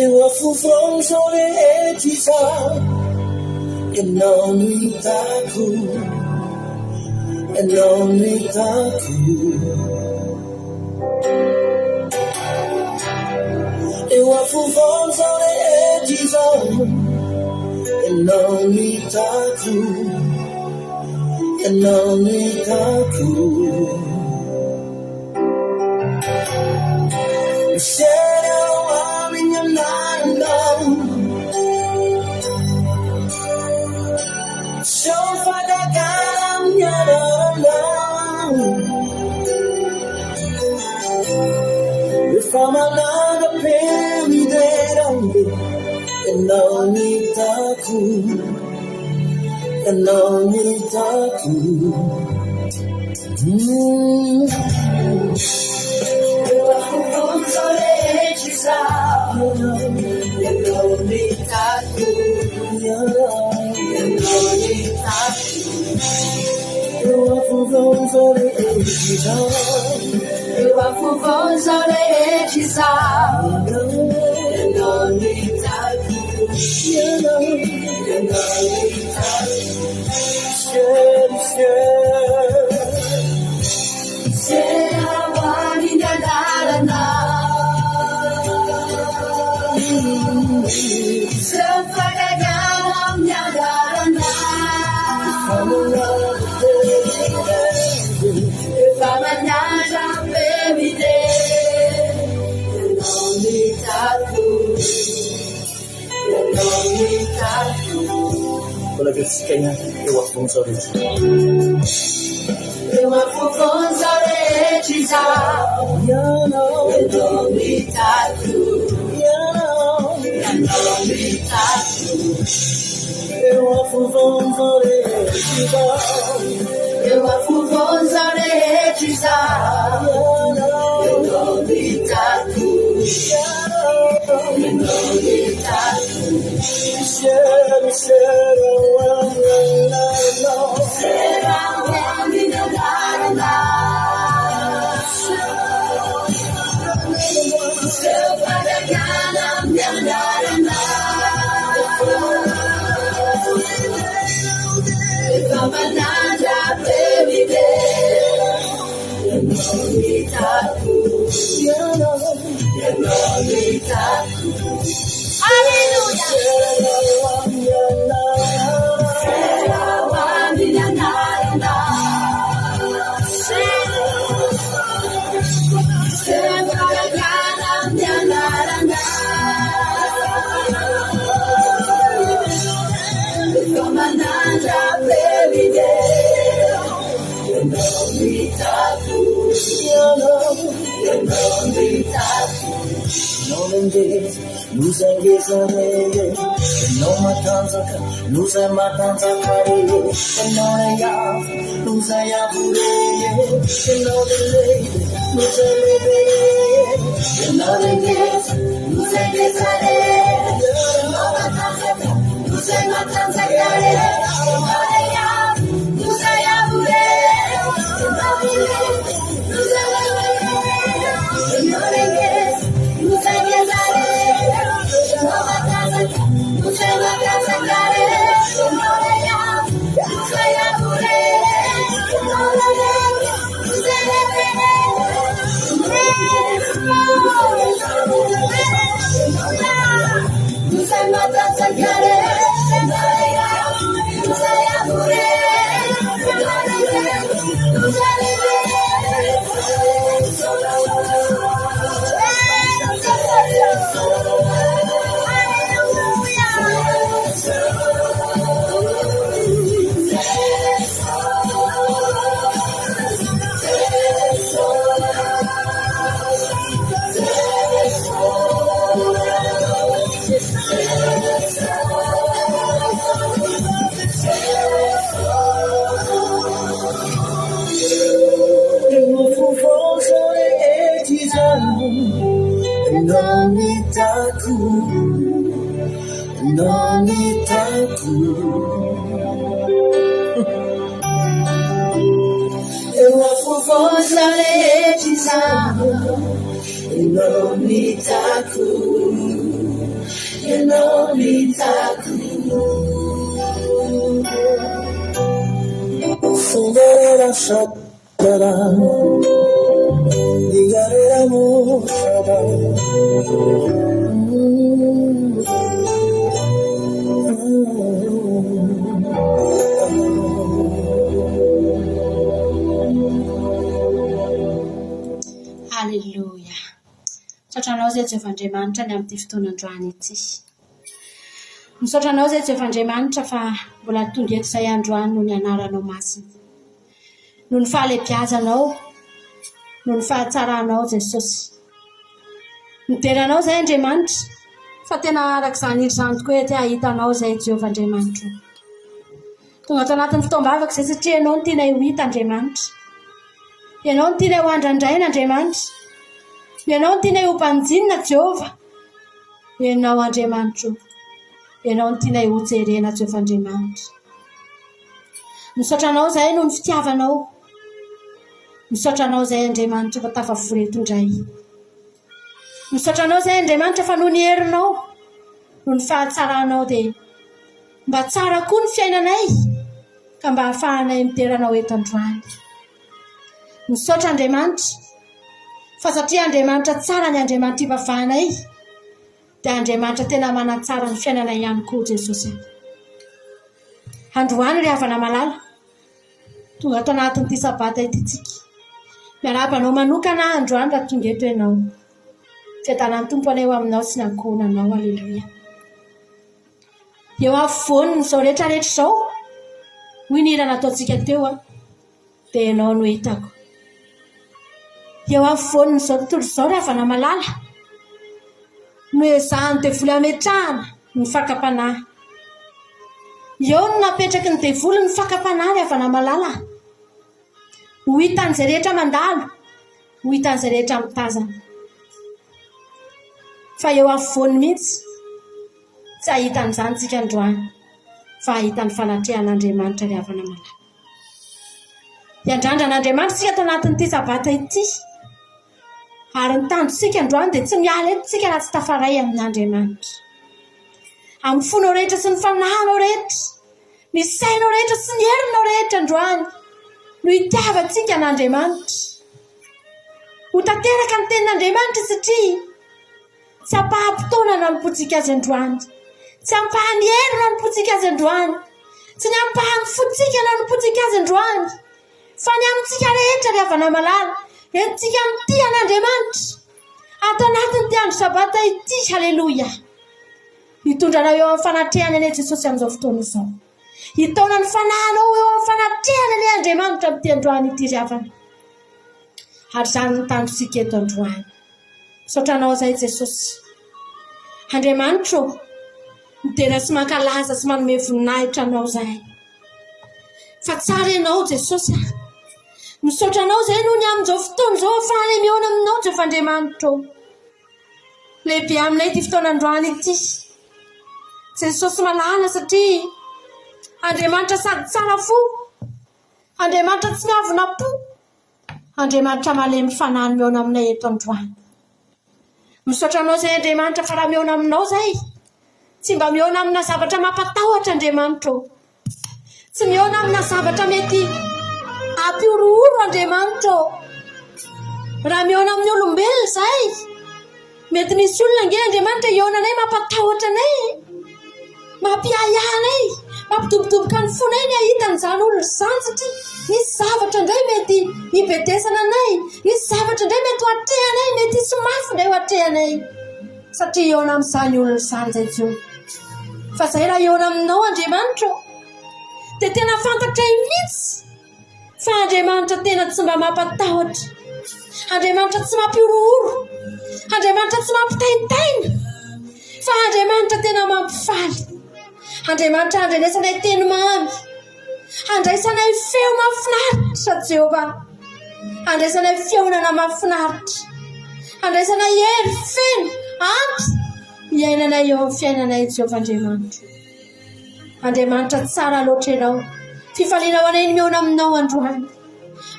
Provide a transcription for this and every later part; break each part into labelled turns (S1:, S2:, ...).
S1: wa fufong sole etisa enoni taku e wa fufong sole etisa enoni taku so pada kalamnya dalam if I'm another penny that I'm and only taku Kalau kesikanya lewat sponsor itu. Lewat sponsor itu, ya no, taku, ya no, taku. Lewat sponsor itu, lewat sponsor itu, ya no, taku, ya no, taku. ianao mitako Sonderera Shatara Digarera Moshaba
S2: Hallelujah. Sotranao zay Jehovah-Andriamanitra ny amin'ity fotoanandroany ity. Misotranao zay Jehovah-Andriamanitra fa mbola tonga eto izay androany noho ny anaranao masina. Noho ny fahalebiazanao, noho ny fahatsaranao Jesosy. Niberanao zay Andriamanitra fa tena araka izany izany tokoa ety ahitanao zay Jehovah-Andriamanitra. Tonga ato anatin'ny fotoam-bavaka izay satria ianao no tianay ho hita Andriamanitra. Ianao no tianay ho andrandraina Andriamanitra. Ianao no tianay ho mpanjinina Jehovah. Ianao Andriamanitra. Ianao no tianay ho jerena Jehovah-Andriamanitra. Misotranao zay no ny fitiavanao. Misotranao zay Andriamanitra fa tafavory eto indray. Misotranao zay Andriamanitra fa noho ny herinao, noho ny fahatsaranao dia mba tsara koa ny fiainanay ka mba hahafahanay miteranao eto androany. Misotra Andriamanitra fa satria Andriamanitra tsara ny Andriamanitra ivavahanay dia Andriamanitra tena manatsara ny fiainanay ihany koa Jesosy. Androany ry havana malala tonga ato anatin'ity sabata ity tsika. Miarabanao manokana androany raha tonga eto ianao. Fiadanany tompo anay eo aminao sy ny ankohonanao. Haleluia. Eo afovoany izao rehetrarehetra izao hoy ny raha nataontsika teo dia ianao no hitako. Eo afovoany izao tontolo izao ry havana malala no ezahany devoly ametrahana ny fakapanahy. Eo no napetraky ny devoly ny fakapanahy ry havana malala. Ho hitan'izay rehetra mandalo, ho hitan'izay rehetra mitazana. Fa eo afovoany mihitsy tsy ahitan'izany tsika androany fa ahitan'ny falatrehan'Andriamanitra ry havana malala. Iandrandra'Andriamanitra tsika ato anatin'ity sabata ity. Ary ny tanjonsika androany dia tsy miala eto tsika raha tsy tafaray amin'Andriamanitra. Amin'ny fonao rehetra sy ny fanahinao rehetra, ny sainao rehetra sy ny herinao rehetra androany no hitiavantsika an'Andriamanitra. Ho tanteraka ny tenin'Andriamanitra satria tsy ampaha-potoana na mipotsika azy androany, tsy ampahany hery na mipotsika azy androany, tsy ny ampahany fotsika na mipotsika azy androany, fa ny amintsika rehetra ry havana malala entsika mity an'Andriamanitra ato anatin'ity andro sabata ity. Haleloia. Hitondranao eo amin'ny fanatrehany anay Jesosy amin'izao fotoana izao. Hitaona ny fanahinao eo amin'ny fanatrehany anay Andriamanitra amin'ity androany ity ry havana. Ary izany ny tanjonsika eto androany. Sotranao zay Jesosy. Andriamanitra midera sy mankalaza sy manome voninahitra anao zay. Fa tsara ianao Jesosy. Misotranao zay noho ny amin'izao fotoana izao ahafahana mihaona aminao Jehovah-Andriamanitra. Lehibe aminay ity fotoanandroany ity. Jesosy malala satria Andriamanitra sady tsara fo. Andriamanitra tsy miavona po. Andriamanitra malemy fanahiny mihaona aminay eto androany. Misotranao zay Andriamanitra fa raha mihaona aminao zay tsy mba mihaona amina zavatra mampatahotra Andriamanitra. Tsy mihaona amina zavatra mety ampiorooro Andriamanitra. Raha mihaona amin'ny olombelona zay mety misy olona nge Andriamanitra hihaona anay mampatahotra anay, mampiahiahanay, mampidobodoboka ny fonay ny ahitan'izany olona izany satria nisy zavatra indray mety hibedesana anay, nisy zavatra indray mety ho atrehanay, mety hisy mafy indray ho atrehanay satria hihaona amin'izany olona izany zay Jehova. Fa zay raha hihaona aminao Andriamanitra dia tena fantatray mihitsy fa Andriamanitra tena tsy mba mampatahotra, Andriamanitra tsy mampiorooro, Andriamanitra tsy mampitaintaina, fa Andriamanitra tena mampifaly. Andriamanitra andrenesanay teny mamy, andraisanay feo mahafinaritra Jehova, andraisanay fihaonana mahafinaritra, andraisanay hery feno ampy hiainanay eo amin'ny fiainanay Jehovah-Andriamanitra. Andriamanitra tsara loatra ianao. Fifalianao anay ny mihaona aminao androany.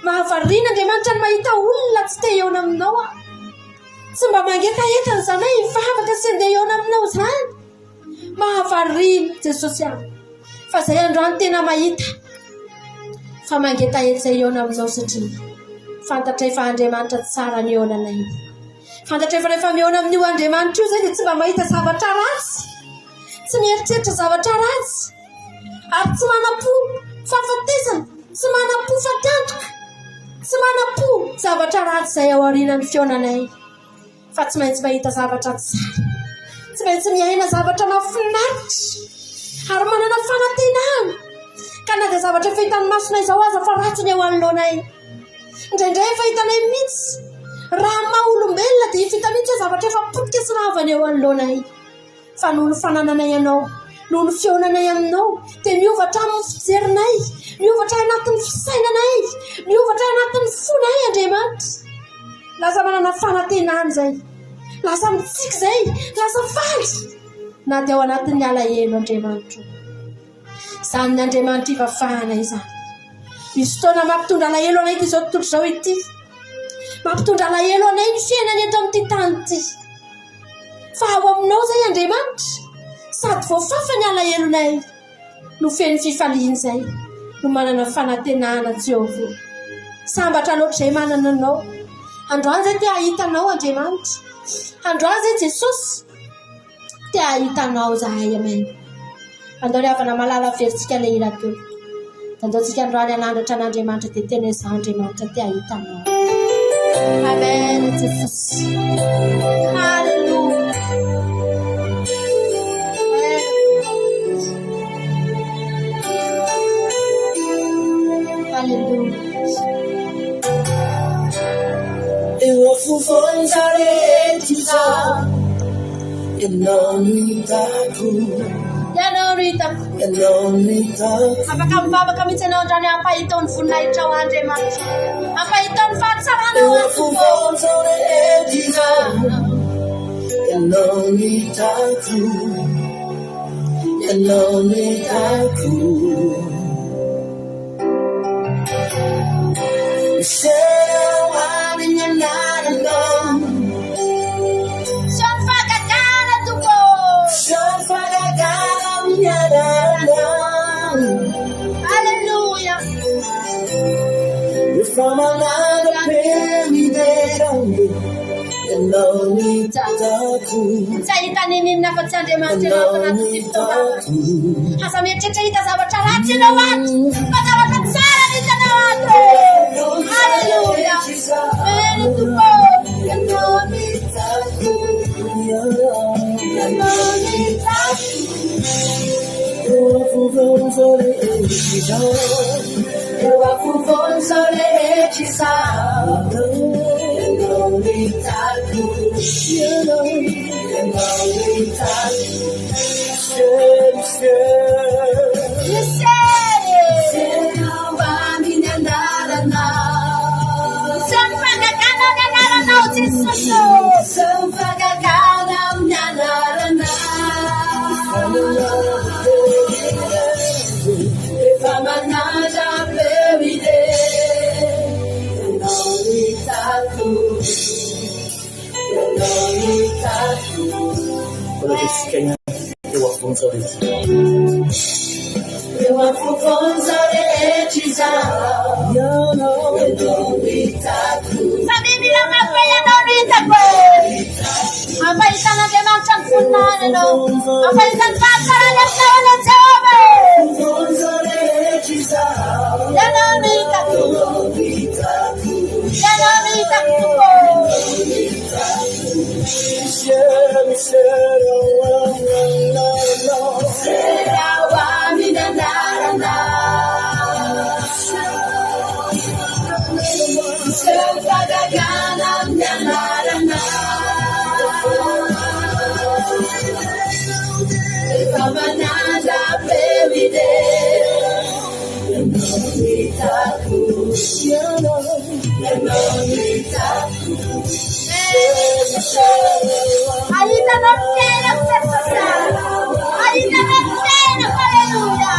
S2: Mahavariana Andriamanitra ny mahita olona tsy te hihaona aminao. tsy mba mangeka entana zanay fa afaka sy andeha eo aminao zany. Mahavariny Jesosy aho fa zay androany tena mahita fa mangeta zay eo aminao satria fantatra efa Andriamanitra tsara ny eo anay. Fantatra efa rehefa miona amin'io Andriamanitra io zay dia tsy mba mahita zavatra ratsy, tsy mieritreritra zavatra ratsy, ary tsy mana-po fahafatesana, tsy mana-po fatantroka, tsy mana-po zavatra ratsy zay ao aorianan'ny fionanay. Fa tsy maintsy mahita zavatra tsara, tsy maintsy miaina zavatra mahafinaritra ary manana fanantenana. Ka na dia zavatra efa hitan'ny masonay izao aza fa ratsy ny eo anoloanay, indraindray efa hitanay mihitsy raha maha-olombelona dia hifita mihitsy hoe zavatra efa potika sy ravany eo anoloanay. Fa noho ny fanananay ianao, noho ny fionanay aminao dia miovatra amin'ny fijerinay, miovatra anatin'ny fisainanay, miovatra anatin'ny fonay Andriamanitra. Lasa manana fanantenana zay, lasa mitsiky zay, lasa faly na dia ao anatin'ny alahelo Andriamanitra. Izany ny Andriamanitra ivavahana izany. Misy fotoana mampitondra alahelo anay ty izao tontolo izao ity, mampitondra alahelo anay ny fiainany eto amin'ity tany ity. Fa ao aminao zay Andriamanitra, sady voafafa ny alahelonay no feno fifaliana zay, no manana fanantenana Jehovah. Sambatra loatra izay manana anao. Androany zay tia ahitanao Andriamanitra, androany zay Jesosy tia ahitanao zahay. Amen. Andao ry havana malala veritsika ilay irateo. Andaontsika androany anandratra an'Andriamanitra dia tena izao Andriamanitra tia ahitanao. Amen Jesosy. Halleluja. Halleluja.
S1: Eu afufonza rehetra ianao no hitako,
S2: ianao no hitako,
S1: ianao no hitako.
S2: Afaka mivavaka mihitsy ianao androany ampahitao ny voninahitra ao Andriamanitra, ampahitao ny fahatsarana ao
S1: Eu afufonza rehetra ianao no hitako, ianao no hitako.
S2: Aleluia.
S1: From another perimeter, and no need to
S2: Saya tanin na patsan dia macam apa nak tipu Asam dia cerita sahabat cara cinawan, pada waktu salah di cinawan. Haleluya.
S1: Eu afuvon sole echisa, kayaknya lewat bangsa ini. Lewat bangsa ini cisa, ya no nolitaku.
S2: Sabi bilang apa ya nolitaku? Apa itan ada macam sunnah no? Apa itan pasar ada kawan coba?
S1: Bangsa ini cisa,
S2: ya nolitaku. Ya nolitaku. Ahorita no quiero ser social. Ahorita no quiero, aleluya.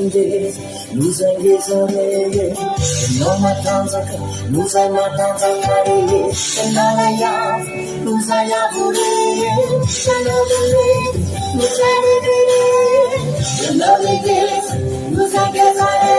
S1: Nuzenge, nuzenge zare, no matanzaka, nuzai matanzaka re, nalaya, nuzaya bure, nalale, nuzare re, nalale, nuzenge zare.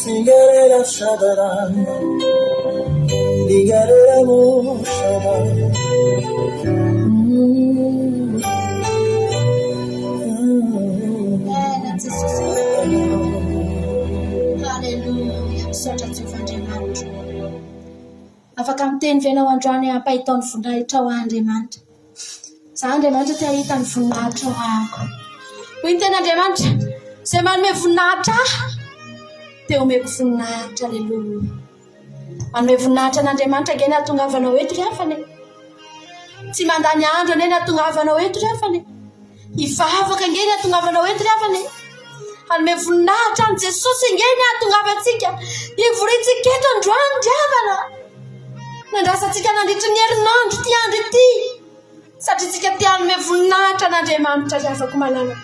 S1: Singarera shadara, ligarera mo shadara.
S2: Hallelujah. Sotra Andriamanitra. Afaka miteny venao androany ampahitao ny voninahitra ao Andriamanitra. Za Andriamanitra te ahita ny voninahitra ao ahako. Hoy ny tena Andriamanitra, izay manome voninahitra dia omeko voninahitra. Haleluya. Manome voninahitra n'Andriamanitra nge nahatongavanao eto ry afany. Tsy mandany andro ane nahatongavanao eto ry afany. Hivavaka nge nahatongavanao eto ry afany. Manome voninahitra an' Jesosy nge nahatongavantsika. Hivorintsika eto androany Diavana. Nandrasantsika nandritra ny herinandro ty andro ity. Satria tsika tia hanome voninahitra n'Andriamanitra ry afako malala.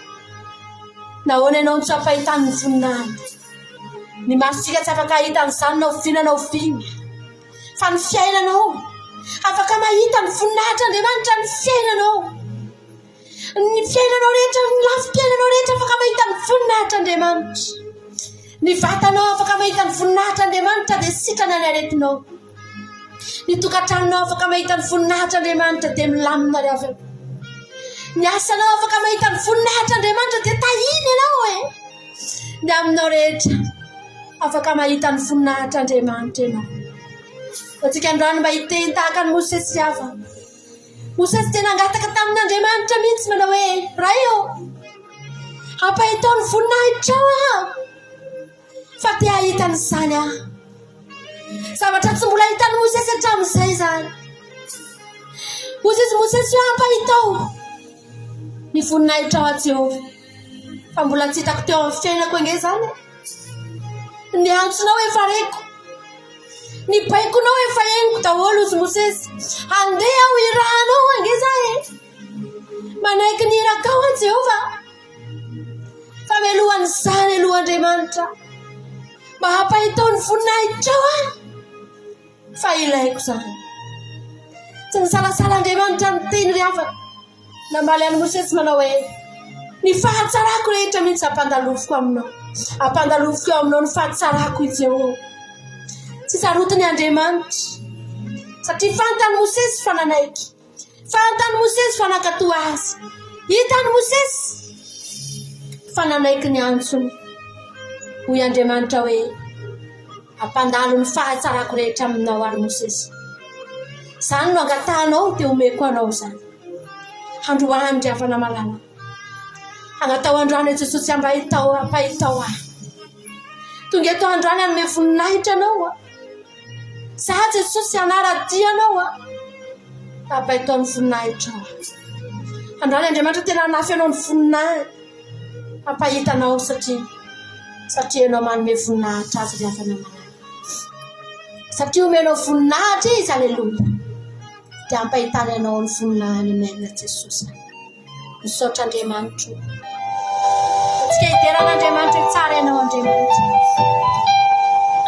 S2: Nahoana ianao tsy ampahitany ny voninahitra. Ny masontsika tsy afaka ahita n'izany nao fihinanao finy. Fa ny fiainanao afaka mahita ny voninahitra Andriamanitra ny fiainanao. Ny fiainanao rehetra, ny lafim-piainanao rehetra afaka mahita ny voninahitra Andriamanitra. Ny vatanao afaka mahita ny voninahitra Andriamanitra dia sitrana ny aretinao. Ny tokantranonao afaka mahita ny voninahitra Andriamanitra dia milamina ry avana. Ny asanao afaka mahita ny voninahitra Andriamanitra dia tahiny ianao e. Ny aminao rehetra afaka mahita ny voninahitra Andriamanitra ianao. Antsika androany mba hiteny tahaka ny Mosesy hafa. Mosesy tena angataka tamin'Andriamanitra mihitsy manao hoe ray ampahitao ny voninahitra ao aho. Fa te ahita n'izany aho. Zavatra tsy mbola hitan'ny Mosesy hatramin'izay zany. Mosesy hoe ampahitao ny voninahitra ao Jehova. Fa mbola tsy hitako teo amin'ny fiainako nge zany. Ny antsonao efa reko. Ny baikonao efa henoko daholo ozy Mosesy. Andeha aho irahanao ange zay. Manaiky ny irakao an Jehova. Fa melohan'izany alohan'Andriamanitra. Mba hampahitao ny voninahitra ao aho. Fa ilaiko zany. Tsy nisalasala Andriamanitra ny teny ry afaka. Namaly an'i Mosesy manao hoe ny fahatsarako rehetra mihitsy ampandalofiko aminao. Ampandalofiko eo aminao ny fahatsarako i Jehova. Tsy sarotiny Andriamanitra. Satria fantany Mosesy fa nanaiky. Fantany Mosesy fa nankatoa azy. Hitany Mosesy fa nanaiky ny antsony. Hoy Andriamanitra hoe ampandalo ny fahatsarako rehetra aminao ary Mosesy. Zany no angatahanao dia omeko anao zany. Androany ry avana malala. Angatao androany Jesosy ampahitao aho. Tonga eto androany hanome voninahitra anao. Za Jesosy hanaradia anao. apaito amin'ny voninahitra androany Andriamanitra tena nafy anao ny voninahitra ampahitanao satria ianao manome voninahitra azy ny hafanana satria omenao voninahitra izy aleloia dia ampahitany anao ny voninahiny maina Jesosy misaotra Andriamanitra tsika hideran'Andriamanitra tsara ianao Andriamanitra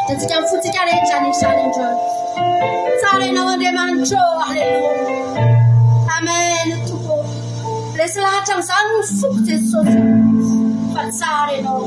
S2: dia tsika mifotsika rehetra izany androany tsara ianao Andriamanitra aleluia amen tompo lesy lahatra amin'izany ny foko Jesosy fa tsara ianao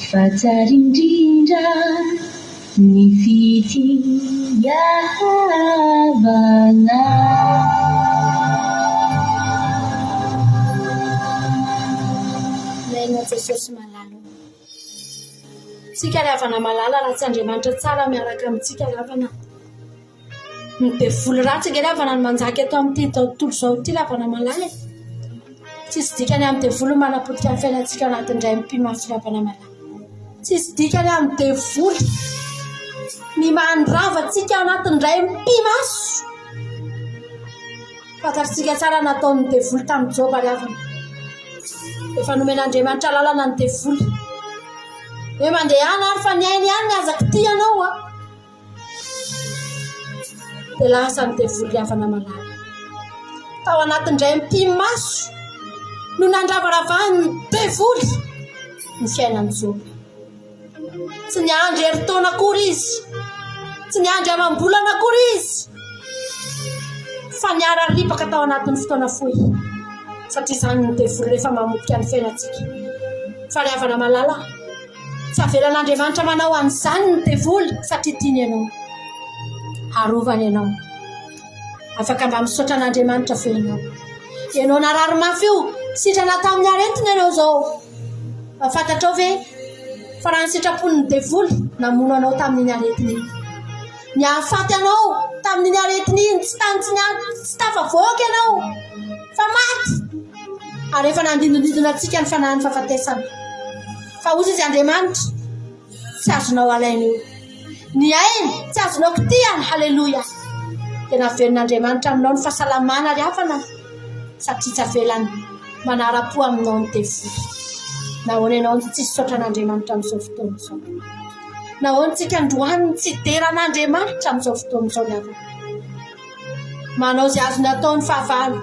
S3: Fajarindrindra ny fitiavana.
S2: Ilaina Jesosy malala. Tsika ravana malala raha tsy Andriamanitra tsara miaraka amintsika ravana. Ny devoly ratsy nge ravana ny manjaka eto amin'ity tontolo izao ity ravana malala. Tsisy dikany amin'ny devoly manapotika ny fiainantsika anatin'indray mipimaso ravana malala. Tsisy dikany amin'ny devoly ny mandravatsika anatin'indray mipimaso. Fantatritsika tsara nataon'ny devoly tamin'ny Joba ravana. Efa nomen'Andriamanitra lalana ny devoly. Hoe mandeha any ary fa ny ainy ihany miazaka ty ianao a. Dia lasa ny devoly ravana malala. Tao anatin'indray mipimaso no nandravaravahan'ny devoly ny fiainan'ny Joba. Tsy niandry herintaona akory izy, tsy niandry amam-bolana akory izy, fa niara-ripaka tao anatin'ny fotoana fohy. Satria izany ny devoly rehefa mamotika ny fiainantsika. Fa ry havana malala, tsy avelan'Andriamanitra manao an'izany ny devoly satria tiany ianao, harovany ianao. Afaka mba misaotra an'Andriamanitra fe ianao. Ianao narary mafy io, sitrana tamin'ny aretina ianao izao. Fatatrao ve fa raha ny sitrapon'ny devoly namono anao tamin'iny aretina iny. Niafaty anao tamin'iny aretina iny, tsy tafavoaka ianao, fa maty. Ary efa nandindondindona antsika ny fanahin'ny fahafatesana. Fa ozy izy Andriamanitra tsy azonao alaina io. Ny ainy tsy azonao kitihana, haleloia. Dia navelon'Andriamanitra aminao ny fahasalamana ry havana, satria tsy avelany manara-po aminao ny devoly. Nahoana ianao ny tsisy saotra an'Andriamanitra amin'izao fotoana izao. Nahoana tsika androany tsy deran'Andriamanitra amin'izao fotoana izao ry havana. Manao izay azo natao ny fahavalo.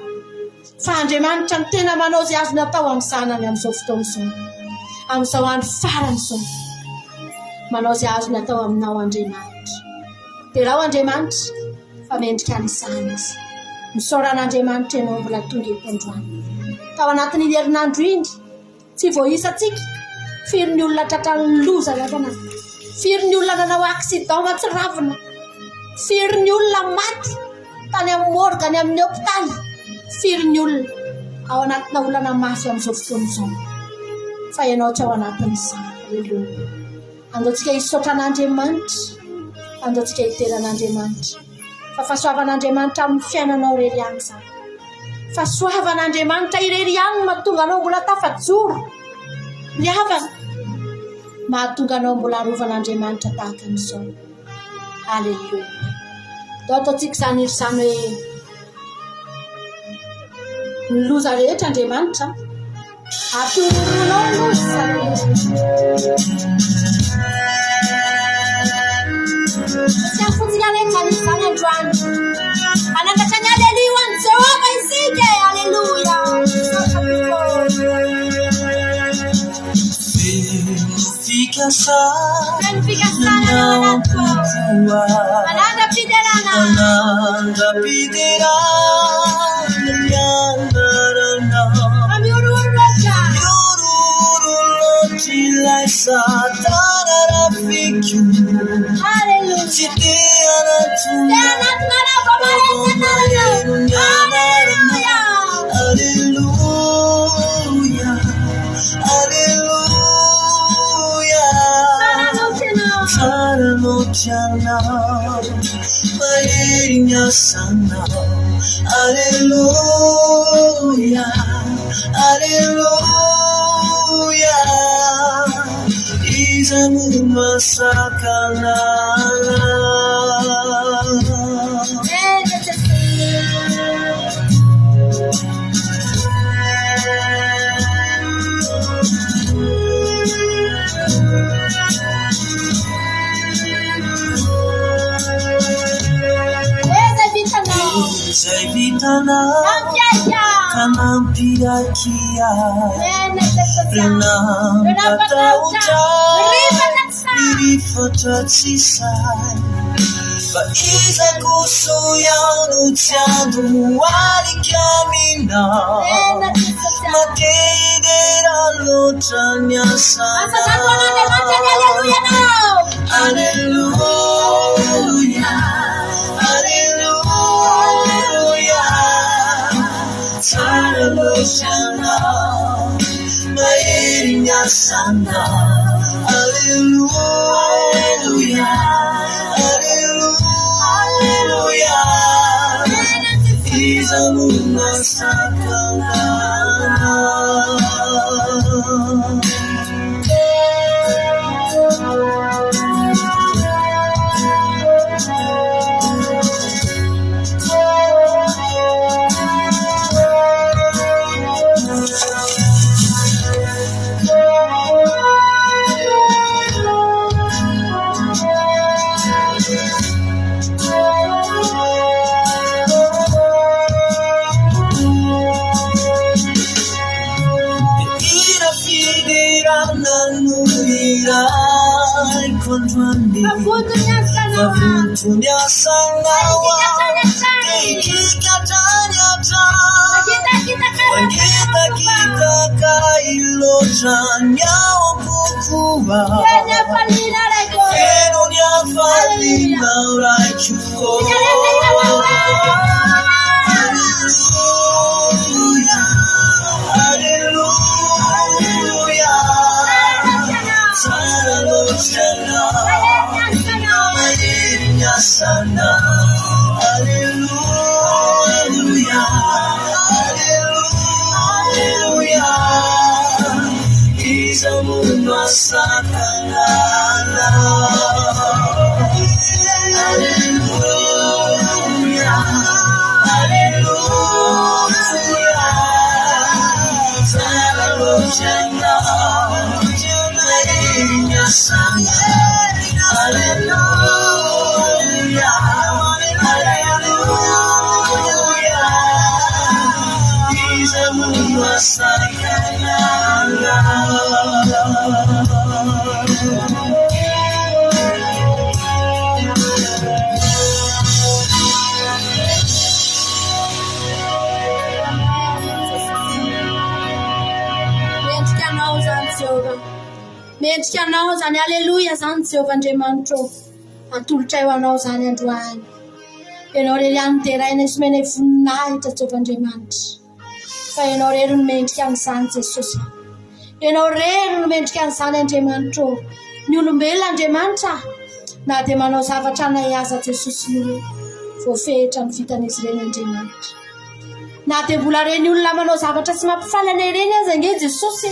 S2: Fa Andriamanitra ny tena manao izay azo natao amin'ny zanany amin'izao fotoana izao. Amin'izao andro farany izao. Manao izay azo natao aminao Andriamanitra. Dia raha Andriamanitra fa mendrika an'izany izy. Misaoran'Andriamanitra ianao mbola tonga eto androany. Tao anatin'ny herinandro iny, tsy voahisantsika, firy ny olona tratran'ny loza ravana, firy ny olona nanao accident tsy ravina, firy ny olona maty tany amin'ny morgue ny amin'ny hôpitaly, firy ny olona ao anatina olana mafy amin'izao fotoana izao. Fa ianao tsy ao anatin'izany. Haleluia. Andaontsika hisaotra an'Andriamanitra, andaontsika hiteran'Andriamanitra. Fa fahasoavan'Andriamanitra amin'ny fiainanao irery ihany izany. Fahasoavan'Andriamanitra irery ihany mahatonga anao mbola tafajoro. Ry havana, mahatonga anao mbola arovan'Andriamanitra tahaka an'izao. Haleluia. Dao ataontsika izany iry izany hoe ny loza rehetra Andriamanitra atororonao ny loza rehetra. Tsy afontsika rehetra izany androany. Anangatra ny haleluia ny Jehova isika. Haleluia. Fikasana ao anatiko. Manandrapiderana. Amiorolotra. Haleluia.
S1: Sana, Alleluia, Alleluia, Izamu masakala. Kanampiakia Renambatauta Irifatathisai Baiza kuso yanu tiandu walikamina Makeidera lotanya sana Hallelujah Hallelujah Hallelujah Mairinya sana Hallelujah Hallelujah Izamuna sakana Mafutunya sangawa Kikatanya Kita kailotanya Wakukuwa Kenunya falina Raikuo Hallelujah Hallelujah Sana Hallelujah Hallelujah Izamunwa sakana Hallelujah Hallelujah Hallelujah Sana Hallelujah Hallelujah Izamunwa sakana
S2: Mendrika anao zany aleluia zany Jehovah Andriamanitra atolotra eo anao zany androany ianao rery any deraina sy mena voninahitra Jehovah Andriamanitra fa ianao rery no mendrika an'izany Jesosy ianao rery no mendrika an'izany Andriamanitra ny olombelona Andriamanitra na dia manao zavatra nahaza Jesosy io voafehitra ny vitan'izy ireny Andriamanitra na dia mbola reny olona manao zavatra sy mampifaly anay ireny aza ange Jesosy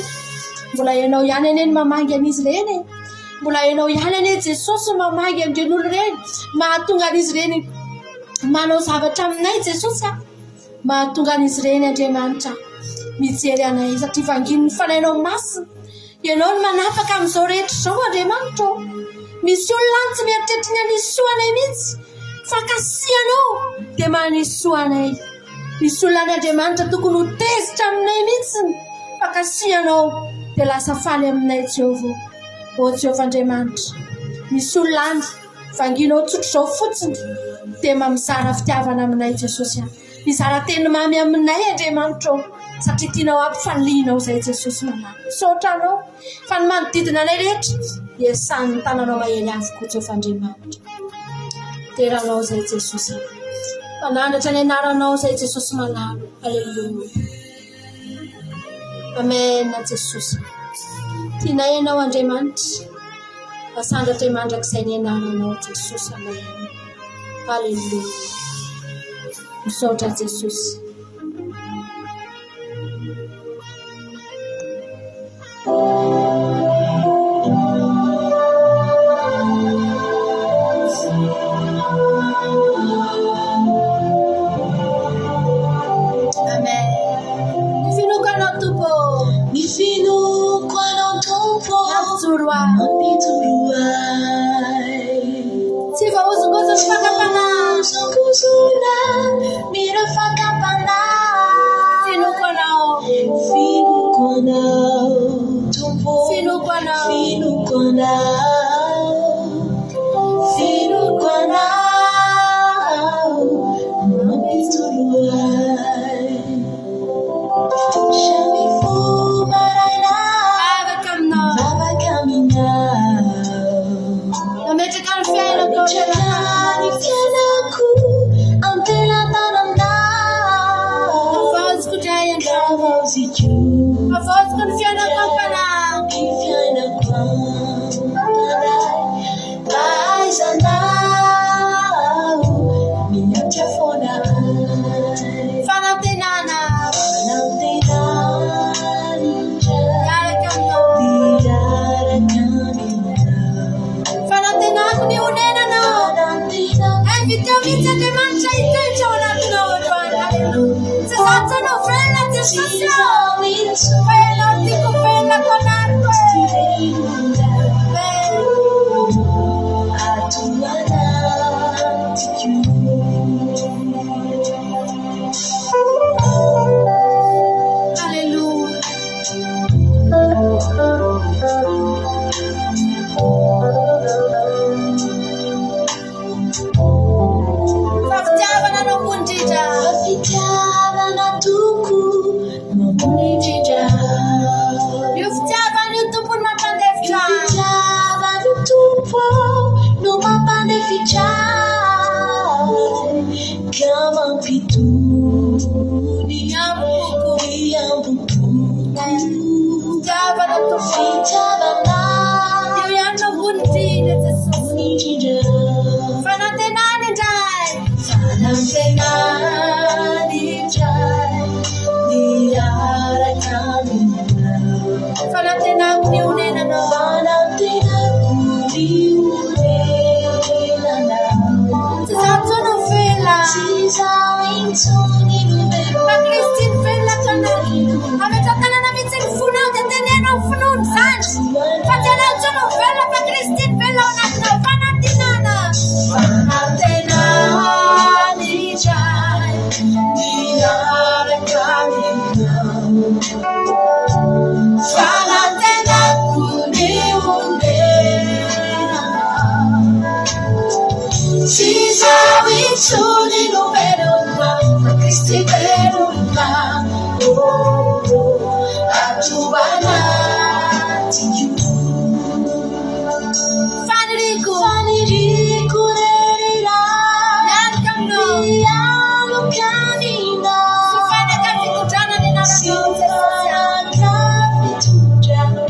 S2: mbola ianao ihany ane mamangy an'izy ireny mbola ianao ihany ane Jesosy mamangy an'ireny olo ireny mahatonga an'izy ireny manao zavatra aminay Jesosy mahatonga an'izy ireny Andriamanitra mijery anay satria vangin'ny fanainao masina ianao no manapaka amin'izao rehetra izao Andriamanitra misy olona any tsy mieritreritra ny anisoa anay mihitsy fa kasianao dia manisoa anay misy olona any Andriamanitra tokony ho tezitra aminay mihitsy fa kasianao dia lasa faly aminay Jehovah o Jehovah Andriamanitra misy olona any vanginao tsotro izao fotsiny dia mamizara fitiavana aminay Jesosy mizara teny mamy aminay Andriamanitra satria tianao ampifalianao zay Jesosy manana misaotra anao fa ny manodidina anay rehetra dia samy tananao mahely avokoa Jehovah Andriamanitra teranao zay Jesosy manandratra ny anaranao zay Jesosy malalo aleluia amen Jesosy tianay ianao Andriamanitra asandratray mandrakizay ny anaranao Jesosy amen aleluia misaotra Jesosy
S3: Mira fakapana
S2: Avozoko ny fiainako ampanahy.
S1: Ny fiainako ampanahy. Aizanao mianatra foana
S2: Fanantenana.
S1: fanantenana
S2: Miaraka aminao. Fanantenako ny honenanao. Inviteo mihitsy Andriamanitra hitoetra ao anatinao androany. Haleluya. Tsy satsy anao velona Jesosy ao. Fa ianao tiako velonako anatiko e. Haleluya. Fafitiavana anao mondritra.
S1: Fitiavana toko mondritra.
S2: Io fitiavana io tompony mampandefitra.
S1: Fitiavana tompo no mampandefitra. Ka mampitony
S2: Amboko.
S1: amboko.
S2: Fitiavana tompony.
S1: Fitiavana
S2: Io ihany no vonindrina Jesosy.
S1: mondritra.
S2: Fanantenana indray.
S1: Fanantenana indray. Miaraka aminao.
S2: Fanantenako ny honenanao.
S1: Fanantenako ny honenanao.
S2: Tsy satsy anao velona.
S1: Tsy izaho intsony no
S2: Fa
S1: velona.
S2: Kristy ny velonako anao. Ametra-tanana mihitsy ny fonao dia tenenao finoany izany. Fa tsy anao tsy anao velona fa Kristy ny velona ao anatinao. Fanantenana.
S1: Fanantenana indray. Miaraka aminao. Fanantenako ny honenanao. Tsy izaho intsony no velona. Fa Kristy velona. Ato anatiko.
S2: Faniriko.
S1: Faniriko reherai.
S2: Miaraka aminao.
S1: Miaraka aminao.
S2: Sy fanaka fitondrana ny
S1: Sy
S2: anarako Jesosy.
S1: fanaka fitondrana.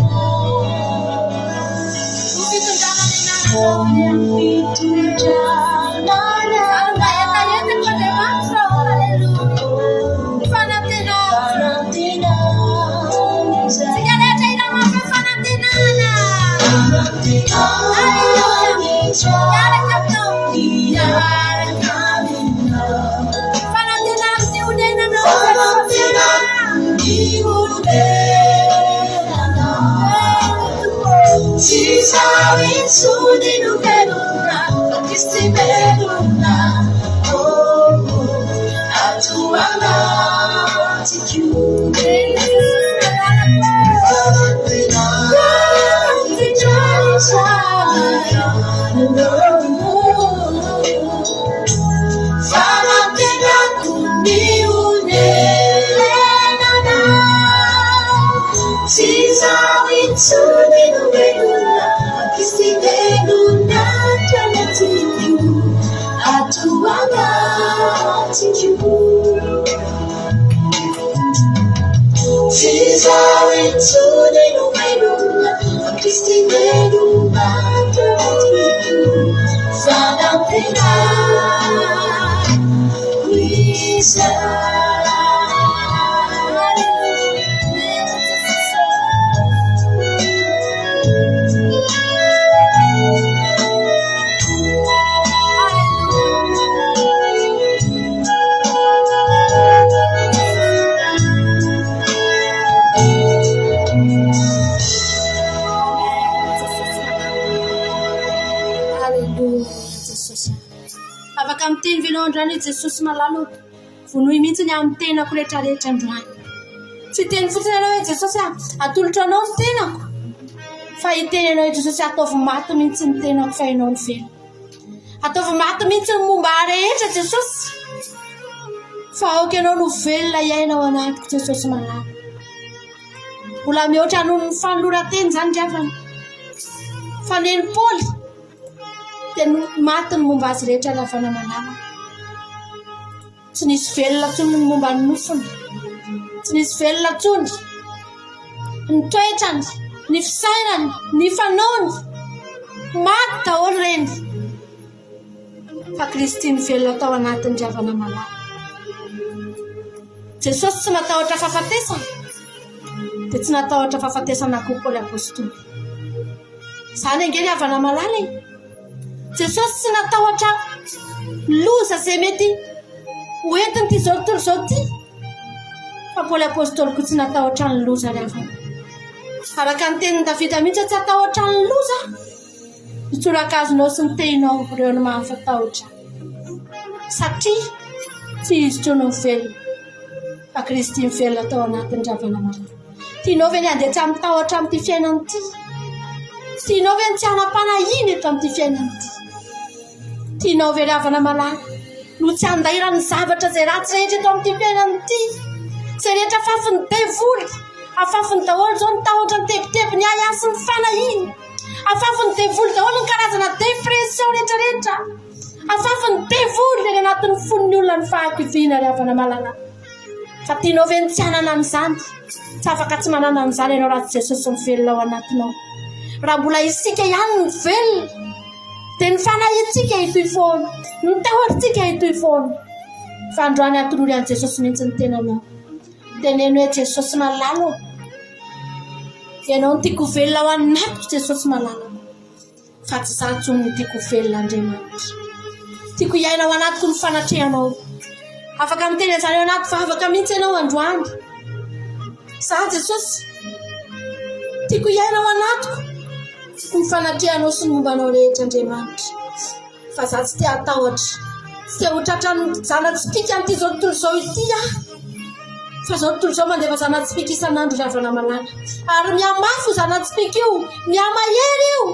S2: Ny fitondrana ny anarako.
S1: Fitondrana.
S2: Mba etaetako Andriamanitra. Haleluya. Ny fanantenako.
S1: Fanantenana izay.
S2: Tsika rehetra ilamafy fanantenana.
S1: Fanantenana izay.
S2: Miaraka aminao.
S1: Miaraka aminao.
S2: Fanantenako ny honenanao.
S1: Fanantenako ny honenanao. Tsy izaho intsony no velona. Fa Kristy velona. Ato anatiko. Fanantenako ny honenanao. Tsy izaho intsony no velona. Fa Kristy velona anatiko. Ato anatiko. Tsy izaho intsony no velona. Fa Kristy velona anatiko. Fanantenako izay.
S2: Haleluya Jesosy. Afaka miteny velao androany Jesosy malalo. Vonoy mihitsy ny amin'ny tenako rehetrarehetra androany. Tsy teny fotsiny ianao hoe Jesosy atolotra anao ny tenako. Fa hiteny ianao hoe Jesosy ataovy maty mihitsy ny tenako fa ianao ny velona. Ataovy maty mihitsy ny momba rehetra Jesosy. Fa aoka ianao no velona iainao anatiko Jesosy malalo. Mbola mihoatra noho ny fanoloran-teny izany driavana. Fa neny Paoly dia maty ny momba azy rehetra lavana malala. Tsy nisy velona tsy ny momba ny nofony. tsy nisy velona tsony ny toetrany ny fisainany ny fanaony maty daholo reny fa Kristy mivelona tao anatin'ny ravana malala. Jesosy tsy natahotra fahafatesana dia tsy natahotra fahafatesana koa Paoly apôstôly. Izany angely havana malala e. Jesosy tsy natahotra loza izay mety hoentiny ty zao tontolo zao ty, fa Paoly apôstôly koa tsy natahotra ny loza ry havana. Araka ny tenin'ny Davida mihitsy tsy atahotra ny loza, ny tsorakazonao sy ny tehinao ireo ny mahafatahotra, satria tsy izy tro no mivelona fa Kristy mivelona tao anatin'ny ravana malala. Tianao ve ny andeha mitahotra amin'ity fiainana ity? Tianao ve ny tsy hanam-panahiny eto amin'ity fiainana ity? Tianao ve ravana malala no tsy handaira ny zavatra izay ratsy rehetra eto amin'ity fiainana ity? Izay rehetra afafiny devoly, afafiny daholo zao ny tahotra ny tebiteby ny aya sy ny fanahiny, afafiny devoly daholo ny karazana depression rehetrarehetra, afafiny devoly ny anatin'ny fon'ny olona ny fahakiviana ry havana malala. Fa tianao ve ny tsy hanana an'izany? Tsy afaka tsy manana an'izany ianao raha tsy Jesosy mivelona ao anatinao. Raha mbola isika ihany ny velona dia ny fanahitsika hitohy foana, ny tahotritsika hitohy foana. Fa androany atolory an'i Jesosy mihitsy ny tenanao. Teneno hoe Jesosy malala, ianao ny tiako velona ao anatiko Jesosy malala, fa tsy za intsony ny tiako velona Andriamanitra. Tiako hiaina ao anatiko ny fanatrehanao. Afaka miteny an'izany ao anaty fa afaka mihitsy ianao androany. Za Jesosy tiako hiaina ao anatiko ny fanatrehanao sy ny mombanao rehetra Andriamanitra. Fa za tsy tia atahotra, tsy tia hotratra ny zana-tsipika amin'ity zao tontolo zao ity aho. Fa zao tontolo zao mandefa zana-tsipika isan'andro ravana malala. Ary mihamafy zana-tsipika io, mihamahery io.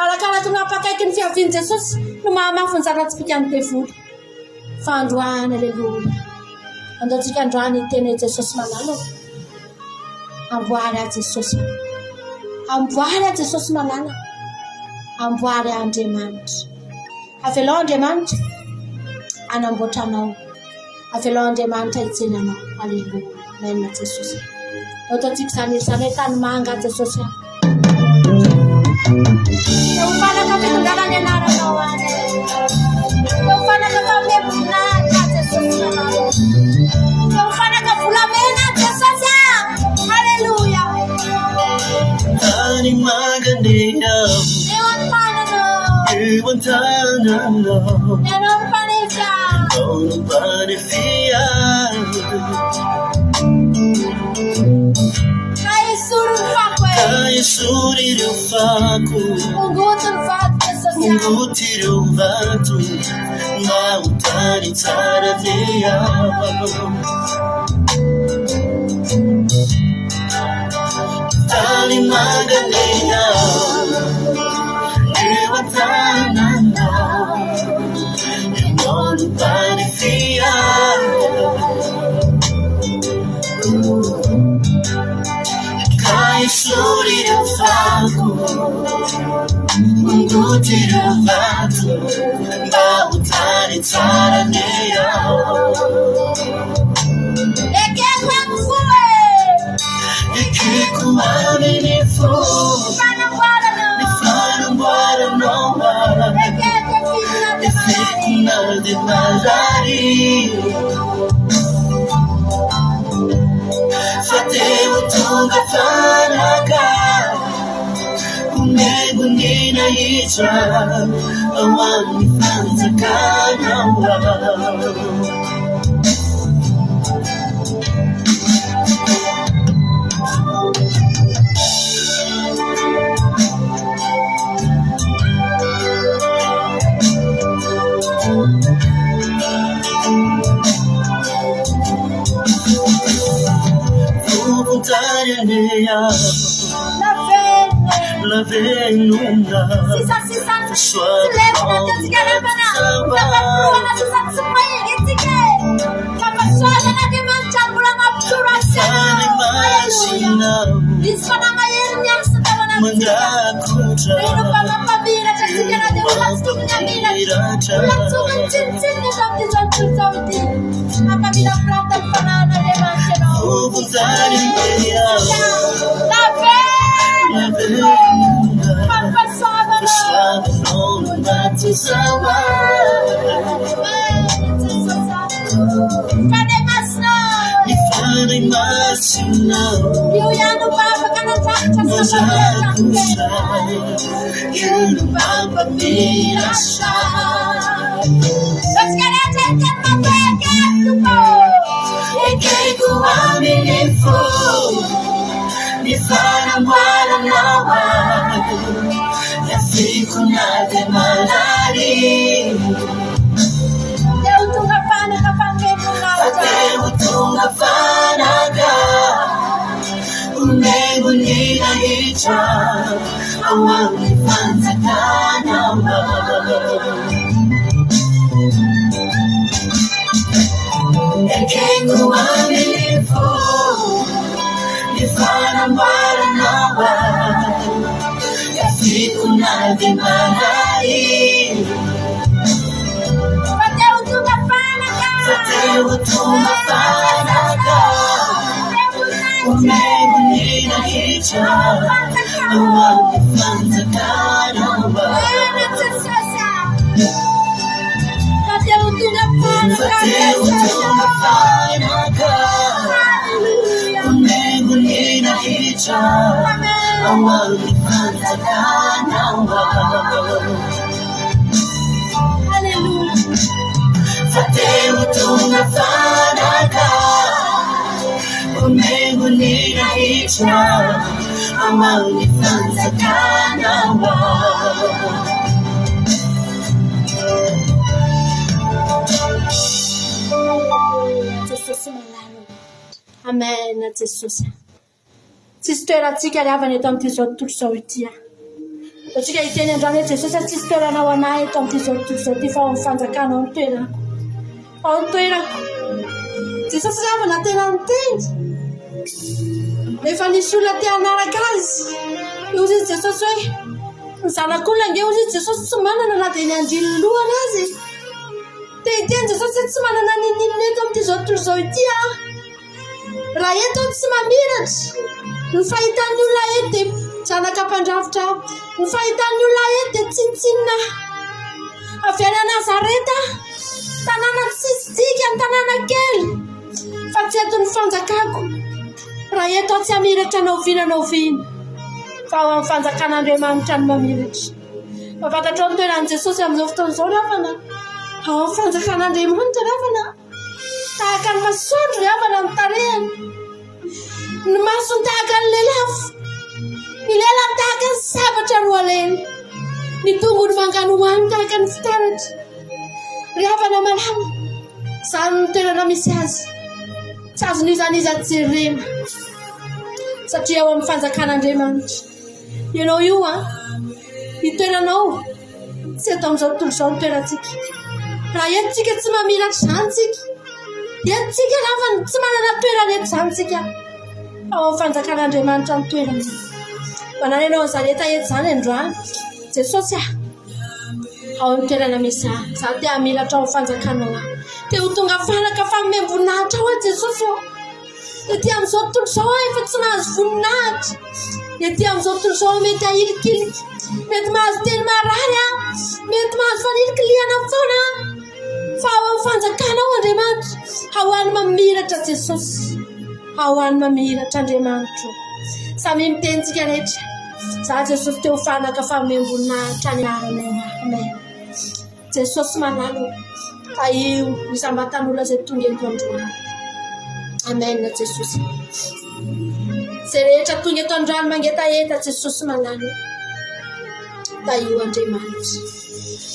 S2: Arakaraky ny apakaiky ny fiavian'i Jesosy no mahamafy ny zana-tsipika ny devoly. Fa androany, aleluia. Andaontsika androany teny Jesosy malala. Amboary a Jesosy. Amboary a Jesosy malala. Amboary a Andriamanitra. Avelao Andriamanitra anamboatranao. Avelao Andriamanitra hitsenanao. Aleluia. Amen Jesosy. Ataontsika izany izany tany manga Jesosy. Eo fanaka fitondrana ny anaranao any. Eo fanaka fameboninahitra Jesosy malala. Eo fanaka volamena Jesosy. Aleluia.
S1: Tany manga ndeha
S2: Eo ny fananao.
S1: eo an-tananao.
S2: Eo ny fanefia.
S1: Ao ny mpanefia.
S2: Kaesuru ny fako e.
S1: Kaesuru ireo fako.
S2: Unguto ny vato Jesosy.
S1: Unguty ireo vato na ho tany tsara ndeha. Tany manga ndeha eo an-tananao. Ianao ny mpanefia. Kaesuru ireo fako. Unguty ireo vato na ho tany tsara ndeha.
S2: Ekeko amfue.
S1: Ekeko amene fo.
S2: Fanamboaranao.
S1: Ny fanamboaranao.
S2: Ekeko
S1: Efekona de malari. Fa teo tonga fanaka. Kumengunina hitra ao amin'ny fanjakanao. Vuontaria la venuna.
S2: Sisa. Selebna tezgarabana. Kapatruana susatsumayi gitike. Kapatsuana na dimanchambula mapturasa. Aleluia. Dismananga yernya setabana.
S1: Mandakutra.
S2: Rino pamapabira tezigana de ulastumnya mina. Ulastumnya cincin ni sabdi zontul zawti. Apabila pratan panana de manchero.
S1: Let's get it, get my bag, get the ball. It can't go on in full. Ni fana mwana nawa, ya fiku na demalari. Utunga fana ka, unengunina hicha, awangi fanza kanawa. Ekengu wamilifu, nifana mbara nawa, ya siku na demalari. Fate utunga fana ka, umengunina hicha, awangi fanza kanawa. Fate utunga fana ka, umengunina hicha, awangi fanza kanawa. Fate utunga fana ka, umengunina hicha, awangi fanza kanawa.
S2: Amen, Jesosy. Tsisy toerantsika riavana eto amin'ity zao tontolo zao ity. Atsika hiteny androany hoe Jesosy tsisy toeranao anahy eto amin'ity zao tontolo zao ity fa ao mifanjakana ao ny toerako. Ao ny toerako. Jesosy riavana tena miteny. Rehefa nisy olona te hanaraka azy, io izy Jesosy hoe ny zanak'olona nge izy Jesosy tsy manana na dia ny andriny lohana azy. Te hiteny Jesosy tsy manana ninina eto amin'ity zao tontolo zao ity raha eto tsy mamiratra. Ny fahitan'ny olona eto dia zanaka mpandrafitra, ny fahitan'ny olona eto dia tsintsinina avy any Nazareta, tanàna tsisy dika, ny tanàna kely, fa tsy eto ny fanjakako. Raha eto tsy hamiratra na oviana na oviana, fa ao amin'ny fanjakan'Andriamanitra ny mamiratra. Mampafantatra ao ny toeran'i Jesosy amin'izao fotoana izao riavana, ao amin'ny fanjakan'Andriamanitra riavana, tahaka ny masoandro riavana ny tarehany, ny masony tahaka ny lelafo, ny lelany tahaka ny sabatra roaleny, ny tongony mangano hoany tahaka ny fitaratra. Riavana malama, izany ny toerana misy azy, tsy azon'izaniza jerena, satria ao amin'ny fanjakan'Andriamanitra. Ianao io itoeranao, tsy eto amin'izao tontolo izao ny toerantsika. Raha entsika tsy mamiratra izany tsika, entsika rafa tsy manana toerana eto izany tsika. Ao amin'ny fanjakan'Andriamanitra ny toerana. Manana ianao Nazareta eto izany androany, Jesosy ao amin'ny toerana misy za te hamiratra ao amin'ny fanjakanao te ho tonga fanaka fa memboninahitra ao Jesosy ao. Ety amin'izao tontolo izao efa tsy mahazo voninahitra. Ety amin'izao tontolo izao mety ahilikiliky, mety mahazo teny marary mety mahazo fanilikilyana foana. Fa ao amin'ny fanjakanao Andriamanitra, ao any mamiratra Jesosy, ao any mamiratra Andriamanitra. Samy mitentsika rehetra, za Jesosy te ho fanaka fa memboninahitra ny aranay. Amen. Jesosy manalo, fa io isambatan'olona izay tonga eto androany. Amen Jesosy. Izay rehetra tonga eto androany mangetaheta Jesosy manalo, fa io Andriamanitra.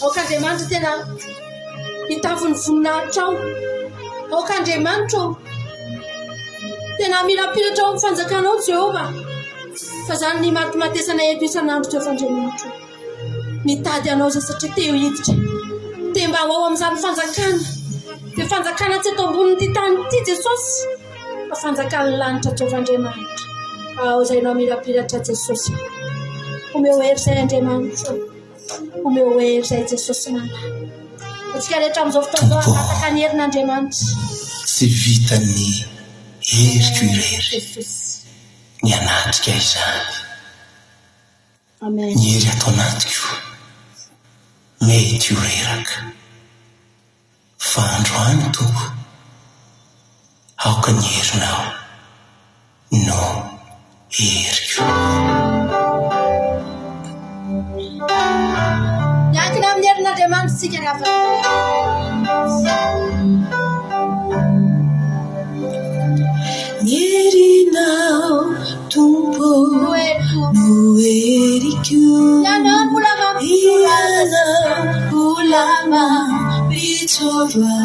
S2: Aoka Andriamanitra tena hitavy ny voninahitra ao. Aoka Andriamanitra ao tena mirapiratra ao amin'ny fanjakanao Jehova. Fa zany ny matimatesana eto isan'andro Jehova Andriamanitra. Mitady anao za satria te hiditra, te mba ao amin'izany fanjakana. Dia fanjakana tsy eto ambonin'ity tany ity Jesosy, fa fanjakan'ny lanitra Jehova Andriamanitra. Ao izay nao mirapiratra Jesosy. Omeo hery izay Andriamanitra, omeo hery izay Jesosy manana. Atsika rehetra amin'izao fotoana izao afaka ny herin'Andriamanitra.
S4: Tsy vitany heriko irery
S2: Jesús.
S4: ny anatrika izany
S2: Amen.
S4: ny hery atao anatiko mety ho reraka fa androany toko aoka ny herinao no heriko.
S2: Miankina amin'ny herin'Andriamanitra isika rehefa.
S1: Ny herinao Tompo no heriko.
S2: Ianao mbola
S1: mampitsova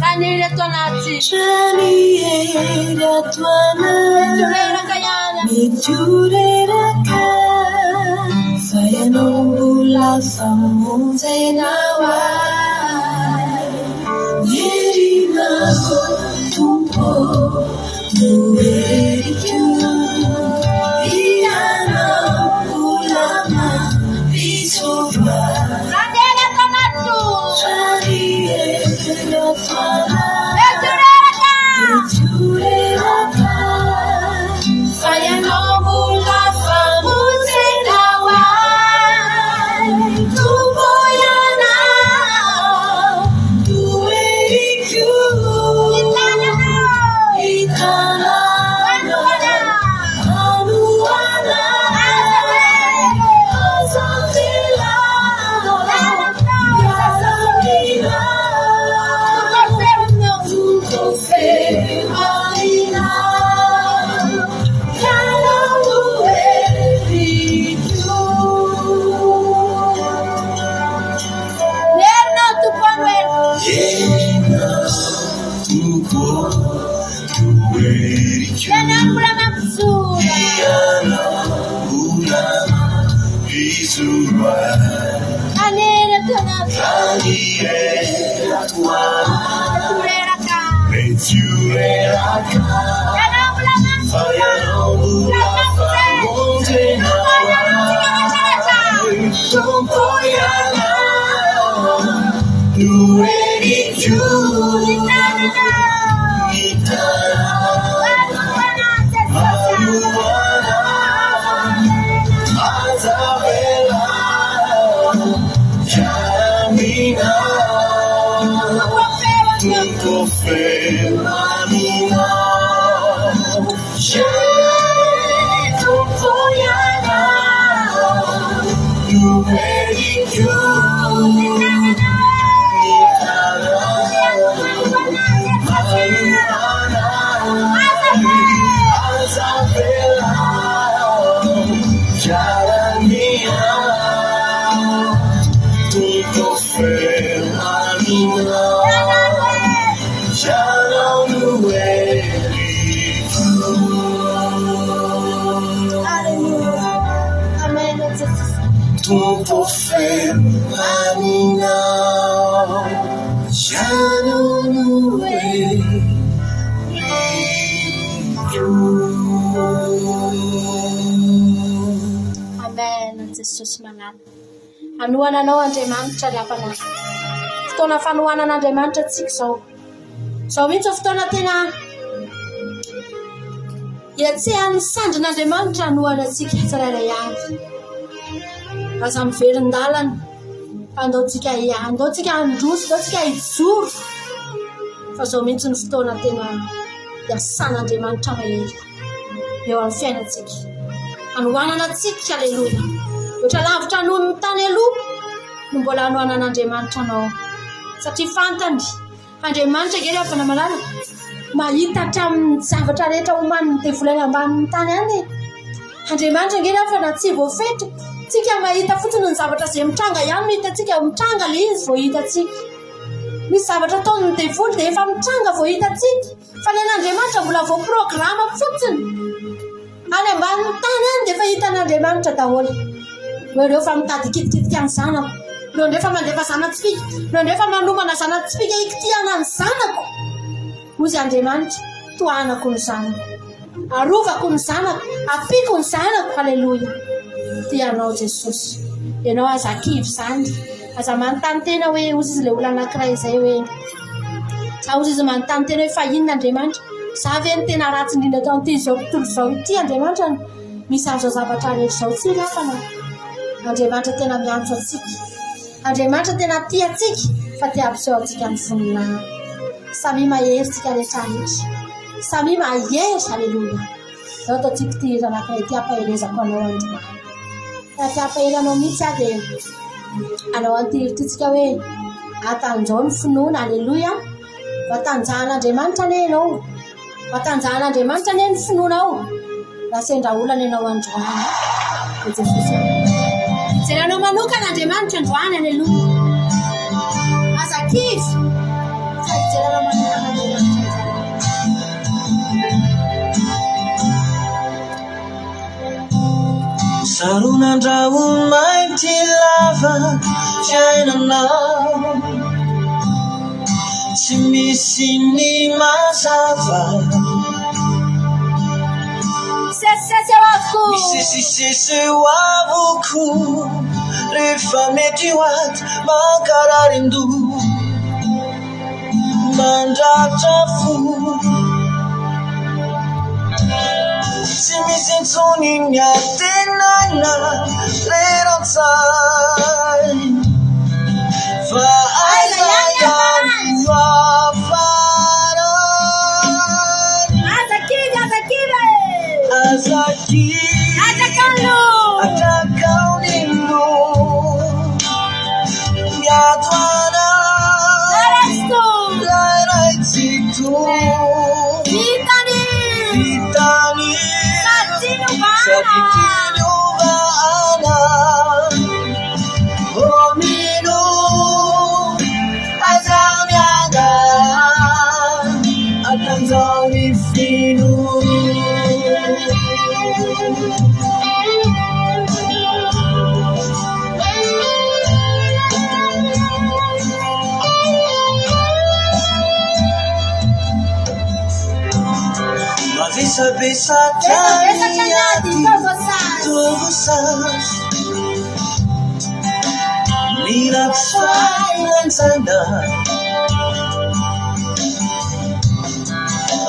S2: Maniry ato anaty.
S1: Trany hery ato anaty
S2: Reraka ihany.
S1: mety ho reraka fa ianao mbola famonjenao ahy. Ny herinao Tompo no heriko. Ianao mbola mampitsova
S2: Maniry ato anaty.
S1: Trany hery ato anaty
S2: Mety reraka.
S1: mety ho reraka fa ianao mbola famonjenao ahy. Tompo ianao no heriko. Hitanao anoana azavela yazamina Tompo femarina ianao no heriko.
S2: Herinao Tompo ano heriko. Ianao mbola mampizory. Maniry ato anaty. Mety reraka. Ianao mbola
S1: Tompo ianao no heriko. Tompo femarina ianao no heriko.
S2: Amen. Jesosy manahy. Anoana anao Andriamanitra riapana. Fotoana fanoana an'Andriamanitra antsika izao. Izao mihitsy ao fotoana tena hiatsehan'ny sandrin'Andriamanitra anoana antsika tsirairay avy. Aza miverin-dalana andaontsika androso, andaontsika hijoro. Fa izao mihitsy ny fotoana tena hiasan'Andriamanitra mahery eo amin'ny fiainantsika. Anoanana antsika, aleluia. Ohatra lavitra noho ny tany aloha no mbola anoana an'Andriamanitra anao. Satria fantany Andriamanitra ange rehefa namalala mahita hatramin'ny zavatra rehetra homaniny devolana ambanin'ny tany any. Andriamanitra ange rehefa na tsy voafetra tsika mahita fotsiny ny zavatra izay mitranga ihany no hitantsika. Mitranga le izy vao hitantsika. Misy zavatra ataony ny devoly dia efa mitranga vao hitantsika. Fa ny an'Andriamanitra mbola vao programa fotsiny. Any ambanin'ny tany any dia efa hitan'Andriamanitra daholo. Ireo efa mitady kitikitika ny zanako. Ireo ndefa mandefa zanatsipika. Ireo ndefa manomana zanatsipika ikitiana ny zanako. Ozy Andriamanitra, tohanako ny zanako. Arovako ny zanako. Apiko ny zanako. Halleluja. Tianao Jesosy. Ianao aza kivy izany. Aza manontany tena hoe ozy izy ilay olona anankiray izay hoe. Ozy izy manontany tena hoe fa inona Andriamanitra. Zavy ny tena ratsy indrindra tao amin'ity zao tontolo zao ity Andriamanitra misy azo zavatra rehetra zao tsy lafana. Andriamanitra tena miantso atsika. Andriamanitra tena tia atsika fa tia ampiseho atsika ny voninahitra. Samy mahery tsika rehetra rehetra. Samy mahery, haleluya. Zao ataontsika ty hira anankiray ty ampaherezako anao Andriamanitra. Ty ampaheranao mihitsy aho dia anao anty hira ty tsika hoe atanjao ny finoana, haleluya. Vatanjahan'Andriamanitra ane ianao. Vatanjahan'Andriamanitra ane ny finoanao. Raha sendra olana ianao androany. Jesosy. Jerenao manokana Andriamanitra androany, haleluya. Azakivy. Jerenao manokana Andriamanitra.
S4: Sarunandrao mainty lava fiainanao, tsy misy ny mazava. Misesisesy eo avoko rehefa mety ho aty mankarary-ndo mandratra fo. Tsy misy intsony ny antenana lerantsay fa aiza ihany afara. Atakaonilo miatoana lairaitsito vitany satitino vaana omino azamiaga atanzoni fino. Besa tanyati tuvusas miraksainansana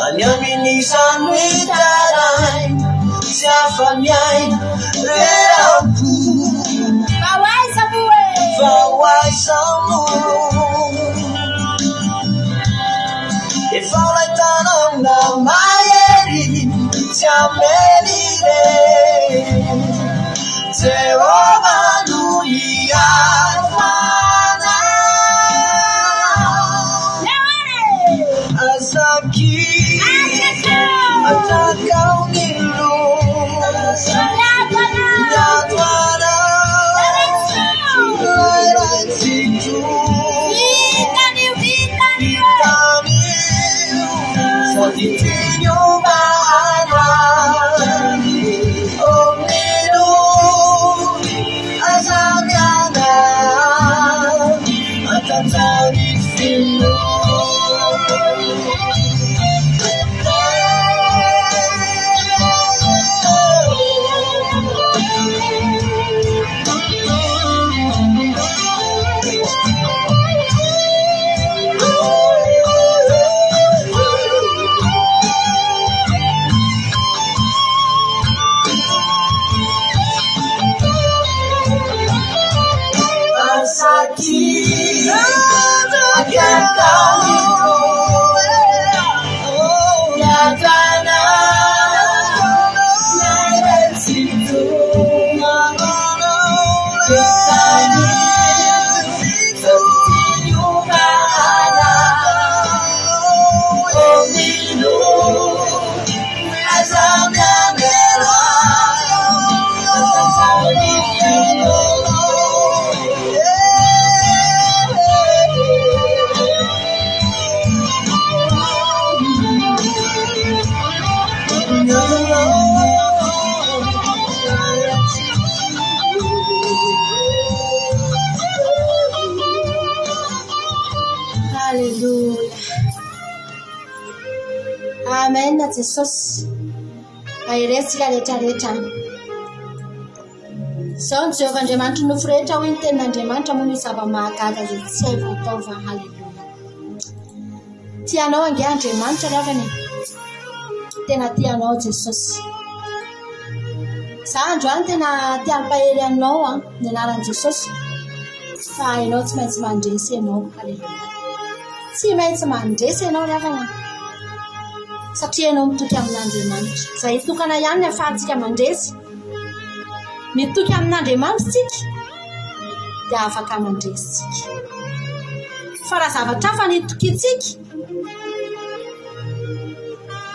S4: anyaminisanitarai siafamiai lerampu fawaisamu efalaitanana mayeri siamelire Jehova dunia azaki atakaunilu nyatwana lairaisitu vitani satitinyo baana ominu azamiana atatarifinu.
S2: Amen na Jesosy. Aherentsika rehetrarehetra. Zao ny Jehovah Andriamanitra nofo rehetra hoy ny tenin'Andriamanitra moa ny zava-mahagaga izay tsy hay voataova. Haleluya. Tianao ange Andriamanitra ravany. tena tianao Jesosy. Za androany tena tia mipahery anao ny anaran'i Jesosy. Fa hainao tsy maintsy mandresy ianao. Haleluya. Tsy maintsy mandresy ianao ry havana. Satria ianao mitoky amin'Andriamanitra. Izay tokana ihany ny ahafahantsika mandresy. Mitoky amin'Andriamanitra tsika dia afaka mandresy tsika. Fa raha zavatra hafa ny tokintsika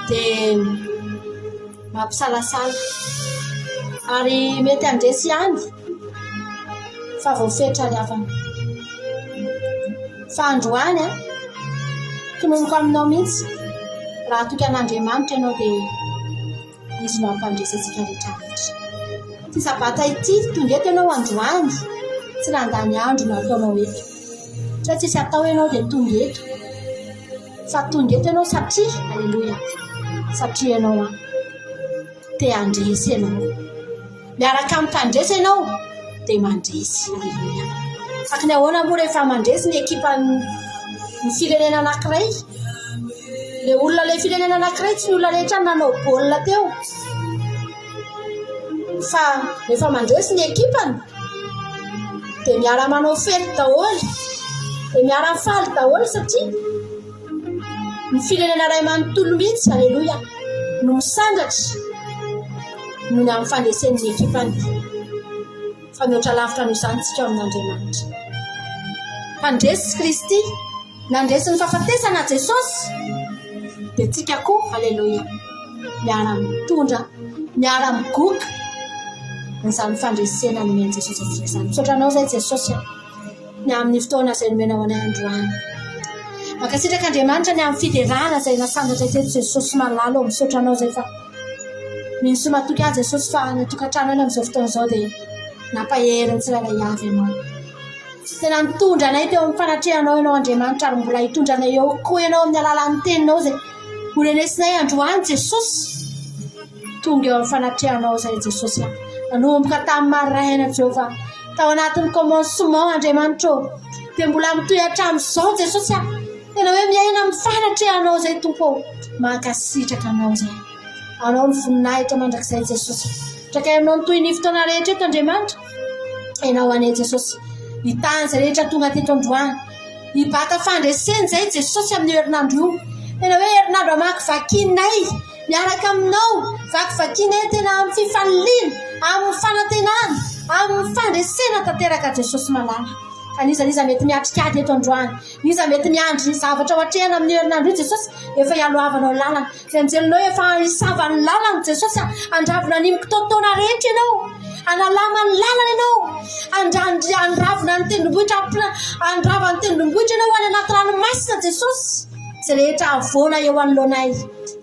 S2: dia mampisalasala ary mety andresy ihany fa voafetra ry havana. Fa androany tononoko aminao mihitsy raha toky an'Andriamanitra ianao dia izy no ampandresy antsika rehetra rehetra. Ty sabata ity tonga eto ianao androany tsy nandany andro nataonao eto. Fa tsisy atao ianao dia tonga eto. Fa tonga eto ianao satria, haleluya, satria ianao te handresy ianao. Miaraka amin'ny mpandresy ianao dia mandresy, haleluya. Sakany ahoana moa rehefa mandresy ny ekipa ny firenena anankiray? Le olona le firenena anankiray tsy ny olona rehetra nanao baolina teo. Fa rehefa mandresy ny ekipany dia miara manao fety daholo, dia miara mifaly daholo satria ny firenena iray manontolo mihitsy, haleluya, no misangatra noho ny amin'ny fandresen'ny ekipany. Fa mihoatra lavitra no izany tsika amin'Andriamanitra. Mpandresy Kristy nandresy ny fahafatesana Jesosy dia tsika koa, haleluya, miara mitondra, miara migoka n'izany fandresena nomen'i Jesosy atsika izany. Misotranao izay Jesosy ny amin'ny fotoana izay nomenao anay androany. Mankasitraka Andriamanitra ny amin'ny fiderana izay nasangatra teto Jesosy malalo. Misotranao izay fa misy matoky azy Jesosy fa ny tokantrano eny amin'izao fotoana izao dia nampahery ny tsirairay avy ianao. Tena mitondra anay teo amin'ny fanatrehanao ianao Andriamanitra ary mbola hitondra anay eo koa ianao amin'ny alalan'ny teninao izay horenesinay androany Jesosy. Tonga eo amin'ny fanatrehanao izay Jesosy. Nanomboka tamin'ny maraina Jehovah tao anatin'ny commencement Andriamanitra dia mbola mitohy hatramin'izao Jesosy. Tena hoe miaina amin'ny fanatrehanao izay Tompo. Mankasitraka anao izay. Anao ny voninahitra mandrakizay Jesosy. Trakay aminao ny toy ny fotoana rehetra eto Andriamanitra. Ianao anay Jesosy. Ny tany izay rehetra tonga teto androany. Hibata fandreseny izay Jesosy amin'ny herinandro io. Tena hoe herinandro hamakivakinay miaraka aminao. Vakivakinay tena amin'ny fifaliliana, amin'ny fanantenana, amin'ny fandresena tanteraka Jesosy malala. Ka niza mety miatrikady eto androany. Niza mety miandry ny zavatra ohatrehana amin'ny herinandro io Jesosy. Efa ialohavanao lalana. Ny anjelinao efa isavany lalana Jesosy. Andravona nimiko taotona rehetra ianao. Analama ny lalana ianao. Andravona ny tendrombohitra. Andrava ny tendrombohitra ianao any anaty ranomasina Jesosy. Izay rehetra avoana eo anoloanay.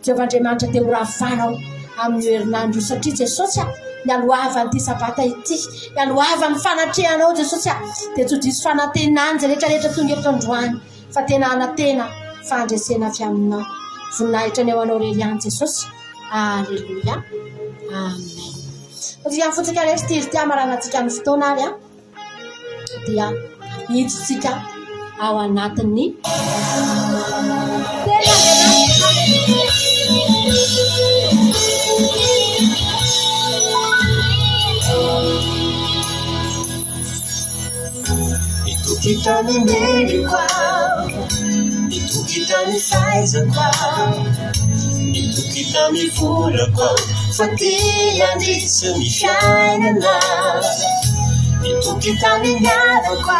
S2: Jehovah Andriamanitra dia horavanao amin'ny herinandro satria Jesosy mialohavany ity sabata ity. Mialohavany fanatrehanao Jesosy dia tsy diso fanantenana izay rehetrarehetra tonga eto androany. Fa tena anatena fandresena avy aminao. Voninahitra ny eo anao irery ihany Jesosy. Aleluya. Amen. Dia fotsika rehetra tia maranantsika ny fotoana ary dia hiditsika ao anatin'ny
S4: Itukitani merikwa, itukitani faizakwa, itukitani fulakwa, fatia ndisu mishainana, itukitani nyavakwa,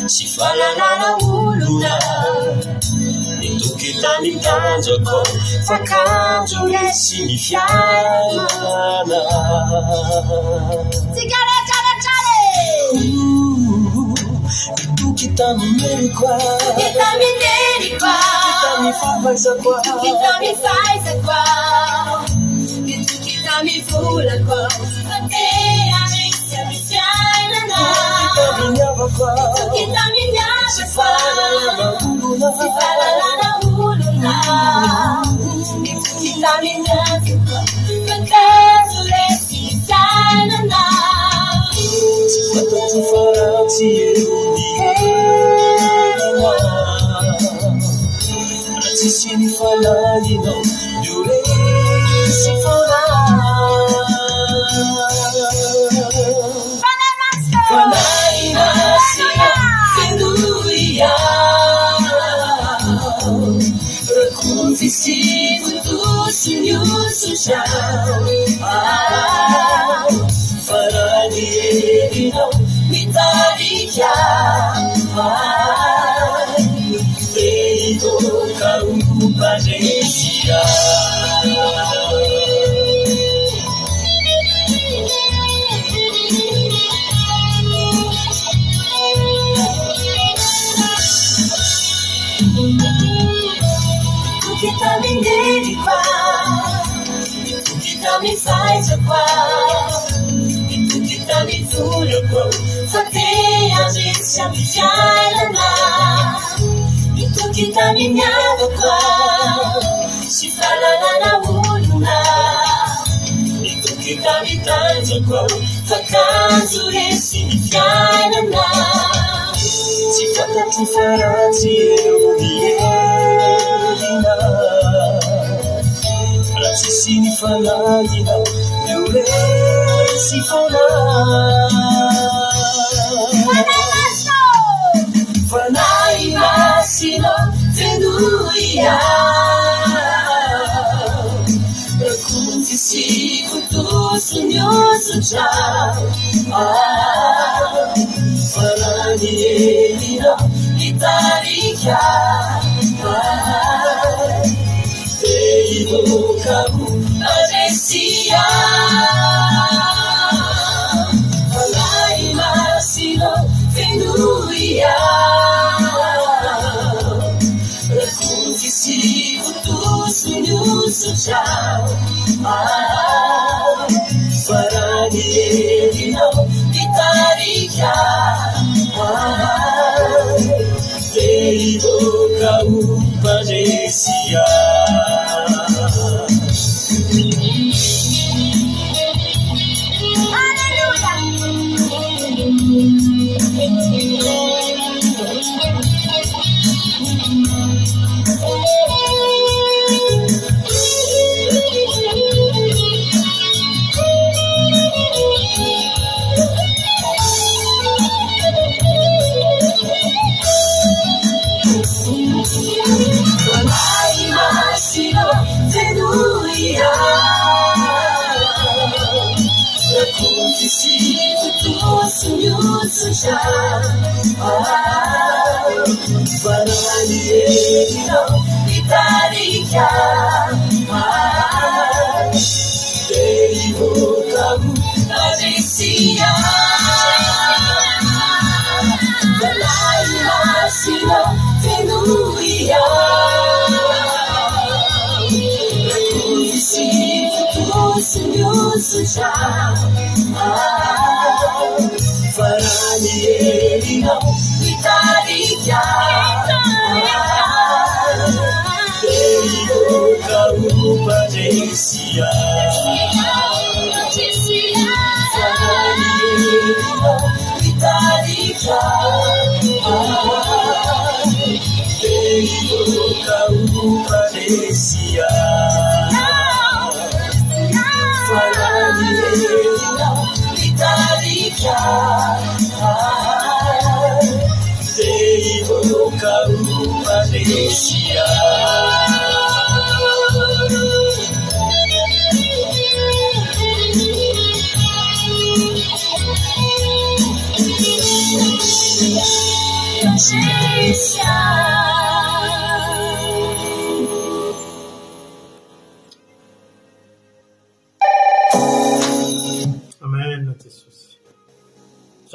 S4: sifalalala uluna, itukitani kanjoko, fakanjo resi mishainana. Kita mineri kwa, kita mifaiza kwa, kita mifula kwa, fatea misa mishana, kita minyava kwa, sifala lana uluna, kita minyazi kwa, fatea zulesi mishana, sifata tufarati Sini falali no, nyususa faranierinao mitarika eikokaupanesia kita menjadi itu kita misai itu kita dituduh seperti yang bisa bicara itu kita menyapa sifalana wuna itu kita ditanjukau takkan sudah bicara sifat kifarati sini falagina eure si fala falai masino tenuia kunti si kutus nyosuja falani elina itarika kamu adesia falai masino tenuia kunti si kutus nyusuja farani elino itarika kamu adesia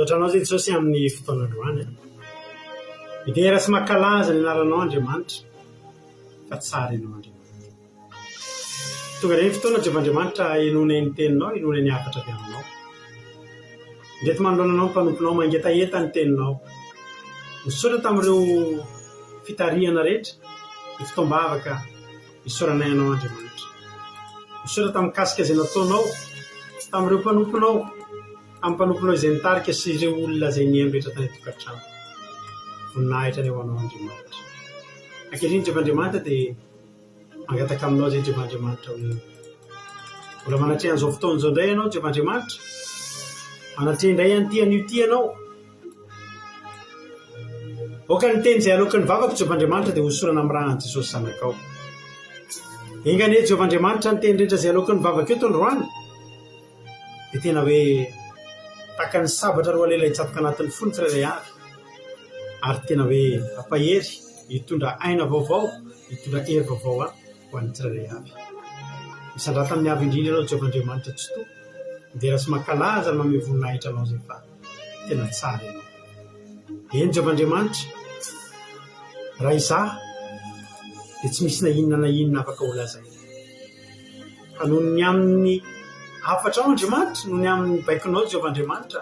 S5: Soatranao zay Jesosy amin'ny fotoanandroany idera sy makalaza ny anaranao Andriamanitra fa tsara ianao Andriamanitra tonga reny fotoana Andriamanitra enona ny teninao enona ny afatra avy aminao ndreto manoloananao ny mpanomponao mangetaeta ny teninao misaotra tamin'ireo fitariana rehetra ny fotoam-bavaka isaoranay anao Andriamanitra misaotra tamin'ny kasika izay nataonao tamin'ireo mpanomponao amin'ny mpanomponao izay nitarika sy ireo olona izay nihaino rehetra tany tokantrano voninahitra ny ao anao Andriamanitra ankehitriny Andriamanitra dia mangataka aminao zay Andriamanitra hoe mbola manatrea an'izao fotoana izao indray ianao Andriamanitra manatrea indray an'ity an'io ty ianao oka ny teny izay aloka ny vavaka Andriamanitra dia hosorana amin'ny rahan'i Jesosy zanakao engane jehovaandriamanitra ny teny rehetra zay aloaka ny vavaka eto androany dia tena hoe taka ny sabatra roa lela hitsatoka anatin'ny fony tsirairay avy ary tena hoe ampahery hitondra aina vaovao hitondra hery vaovao ho an'ny tsirairay avy misandra tamin'ny avy indrindra ianao jehovaandriamanitra tsy to midera sy mankalaza ny mame voninahitra anao zay fa tena tsara ianao eny jehovaandriamanitra raha izaho dia tsy misy na inona afaka olazay fa noho ny amin'ny afatra ao andriamanitra noho ny amin'ny baikonao jehovaandriamanitra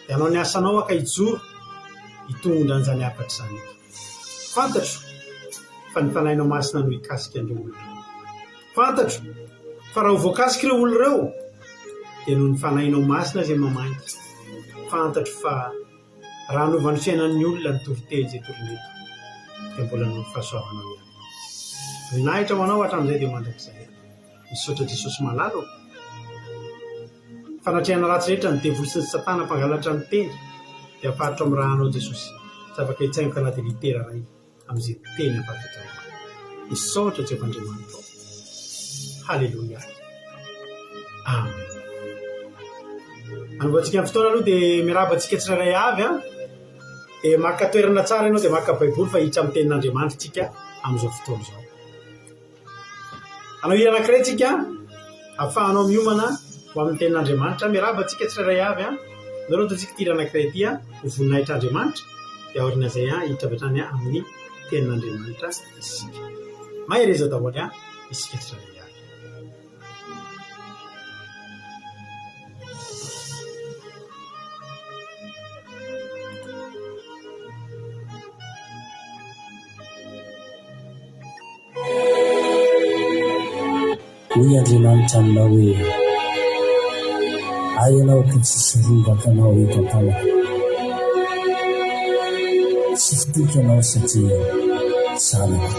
S5: dia anao ny asanao aka hijoro hitondra an'izany afatra izany fantatro fa ny fanahinao masina no hikasika an'ireo olona fantatro fa raha ho voakasika ireo olo ireo dia noho ny fanahinao masina zay mamangy fantatro fa raha novan'ny fiainan'ny olona ny toriteny zay toroneto dia mbola no fahasoavanao ihany voninahitra ho anao hatramin'izay dia mandrakizay misaotra Jesosy malalo fanatrehana ratsy rehetra ny devoly sy ny satana mpangalatra ny teny dia afaritro amin'ny raha anao Jesosy tsy afaka hitsaingoka anaty litera ray amin'izay teny afaritro misaotra jehovaandriamanitra halleloia amen anovatsika amin'ny fotoana aloha dia mirabantsika tsirairay avy dia maka toerana tsara ianao dia maka baiboly fa hiditra amin'ny tenin'andriamanitra tsika amin'izao fotoana izao anao hira anankiray tsika ahafahanao miomana ho amin'ny tenin'andriamanitra mirabantsika tsirairay avy nareo tatsika ty hira anankiray ty ho voninahitr'andriamanitra dia aorina izay hiditra avy hatrany amin'ny tenin'andriamanitra isika mahereza daholo isika tsirairay avy
S6: hoy andriamanitra aminao hoe ay ianao ka tsy sirovaka anao eto am-panaka tsy fitoka anao satria zanaka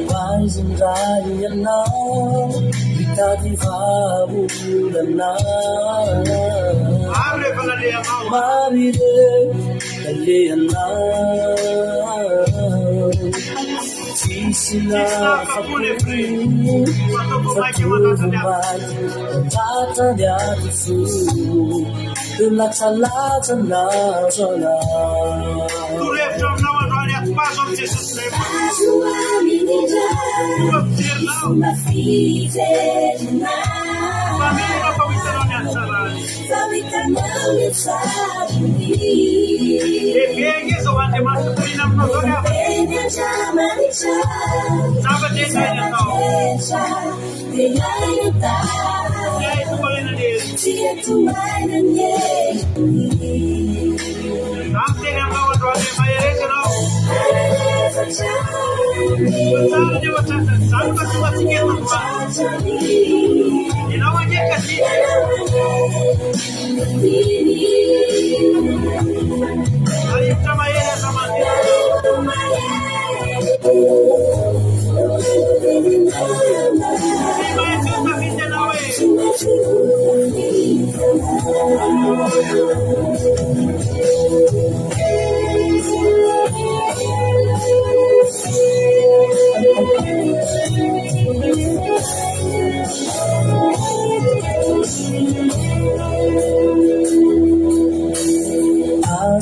S6: Vaizindray ianao mitady vahaolana marire aleanao tsisy lafapony fatovomaty andatany aty fo latsalatsa nazo anao
S1: Azo amin'indra fomba fijerina fa hitanao ny tsarony teny andramanitra zava-drehetra dia aina tia tomaina ny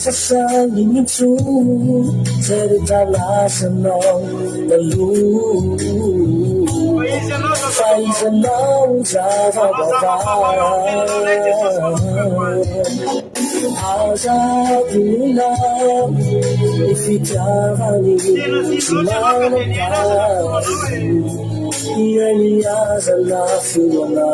S6: Sasali mintu cerita lasanau lalu Faisanau zava Asa dina ifikavani Simana Yani asa nafuna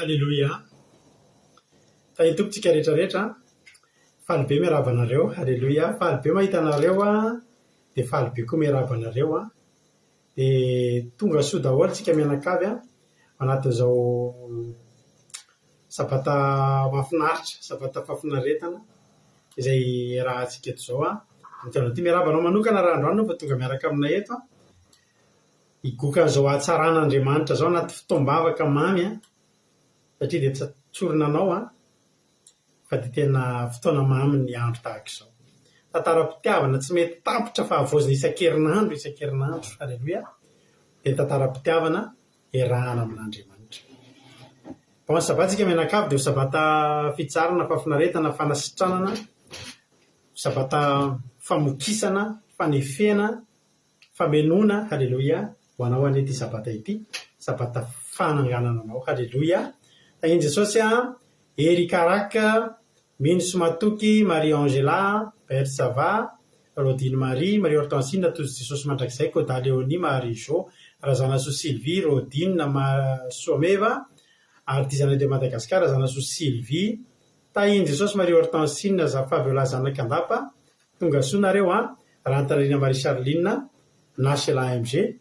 S5: Halleluia. Tainy tompontsika rehetrarehetra faly be miarabanareo. Halleluia. Faly be mahita anareo dia faly be koa miarabanareo dia tonga soa daholo tsika mianakavy anatin'izao sabata mahafinaritra, sabata fahafinaretana izay raha antsika eto izao mitana ty miarabanao manokana raha androany fa tonga miaraka aminay eto higoka an'izao hatsaran'Andriamanitra zao anaty fotoam-bavaka mamy satria dia tsy tsorina anao fa dia tena fotoana mamy ny andro tahaka izao. Tantaram-pitiavana tsy mety tapitra fa avozina isan-kerinandro. Halleluia. Dia tantaram-pitiavana iarahana amin'Andriamanitra. Paozy sabatsika mianakavy dia sabata fitsarana, fahafinaretana, fanasitranana, sabata famokisana, fanefena, famenona. Halleluia. Ho anao an'ity sabata ity, sabata fananganana anao. Halleluia. Tahin'i Jesosy Ery Karaka, Miny Somatoky, Marie Angela, Bersava, Rodine Marie, Marie Hortensine, tozy Jesosy mandrakizay, Koda Léonie, Marie Jo, razana soa Sylvie, Rodine, Someva, artisanat de Madagascar, razana soa Sylvie, tahin'i Jesosy Marie Hortensine, Fabiola Zanakandapa, tonga soa nareo Rantarina Marie Charline, Nasela AMG,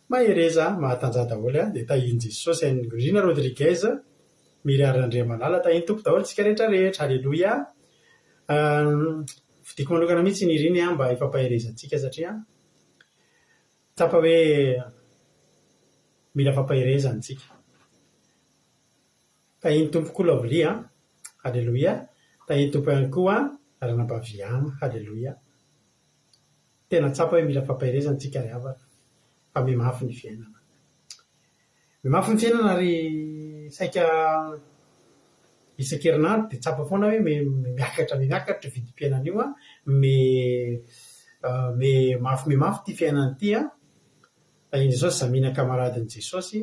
S5: mahereza mahatanjah daholo dia tahin'i Jesosy Rina Rodriguez, Miriary Andriamalala, tahin'ny tompo daholo tsika rehetrarehetra. Halleluia. Fidiko manokana mihitsy ny iriny mba hifampaherezantsika satria tsapa hoe mila fampaherezantsika. Tahin'ny tompo Lovely. Halleluia. Tahin'ny tompo ihany koa Ranabaviana. Halleluia. Tena tsapa hoe mila fampaherezantsika ry havana fa mimafy ny fiainana. Mimafy ny fiainana ary saika isan-kerinandro dia tsapa foana hoe miakatra vidim-piainana io mimafy ty fiainana ity tahin'i Jesosy zamina kamaradin'i Jesosy.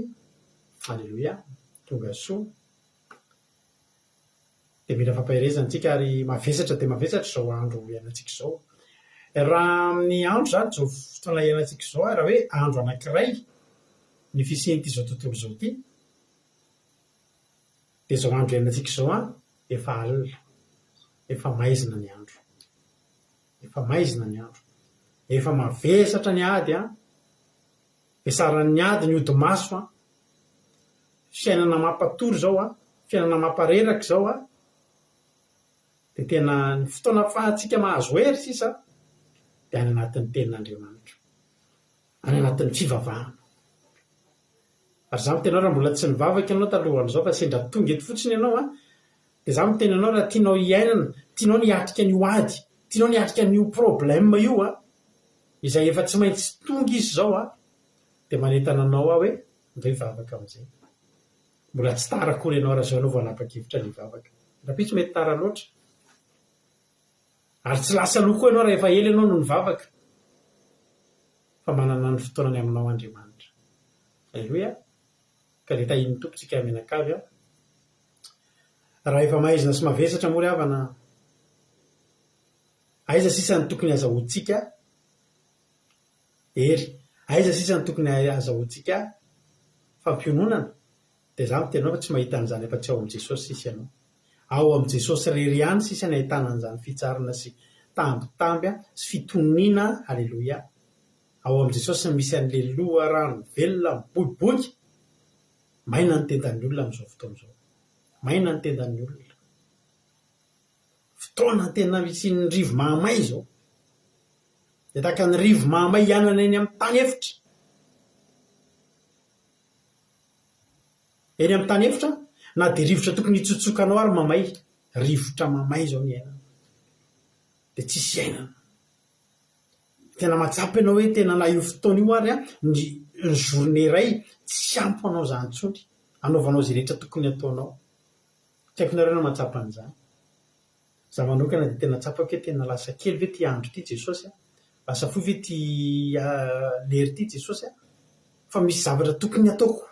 S5: Halleluia. Tonga soa dia mila fampaherezantsika ary mavesatra dia mavesatra izao andro iainantsika izao. Raha amin'ny andro zany zao fotoana iainantsika izao raha hoe andro anankiray ny fisian'ity izao tontolo izao ity dia izao andro iainantsika izao efa alina, efa maizina ny andro, efa mavesatra ny ady vesaran'ny ady ny odi-maso fiainana mampatory izao fiainana mampareraka izao dia tena ny fotoana fahantsika mahazo hery sisa dia any anatin'ny tenin'Andriamanitra, any anatin'ny fivavahana. Ary za miteny raha mbola tsy nivavaka ianao talohan'izao fa sendra tonga eto fotsiny ianao dia za miteny anao raha tianao hiainana, tianao niatrika an'io ady, tianao niatrika an'io problème io izay efa tsy maintsy tonga izy izao dia manentana anao hoe ndray hivavaka amin'izay. Mbola tsy tara akory ianao raha izao ianao vao hanapa-kevitra ny hivavaka. Raha tsy mety tara loatra. Ary tsy lasa aloha koa ianao raha efa ela ianao no nivavaka. Fa manana ny fotoanany aminao Andriamanitra. Halleluia. Ka dia tahin'ny tompontsika mianakavy raha efa mahaizina sy mavesatra moa ry havana, aiza sisa ny tokony azahoantsika ery, aiza sisa ny tokony azahoantsika fampiononana. Dia za mitenao fa tsy mahita an'izany efa tsy ao amin'i Jesosy sisa ianao. Ao amin'i Jesosy rery ihany sisa ny ahitana an'izany fitsarana sy tambitamby sy fitoniana. Halleluia. Ao amin'i Jesosy misy an'ilay loharano velona miboiboika. Maina ny tendan'ny olona amin'izao fotoana izao. Maina ny tendan'ny olona. fotoana tena misy ny rivo mahamay zao de tahaka ny rivo mahamay ianana eny amin'ny tany efitra eny amin'ny tany efitra na de rivotra tokony hitsotsokanao ary mamay rivotra mamay zao ny iainana de tsisy iainana tena matsapa ianao hoe tena na io fotoana io ary ny journée iray tsy ampy anao zany intsony anaovanao zay rehetra tokony ataonao tsy haiko nareo na matsapa an'izany za manokana de tena tsapako hoe tena lasa kely ve ty andro ty Jesosy lasa foy ve ty lery ty Jesosy fa misy zavatra tokony ataoko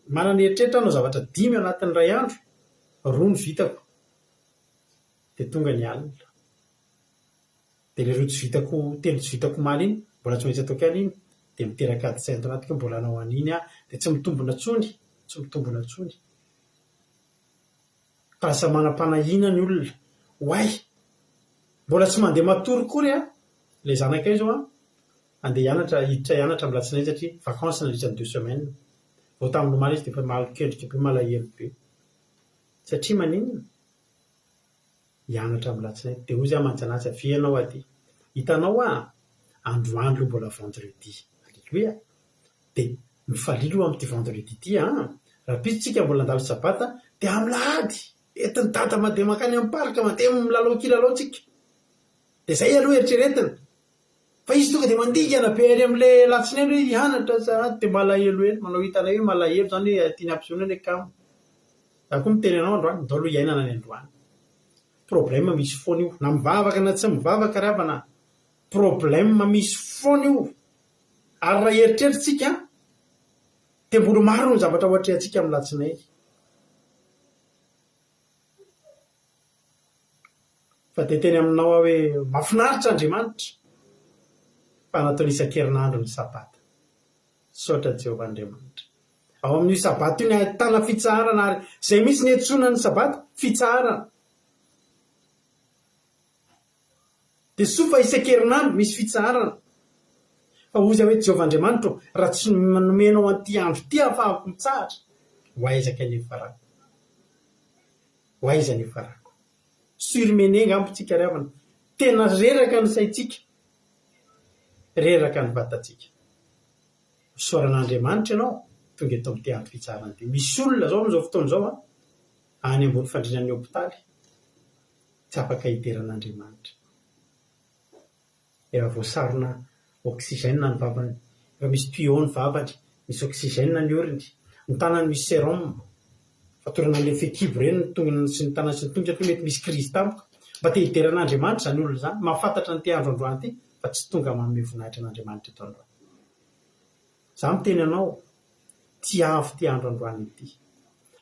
S5: manana eritreritra anao zavatra 5 anatin'ny ray andro 2 ny vitako de tonga ny alina de le 2 tsy vitako 3 tsy vitako maly iny mbola tsy maintsy ataoko ihany iny de miteraka ady sainto anaty ka mbola anao an'iny de tsy mitombona tsony tasa manam-panahina ny olona hoay mbola tsy mandeha matorokory le zanakay zao andeha hianatra hiditra hianatra amin'ny latsinainy satria vacances nandritra 2 semaines vao tamin'ny omaly izy de fa malokendrika be malahelo be satria maninona hianatra amin'ny latsinainy de ozy mantsanatsy avianao aty hitanao androany lo mbola vendredi alleluia de mifalilo amin'ity vendredi ty raha pisitsika mbola andalo sabata de amin'ny lahady entiny dada mandeha makany amin'ny parka mandeha milalao kilalao tsika de zay aloha eritreretina fa izy tonga de mandigana be ary amin'le latsinainy hoe hianatra sa de malahelo eny manao hitanay hoe malahelo zany hoe tiany ampisehoana kamo za koa miteny anao androany dao aloha hiainana ny androany problème misy foana io na mivavaka na tsy mivavaka ravana problème misy foana io ary raha eritrerititsika de mbola maro ny zavatra ohatrehantsika amin'ny latsinay fa de teny aminao hoe mahafinaritra Andriamanitra fa nataony isan-kerinandro ny sabata saotra Jehovah Andriamanitra ao amin'io sabata io ny ahitana fitsarana ary zay misy ny etsoina ny sabata fitsarana de sofa isan-kerinandro misy fitsarana fa ozy hoe Jehovah Andriamanitra raha tsy nomenao an'ity andro ty ahafahako mitsahatra hoaizaka ny farako hoaiza ny farako surmené ngampotsika ravana tena reraka ny saitsika reraka ny vatatsika soran'Andriamanitra ianao tonga eto amin'ity andro fitsarana ty misy olona zao amin'izao fotoana zao any ambony fandrinan'ny hôpitaly tsy afaka hiteran'Andriamanitra efa voasarona oxygène ny vavany efa misy tuyau ny vavany misy oxygène ny oriny ny tanany misy sérum fatorana le fekibo reny ny tongony sy ny tanany sy ny tongotra mety misy crise tampoka mba te hiteran'Andriamanitra zany olona zany mahafantatra ny ty andro androany ty fa tsy tonga manome voninahitra an'Andriamanitra eto androany za miteny anao ty avy ty andro androany ity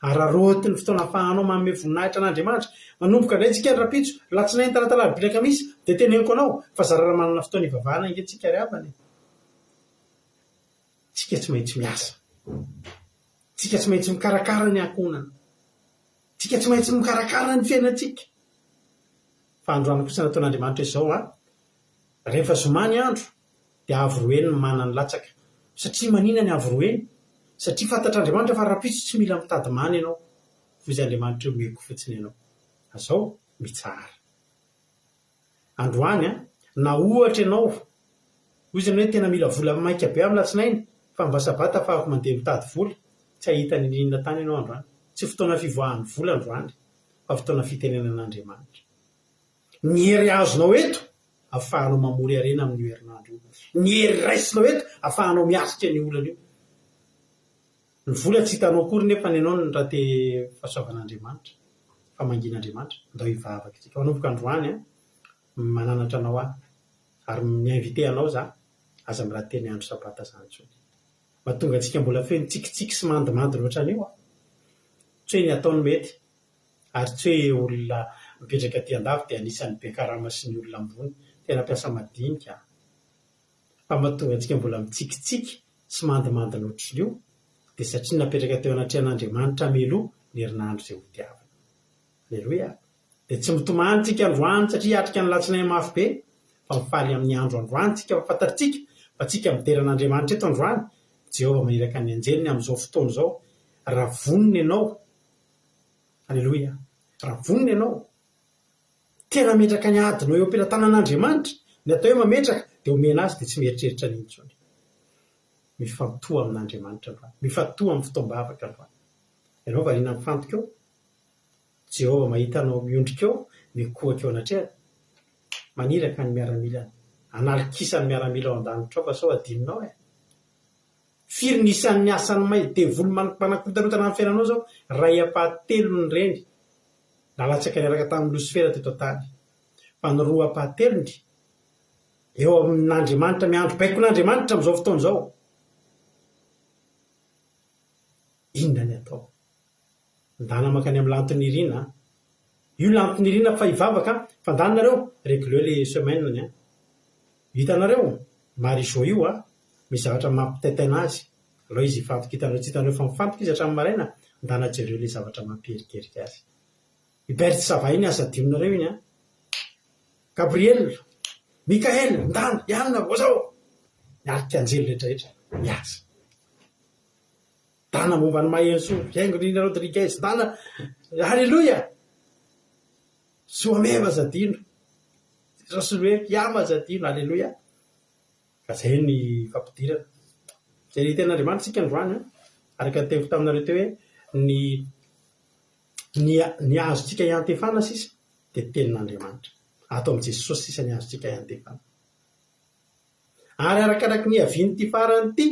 S5: ary arotiny ny fotoana ahafahanao manome voninahitra an'Andriamanitra manomboka indray tsika rapitso latsinainy talata alarobia kamisy de teneniko anao fa zarara manana fotoana ivavahana ingatsika ry avany tsika tsy maintsy miasa tsika tsy maintsy mikarakara ny ankonana tsika tsy maintsy mikarakara ny fiainatsika fa androany kosa nataon'Andriamanitra izao rehefa zoma ny andro de avy roeny ny manany latsaka satria manina ny avy roeny satria fantatr'Andriamanitra fa rapitso tsy mila mitady many ianao fozy Andriamanitra eo meko fotsiny ianao azao mitsara androany na ohatra ianao ozy ny hoe tena mila vola maika be amin'ny latsinainy fa mba sabata afahako mandeha mitady vola tsy ahita ny inona tany ianao androany tsy fotoana fivoahan'ny vola androany fa fotoana fitenenan'Andriamanitra ny hery azonao eto afahanao mamory arena amin'ny herinandro ny hery raisinao eto afahanao miasika ny olana io ny vola tsy hitanao kory nefa ny anao ny raha te fahasoavan'Andriamanitra fa mangin'Andriamanitra ndao hivavaka tsika manomboka androany mananatra anao ary miinvité anao za aza miraha teny andro sabata zany tsony mahatonga antsika mbola feno tsikitsiky sy mandimandy loatra an'io tsy hoe ny ataony mety ary tsy hoe olona mipetraka ty andafy de anisan'ny be karama sy ny olona ambony tena mpiasa madinika fa mahatonga antsika mbola mitsikitsiky sy mandimandy loatran'io de satria napetraka teo anatrehan'Andriamanitra meloa ny herinandro zay hotiavana alleluia de tsy mitomany tsika androany satria atrika ny latsinainy mafy be fa mifaly amin'ny andro androany tsika fantatritsika fa tsika mideran'Andriamanitra eto androany Jehovah maniraka ny anjeliny amin'izao fotoana zao raha voniny ianao alleluia raha voniny ianao tena metraka ny adinao eo am-pelatanan'Andriamanitra ny atao hoe mametraka dia omena azy dia tsy mieritreritra ny intsony. Mifatoa amin'Andriamanitra androany, mifatoa amin'ny fotoam-bavaka androany. Ianao variana mifantoka eo, Jehova mahita anao miondrika eo, mikohaka eo anatrehana, maniraka ny miaramilany, analikisa ny miaramila ao an-danitra ao fa sao adinonao e. Firy nisan'ny asany may devoly manakorontarotana amin'ny fiainanao zao, ray apahatelo ny reny, nalatsaka niaraka tamin'ny Losifera teto an-tany. Fa ny roa apahatelony eo amin'Andriamanitra, miandro baikon'Andriamanitra amin'izao fotoana izao. Inona ny atao? Ndana makany amin'ny lanton'Irina. Io lanton'Irina fa hivavaka, fandaninareo réglé les semaines ny. Hitanareo, Marie-Jo io misy zavatra mampitaitaina azy. Aloha izy hifantoka, hitanareo tsy hitanareo fa mifantoka izy hatramin'ny maraina, ndana jereo le zavatra mampiherikerika azy. Iberty Sava iny asa dimonareo iny Gabriel, Mikael, ndana, Ianna, vozao. Mialika anjely rehetrarehetra, miasa. Dana momba ny Mahenso, Viaingo Rina Rodriguez, dana, halleluja. Soameva zadino. Rasolue, Yama zadino, halleluja. Ka zay ny fampidirana. Zay ny ten'Andriamanitra tsika androany, araka teo taminareo teo hoe ny azotsika iantefana sisa dia tenin'Andriamanitra. Ato amin'i Jesosy sisa ny azotsika iantefana. Ary arakaraky ny haviany ty farany ty,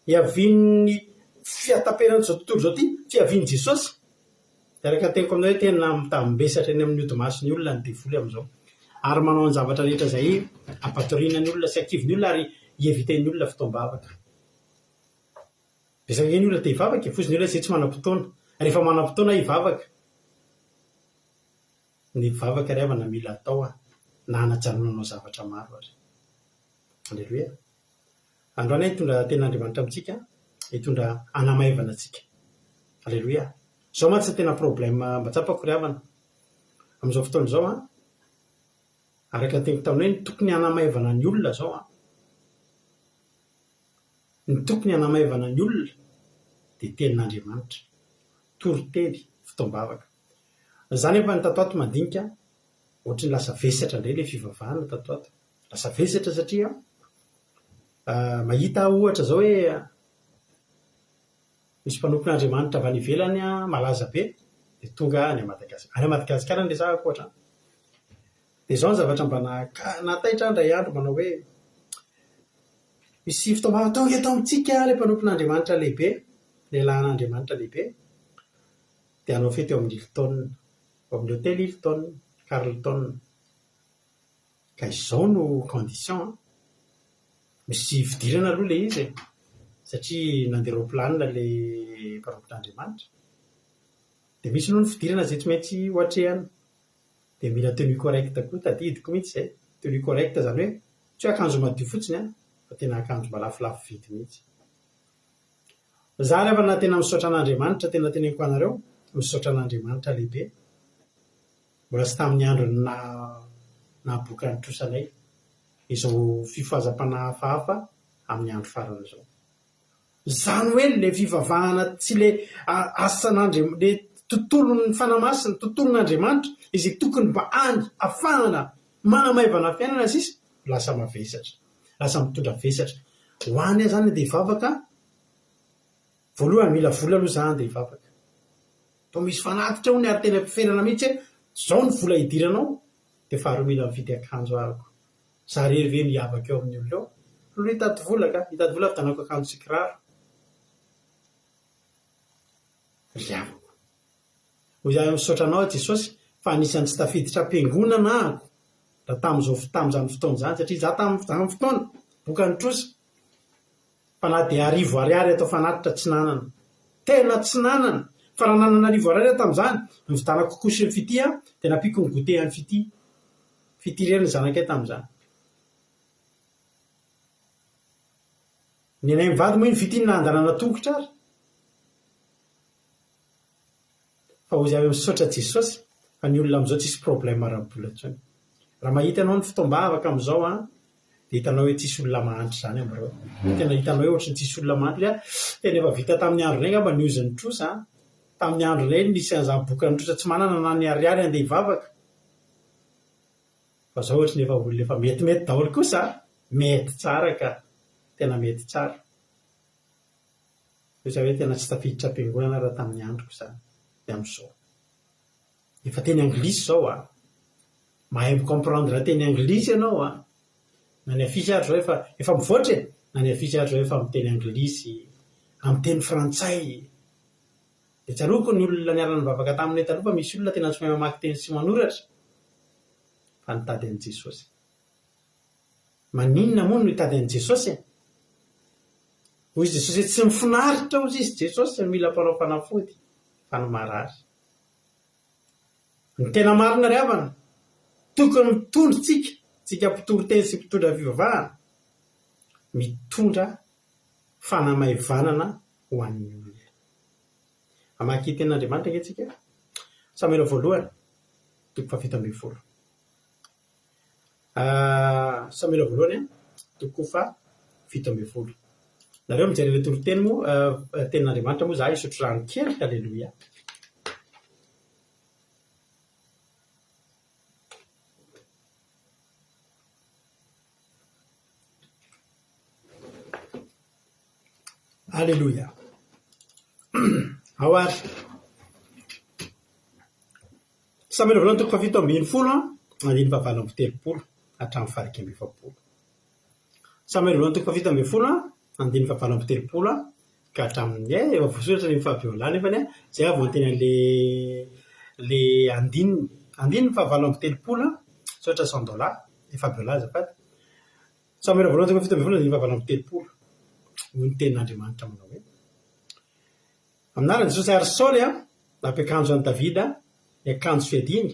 S5: hiaviany fiataperana zao tontolo zao ty, tsy haviany Jesosy. Araka teniko aminareo tena mitambesatra eny amin'ny odimasony olona ny devoly amin'izao. Ary manao ny zavatra rehetra zay ampatoriana ny olona sy akivony olona ary hieviten'ny olona fotoam-bavaka. Besaka ny olona te hivavaka, fosiny olona zay tsy manam-potoana. Rehefa manam-potoana hivavaka. Ny vavaka ry havana mila atao na hanajanonanao zavatra maro ary. Halleluja. Androany hitondra ten'Andriamanitra amintsika, hitondra hanamaivana antsika. Halleluja. Zao mantsy tena problème mba tsapako ry havana. Amin'izao fotoana izao araka ny teniko taminay ny tokony hanamaivana ny olona zao ny tokony hanamaivana ny olona dia tenin'Andriamanitra. Torotely fotoam-bavaka. Zany efa ny tatoato mandinika ohatry ny lasa vesatra indray le fivavahana tatoato. Lasa vesatra satria mahita ohatra zao hoe misy mpanompon'Andriamanitra avy any ivelany malaza be dia tonga any Madagasikara. Any Madagasikara ny resahako ohatra. Dia zao ny zavatra mba nataitra ndray andro manao hoe misy fotoam-bavaka tonga eto amintsika le mpanompon'Andriamanitra lehibe, lehilahin'Andriamanitra lehibe. Dia hanao fety eo amin'ny Hilton, amin'ny hôtel Hilton, Carlton. Ka izao no condition. Misy fidirana aloha le izy satria nandeha roplanina le mpanompon'Andriamanitra. Dia misy noho ny fidirana zay tsy maintsy hoatrehana. Dia mila tenue correcte koa, tadidiko mihitsy zay. Tenue correcte zany hoe tsy hoe akanjo madio fotsiny fa tena akanjo mba lafolafo vidy mihitsy. Za rehefa na tena misaotra an'Andriamanitra, tena teneniko anareo, misaotra an'Andriamanitra lehibe. Mbola tsy tamin'ny andro nahaboaka ny trosanay izao fifohazam-panahy hafahafa amin'ny andro farany izao. Zany hoe le fivavahana tsy le asan'Andriamanitra, le tontolon'ny fanamasina, tontolon'Andriamanitra izay tokony mba ahafahana manamaivana fiainana sisa, lasa mavesatra, lasa mitondra vesatra. Ho any zany dia hivavaka, voalohany mila vola aloha zany dia hivavaka. Toa misy fanatitra ho ny ary tena mpiferana mihitsy hoe zao ny vola hidiranao, dia faharoa mila mividy akanjo arako. Za rery ny havaka eo amin'ny olona eo. Olo hitady vola ka, hitady vola fitanako akanjo sy kiraro. Riavako. Ho izaho misaotra anao Jesosy fa anisan'ny tsy tafiditra am-piangonana ahako raha tamin'izany fotoana izany satria za tamin'izany fotoana boka ny trosa fa na dia arivo ariary atao fanatitra tsy nanana. Tena tsy nanana. Fa raha nanana arivo ariary tamin'izany, nividanako kokoa sy ny fity dia nampiko ny goûter amin'ny fity. Fity irery ny zanakay tamin'izany. Ny anay mivady moa iny fity ny nandanana tongotra ary. Fa ho izy misaotra Jesosy fa ny olona amin'izao tsisy problème ara-bola intsony. Raha mahita ianao ny fotoam-bavaka amin'izao dia hitanao hoe tsisy olona mahantra zany amin'ireo. Tena hitanao hoe ohatry ny tsisy olona mahantra. Tena efa vita tamin'ny andro nay ngamba ny ozin'ny trosa. Tamin'ny andro nay nisy an'izany boka ny trosa tsy manana na ny ariary andeha hivavaka. fa zao ohatra nefa olona efa metimety daholo kosa mety tsara ka tena mety tsara osa hoe tena tsy tafiditra am-piangonana raha tamin'ny androko zany de amin'izao efa teny anglisy zao mahay comprendre teny anglisy ianao na ny afisy ary zao efa mivoatra na ny afisy ary zao efa miteny anglisy amin'ny teny frantsay de tsaroko ny olona niarana nivavaka taminay taloha fa misy olona tena tsy mahay mamaky teny sy manoratra fa nitady an'i Jesosy maninona moa no hitady an'i Jesosy hoy izy Jesosy tsy mifinaritra hozy izy Jesosy mila mpanao fanafody fa ny marary ny tena marina ry havana tokony mitondro tsika mpitoro teny sy mpitondra fivavahana mitondra fanamaivanana ho an'ny olona amaky tenin'Andriamanitra antsika Samuela voalohany toko fa 17 Samuela voalohany toko fa 17 nareo mijery ilay toro-teny moa tenin'Andriamanitra moa za isotro rano kely aleloia aleloia ao ary Samuela voalohany toko fa 17 andiny fa 7 hatramin'ny faha 20 Samuela voalohany toko fa 17 andiny fa 7 ka hatramin'ny efa voasoratra ny fahabeolany nefany zay avy teny le andiny fa 7 soratra $100 efa beolany zafady Samuela voalohany toko fa 17 andiny fa 7 hoy ny tenin'Andriamanitra manao hoe amin'arany Jesosy ary Saoly nampiakanjo an'i Davida ny akanjo fiadiny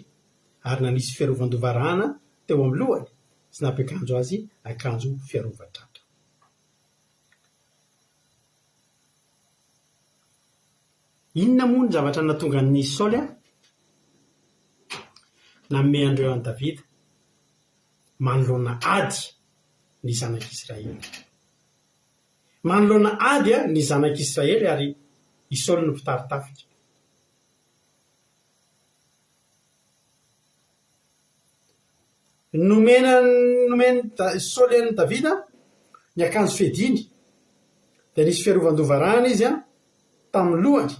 S5: ary nanisy fiarovan-dovarahana teo amin'ny lohany sy nampiakanjo azy akanjo fiarovan-tratra inona moa ny zavatra natonga ny Saoly nanome andreo an'i Davida manoloana ady ny zanak'Israely manoloana ady ny zanak'Israely ary i Saoly no mpitaritafika nomeny Saoly an'i Davida ny akanjo fiadiny dia nisy fiarovan-dovarahana izy tamin'ny lohany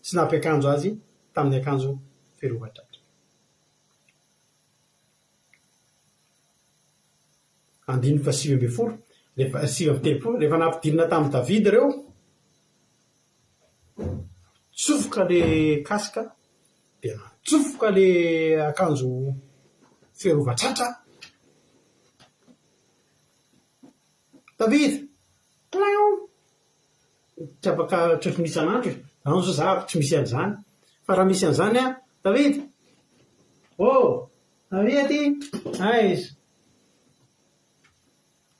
S5: sy nampiakanjo azy tamin'ny akanjo fiarovan-tratra andiny fa 9 rehefa nampidinina tamin'ny Davida ireo tsofoka le kasika dia tsofoka le akanjo fiarovan-tratra Davida tsy afaka trotro misy an'andro zany zao za tsy misy an'izany fa raha misy an'izany Davida Davida ty aiza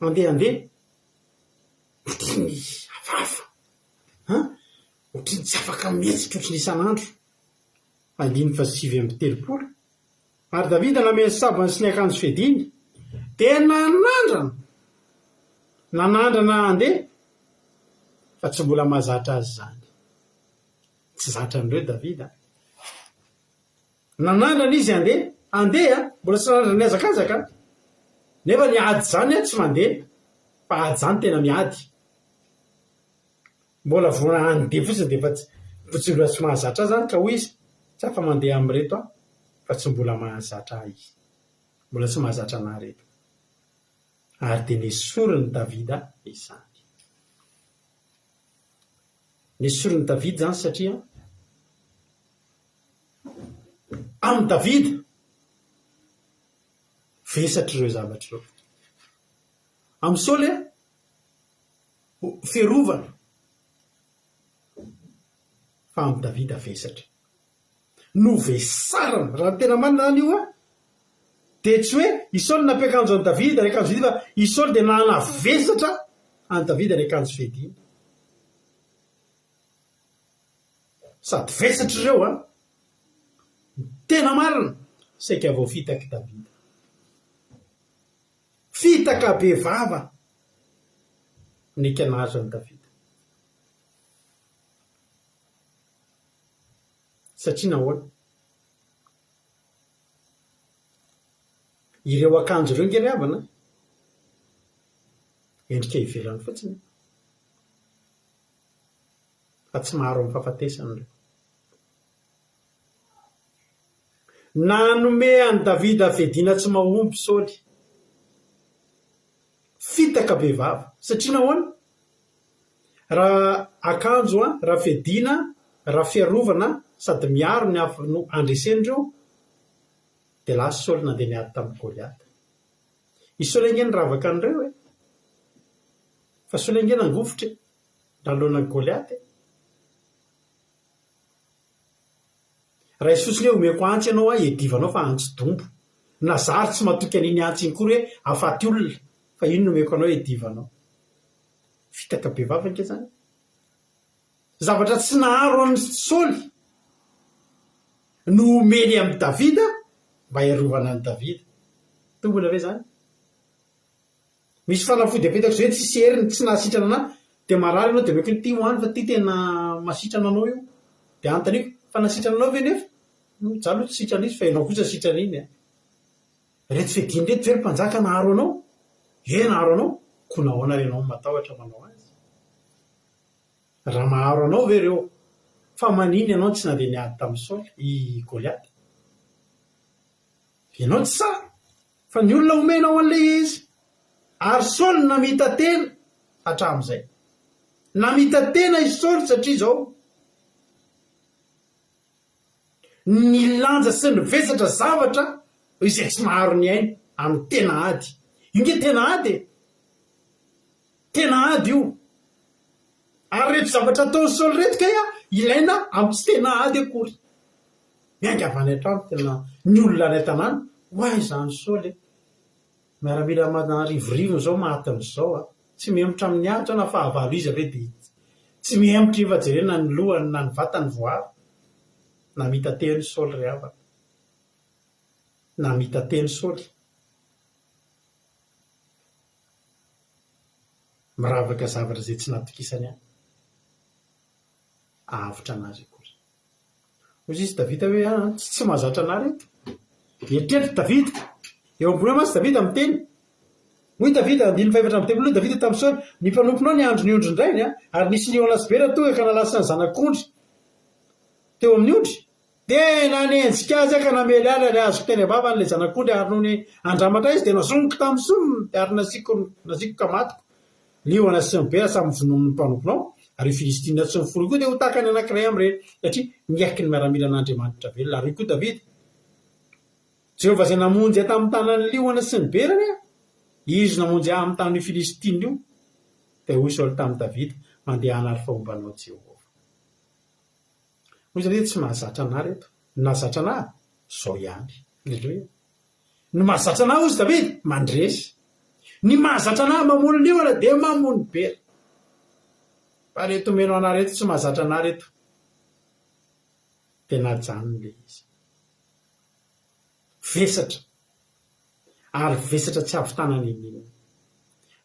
S5: andeha otriny hafahafa otriny tsy afaka mihetsika otriny isan'andro andiny fa 7 ary Davida nameny sabany sy ny akanjo fiadiny dia nanandrana andeha fa tsy mbola mahazatra azy zany tsy zatra an'ireo Davida nanandrana izy andeha mbola tsy nanandrana ny azakazaka nefa ny ady zany tsy mandeha fa ady zany tena miady mbola voa andeha fotsiny dia fa tsy mbola tsy mahazatra zany ka hoy izy tsy afa mandeha amin'reto fa tsy mbola mahazatra izy mbola tsy mahazatra ana reto ary dia nesoriny Davida izany nesoriny Davida zany satria amin'ny Davida vesatra ireo zavatra ireo amin'ny Saoly fiarovana fa amin'ny Davida vesatra novesarana raha tena manana any io dia tsy hoe i Saoly nampiakanjo an'i Davida ny akanjo fiadiny fa i Saoly dia nanavesatra an'i Davida ny akanjo fiadiny sady vesatra ireo tena marina saika vao fitaky Davida fitaka be vava ny kanazo an'i Davida satria nahoana ireo akanjo ireo ngeriavana endrika ivelany fotsiny fa tsy maro amin'ny fahafatesany. Nanome any Davida fedina tsy mahomby Saoly fitaka behivava satria nahoana raha akanjo raha fedina raha fiarovana sady miaro ny andresen'ireo dia lasa Saoly nandeha niady tamin'ny Goliata. I Saoly angeny ravaka an'ireo fa Saoly angeny angofotra nalona Goliata. Raha isy fotsiny hoe omeko antsy ianao edivanao fa antsy dombo na zary tsy matoky an'iny antsy iny kory hoe afaty olona fa ino nomeko anao edivanao. Fitaka behivava nke zany zavatra tsy naharo amin'ny Saoly no omeny amin'ny Davida mba hiarovana any Davida. Tombola ve zany misy fanafody apetako zay tsy seriny tsy nahasitrana ana dia marary ianao dia meko ny ty hoany fa ty tena masitrana anao io dia antaniko fa nasitrana anao ve nefa jalo tsy sitrana izy fa ianao kosa sitrana iny reto fediny reto very mpanjaka naharo anao naharo anao ko nahoana renao matahotra manao azy raha maharo anao ve reo fa maniny ianao tsy nandeha niady tamin'ny Saoly i Goliata ianao tsy sa fa ny olona omenao an'ilay izy ary Saoly namita tena hatramin'izay namita tena i Saoly satria zao ny lanja sy ny vesatra zavatra izay tsy maharo ny ainy amin'ny tena ady io nge tena ady io ary reto zavatra ataon'ny Saoly reto ka ilaina amin'ny tsy tena ady akory miangavany hatrano tena ny olona any tanàna hoay zany Saoly miaramila manarivorivo zao mahatin'izao tsy mihemotra amin'ny ahitra na fahavalo izy ve dia tsy mihemotra iva jerena ny lohany na ny vatany voary namita teny Saoly ry havana namita teny Saoly miravaka zavatra zay tsy natokisany any avitra anazy akory. Ozy izy Davida hoe tsy mahazatra ana reto eritreritra Davida eo ambony masy Davida amin'ny teny hoy Davida andiny faefatra amin'ny tempolo Davida tamin'ny Saoly ny mpanomponao ny andro ny ondry indrainy ary nisy ny ona sibera tonga ka nalasa ny zanak'ondry teo amin'ny ondry tena nenjika azy ka namely ala le azoko teny abava n'ilay zanak'ondry ary noho ny andramatra izy dia nazonoko tamin'ny sonony ary naziko kamatiko liona sy ny bera samy vonomin'ny mpanomponao ary Filistina tsy ny foroy koa dia ho takany anankiray amin'ireny satria niaiky ny miaramila an'Andriamanitra velona ary koa Davida Jehovah izay namonjy tamin'ny tanan'ny liona sy ny berany izy namonjy amin'ny tamin'ny Filistina io dia hoy Saoly tamin'ny Davida mandeha hanary fahombanao Jehovah. Hoy Davida tsy mahazatra ana reto nahazatra ana zao ihany Alleloia. Ny mahazatra ana hozy Davida mandresy ny mahazatra ana mamono liona dia mamono bera fa reto menao ana reto tsy mahazatra ana reto dia najanony le izy vesatra ary vesatra tsy avitanany inina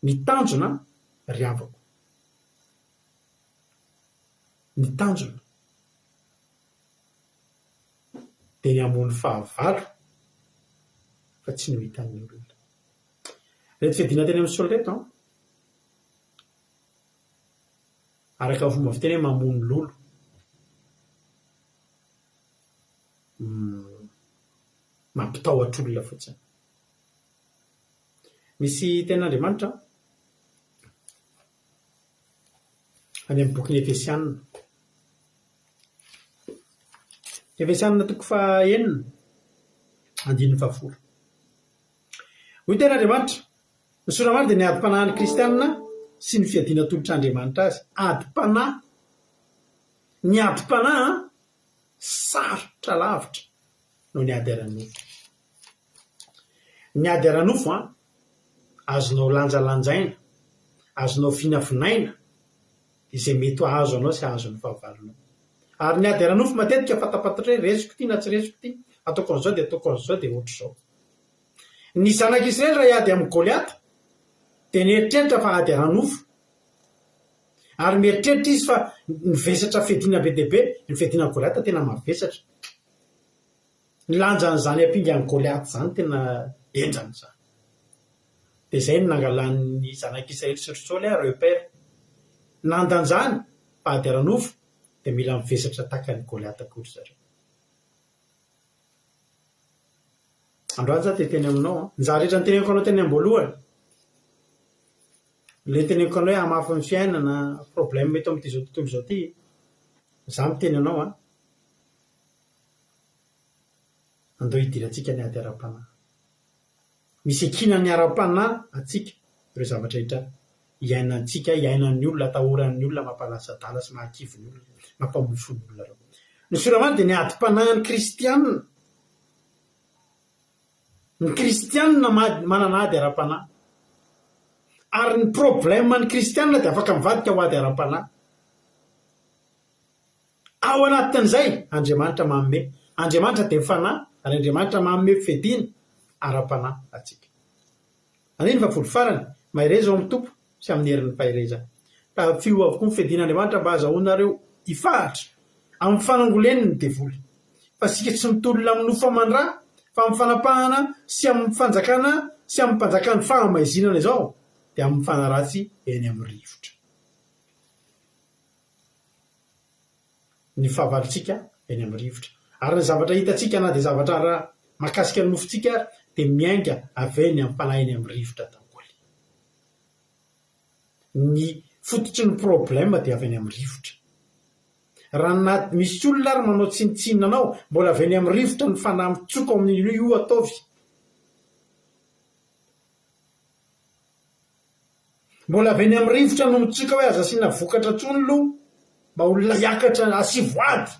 S5: ny tanjona ry havako ny tanjona dia ny ambony fahavalo fa tsy no hitan'ny olona reto fedina teny amin'ny Saoly reto araka ny fomba fiteny hoe mamono lolo mampitahotra olona fotsiny. Misy ten'Andriamanitra any amin'ny boky ny Efesianina toko 9:1-10. Hoy ten'Andriamanitra ny soramary dia ny adi-panahy kristianina sy ny fiadiana tolotr'Andriamanitra azy adi-panahy ny adi-panahy sarotra lavitra no ny ady ara-nofo. Ny ady ara-nofo azonao lanjalanjaina azonao finafinaina izay mety azo anao sy azo ny fahavalonao ary ny ady ara-nofo matetika fatapatatra hoe resiko ty na tsy resiko ty ataoko an'izao dia ataoko an'izao dia ohatra izao. Ny zanak'Israely raha hiady amin'ny Goliata dia nieritreritra fa ady ara-nofo ary mieritreritra izy fa ny vesatra fedina be dehibe ny fedina Goliata tena mavesatra ny lanjan'izany ampinga amin'ny Goliata zany tena enjany zany dia izay no nangalan'ny zanak'Israely sotrosoly reo pera nandanjany fahadiaranofo dia mila mivesatra tahaka ny Goliata kory zareo. Androany za teteny aminao nizaha rehetra nyteneniko anao teny am-boalohany le teneniko anao hoe hamafy ny fiainana problème mety amin'ity zao tontolo izao ty za miteny anao andao hidirantsika ny ady ara-panahy. Misy ekina ny ara-panahy atsika ireo zavatra rehetra iainantsika iainan'ny olona atahoran'ny olona mampalasa-dala sy mahakivy ny olona mampamofo ny olona reo. Ny soramany dia ny adi-panahin'ny kristianina. Ny kristianina manana ady ara-panahy ary ny problème ny kristianina dia afaka mivadika ho ady ara-panahy. Ao anatin'izay Andriamanitra manome. Andriamanitra dia fanahy ary Andriamanitra manome fidina ara-panahy atsika. Aniny fa folo farany mahireza ao amin'ny tompo sy amin'ny herin'ny fahirezana. Tafio avokoa ny fidin'Andriamanitra mba azahoanareo hifahatra amin'ny fanangoleniny ny devoly. Fa sika tsy mitolona amin'ny nofo aman-drà fa amin'ny fanapahana sy amin'ny fanjakana sy amin'ny mpanjakany fahamaizinana izao dia amin'ny fanaratsy eny amin'ny rivotra. Ny fahavalontsika eny amin'ny rivotra. Ary ny zavatra hitantsika na dia zavatra mahakasika ny nofontsika dia miainga avy eny amin'ny fanahy eny amin'ny rivotra daholo. Ny fototry ny problème dia avy eny amin'ny rivotra. Raha misy olona ary manao tsinitsinina anao mbola avy eny amin'ny rivotra ny fanahy mitsoka amin'ny io ataovy. Mbola avy eny amin'ny rivotra no mitsoka hoe aza asiana vokatra tsony lo mba olona hiakatra asivoady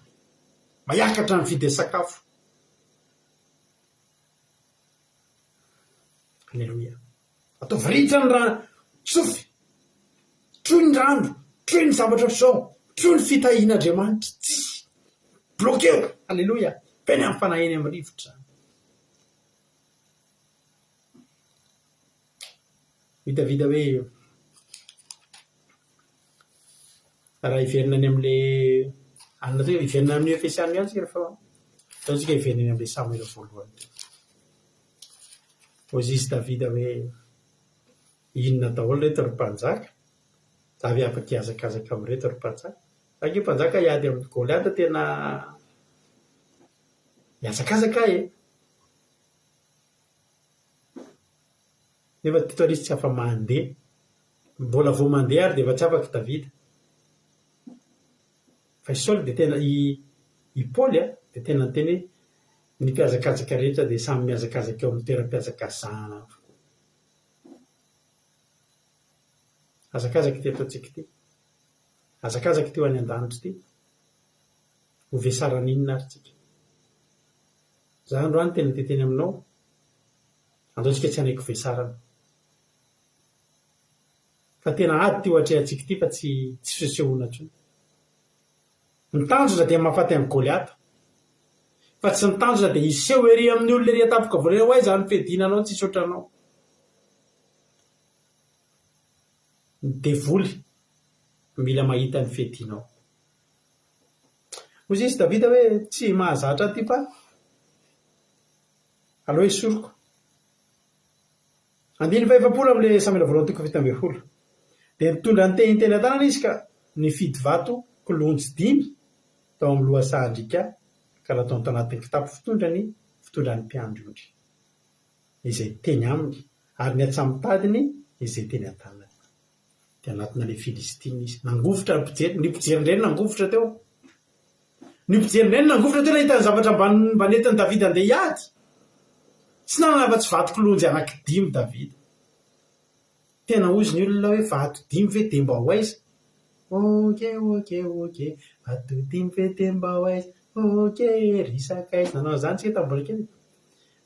S5: mba hiakatra ny vidy sakafo. Alleluia. Ataovy ritra ny rano tsofy troy ny rano troy ny zavatra zao troy ny fitahian'Andriamanitra tsy blokeo. Alleluia. Feny amin'ny fanahy eny amin'ny rivotra. Vitavita hoe raha hiverina any amin'le anona toy hiverina amin'ny Efesiana ihany sika rehefa ataontsika hiverina any amin'le Samuela voalohany. Ozy izy Davida hoe inona daholo reto ry mpanjaka zavy afaka hiazakazaka amin'ireto ry mpanjaka. Io mpanjaka hiady amin'ny Goliata tena hiazakazaka nefa teto arisy tsy afa mandeha mbola vao mandeha ary dia efa tsy afaka Davida. Fa i Saoly dia tena i Paoly dia tena teny ny mpiazakazaka rehetra dia samy miazakazaka eo amin'ny toeram-piazakazahana avokoa. Azakazaka teto antsika ity. Azakazaka teo any an-danitra ity. Ho vesarana inona ary tsika. Za androany tena teteny aminao andaontsika tsy hanaiko vesarana. Fa tena ady ty ohatrehantsika ity fa tsy fisehoana intsony. Ny tanjona dia mahafaty amin'ny Goliata. Fa tsy ny tanjona dia hiseho ery amin'ny olona ery atapoka voalena ho aiza ny fedinanao tsy isotranao. Ny devoly mila mahita ny fedinao. Hoy izy Davida hoe tsy mahazatra ty fa aleo esoriko. 150 amin'le Samuela voalohany 17. Dia nitondra ny teny an-tanana izy ka nifidy vato kolonjy 5 tao amin'ny lohasahadrika ka raha tao anatin'ny kitapo fitondran'ny mpiandry. Izay teny aminy ary ny atsamitadiny izay teny an-tanany. Dia anatina le Filistina izy nangofotra ny mpijery indreny nangofotra teo. Ny mpijery indreny nangofotra teo nahita ny zavatra mba nentin'i Davida andeha hiady. Tsy nanana afa-tsy vato kolonjy anaky 5 Davida. Tena ozy ny olona hoe vato 5 ve dia mba ho aiza? Ok. Vato 5 ve dia mba ho aiza? Ok, risaka aiza. Nanao izany tsika tambola kely.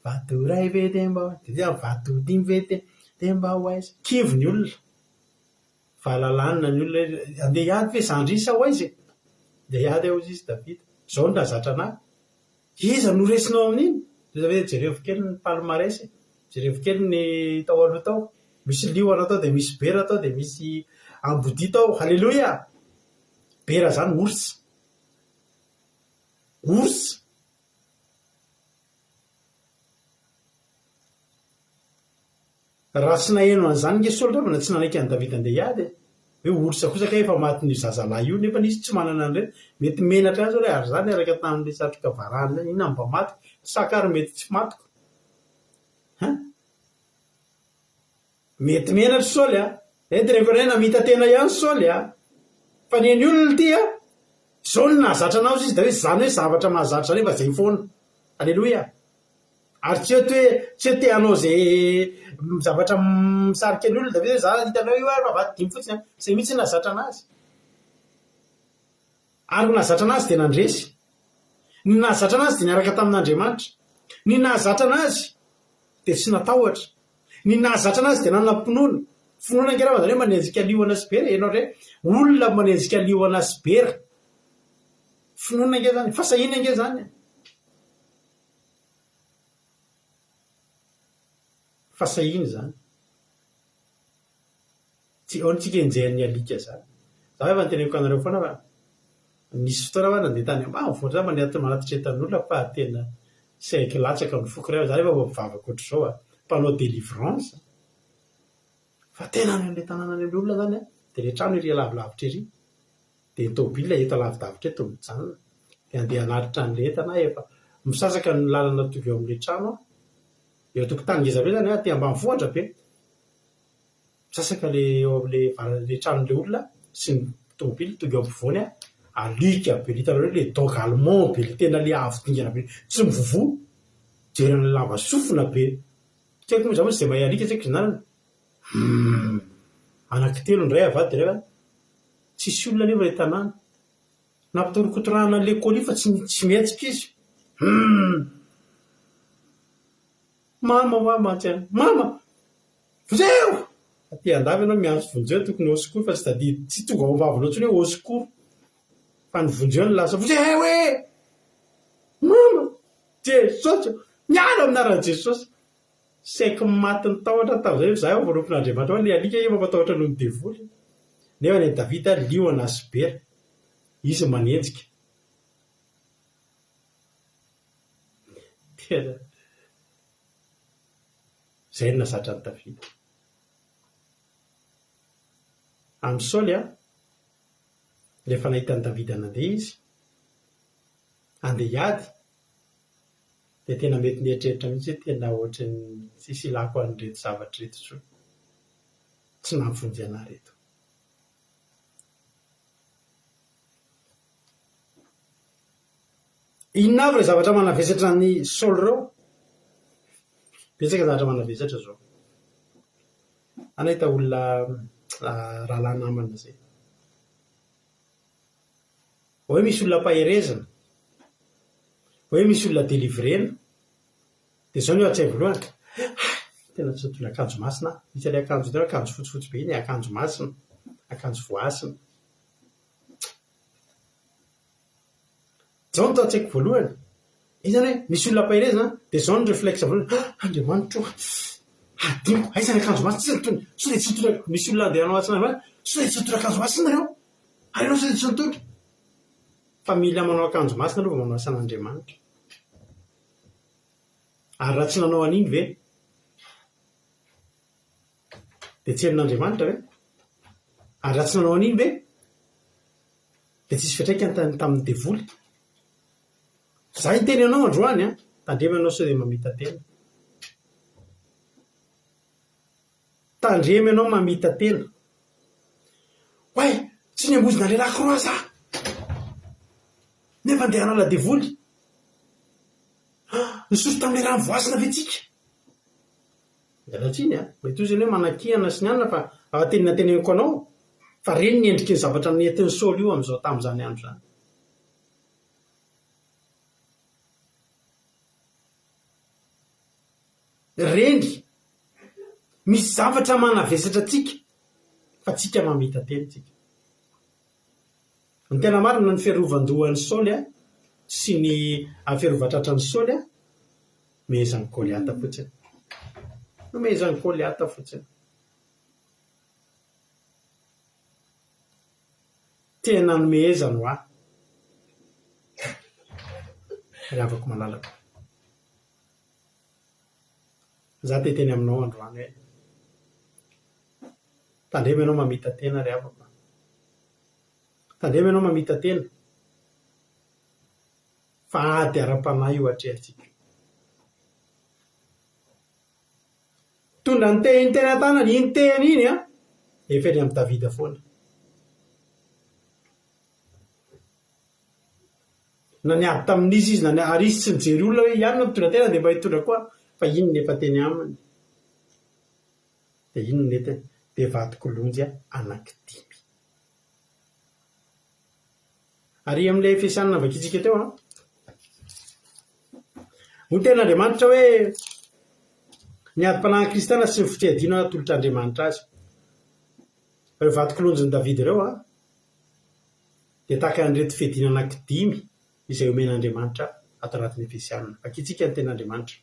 S5: Vato 2 ve dia mba ho aiza? Dia vato 5 ve dia mba ho aiza? Kivy ny olona. Vahalalànina ny olona andeha hiady ve zandrisa ho aiza? Dia hiady ao izy Davida. Zao no nazatra anahy. Iza no resinao amin'iny? Jerevo kely ny palmaresy. Jerevo kely ny tao aloha tao. Misy liona tao dia misy bera tao dia misy ambodi tao. Halleloia. Bera zany orsa. raha tsy naheno an'izany nge Saoly dra mana tsy nanaiky any Davida andeha hiady hoe olotra kosaka efa matin'io zazalahy io nefa nisy tsy manana an'ireny mety menatra azy hoe ary zany araka tamin'le satroka varahany zany inona mba maty sakary mety tsy matiko mety menatra Saoly ety rehefa ray namita tena ihany Saoly fa ny eny olona ty zao ny nahazatra anao izy da hoe zany hoe zavatra mahazatra nefa zay foana alleloia ary tsy hoe anao zay zavatra misarika ny olona da hoe za hitanao io ary mavady dimy fotsiny zay mihitsy nahazatra anazy ary nahazatra anazy dia nandresy ny nahazatra anazy dia niaraka tamin'Andriamanitra ny nahazatra anazy dia tsy natahotra ny nahazatra anazy dia nanam-pinoana finoana ngerava zany hoe manenjika liona sibera ianao re olona manenjika liona sibera finoana nge zany fasahina nge zany fasahiny zany tsy aontsika enjehan'ny alika zany za efa nyteneko anareo foana fa nisy fotoana fa nandeha tany ambanivohitra za manatitretan'olona fa tena sy haiko latsaka ny foko ray za rehefa mivavaka ohatr'izao mpanao délivrance fa tena n'le tanàna ny olona zany dia le trano iry lavilavitra iry dia tômôbila eto lavidavitra eto mijanona dia andeha hanaritra an'le entana efa misasaka ny lalana tovy eo amin'le trano eo tokotany ngeza be zany ty ambanivohitra be misasaka le eo amin'le tranon'le olona sy ny tômôbila tonga eo ampovoany alika be litanao le dog allemand be le tena le avo dingana be tsy mivovo jerana lava sofina be tiako moa za moa tsy dia mahay alika tsaiky zinarana anankitelo ndray avady ray tsisy olona nefa le tanàna nampitorokotorahana lekôly fa tsy mietsika izy mama mama vonjeo aty andavy ianao miantso vonjeo tokony au secours fa tsy tonga ao ambavinao ntsony hoe au secours fa ny vonjeo ny lasa vonjeo hoe mama jesosy miala aminaran'i jesosy saiky maty ny tahotra tao zay za eo voanompon'Andriamanitra hoe le alika io mampatahotra noho ny devoly nefa ny Davida liona sibera izy manenjika tena zay ny nahazatra ny Davida amin'ny Saoly rehefa nahita ny Davida nandeha izy andeha hiady dia tena mety nieritreritra mihitsy hoe tena ohatrany sisy ilako an'reto zavatra reto so tsy nampifonjy anahy reto inona avy re zavatra manavesatra ny Saoly reo betsaka zavatra manavesatra zao anahita olona rahalahy namana zay hoe misy olona mpaherezana hoe misy olona délivrena dia zao ny atsay voalohany tena tsy tola akanjo masina misy ale akanjo tena akanjo fotsifotsy be iny akanjo masina akanjo voasina zao ny tao atsaiko voalohany izy zany hoe misy olona mpaherezana dia zao ny réflexe voalohany Andriamanitra adiniko aisany akanjo masina tsy tsy tola misy olona andeha hanao asina tsy tsy tola akanjo masina nareo ary ianao tsy nitotra fa mila manao akanjo masina aloha manao asan'Andriamanitra ary raha tsy nanao an'iny ve dia tsy henon'Andriamanitra ve ary raha tsy nanao an'iny ve dia tsisy fiatraikany tamin'ny devoly za hiteny anao androany tandrema ianao sao dia mamita tena tandrema ianao mamita tena hoay tsy niambozina lehilahy kroa za nefa andeha hanala devoly nisoso tamin'le raha mivoasina vetsika mialatsiny mety ozy ny hoe manakihana sy ny anina fa ahatenina teneniko anao fa reny ny endriky ny zavatra nentin'ny Saoly io amin'izao tamin'izany andro zany reny misy zavatra manavesatra tsika fa tsika mamita tena tsika ny tena marina ny fiarovan-dohan'ny Saoly sy ny fiarovan-tratran'ny Saoly mehezan'ny Goliata fotsiny mehezan'ny Goliata fotsiny tena ny mehezany ho ravako malalaka za te teny aminao androany hoe tandrema ianao mamita tena ry avako, tandrema ianao mamita tena fa ady ara-panahy io atrehantsika. Tondra ny tehiny tena tanany iny tehiny iny efa eny amin'ny Davida foana. Na niady tamin'izy izy na ary izy tsy mijery olona hoe ihany no mitondra tena dia mba hitondra koa, fa iny ny efa teny aminy. Dia iny ny ety dia vadik'olonjy anankidimy. Ary amin'ilay Efesianina vakitsika teo ho ten'Andriamanitra hoe ny ady-panahy kristana sy ny fitreadiana atolotr'Andriamanitra azy. Ireo vadik'olonjy ny Davida ireo dia tahaka an'ireto fiadiana anankidimy izay omen'Andriamanitra ato anatin'ny Efesianina. Vakitsika ny ten'Andriamanitra.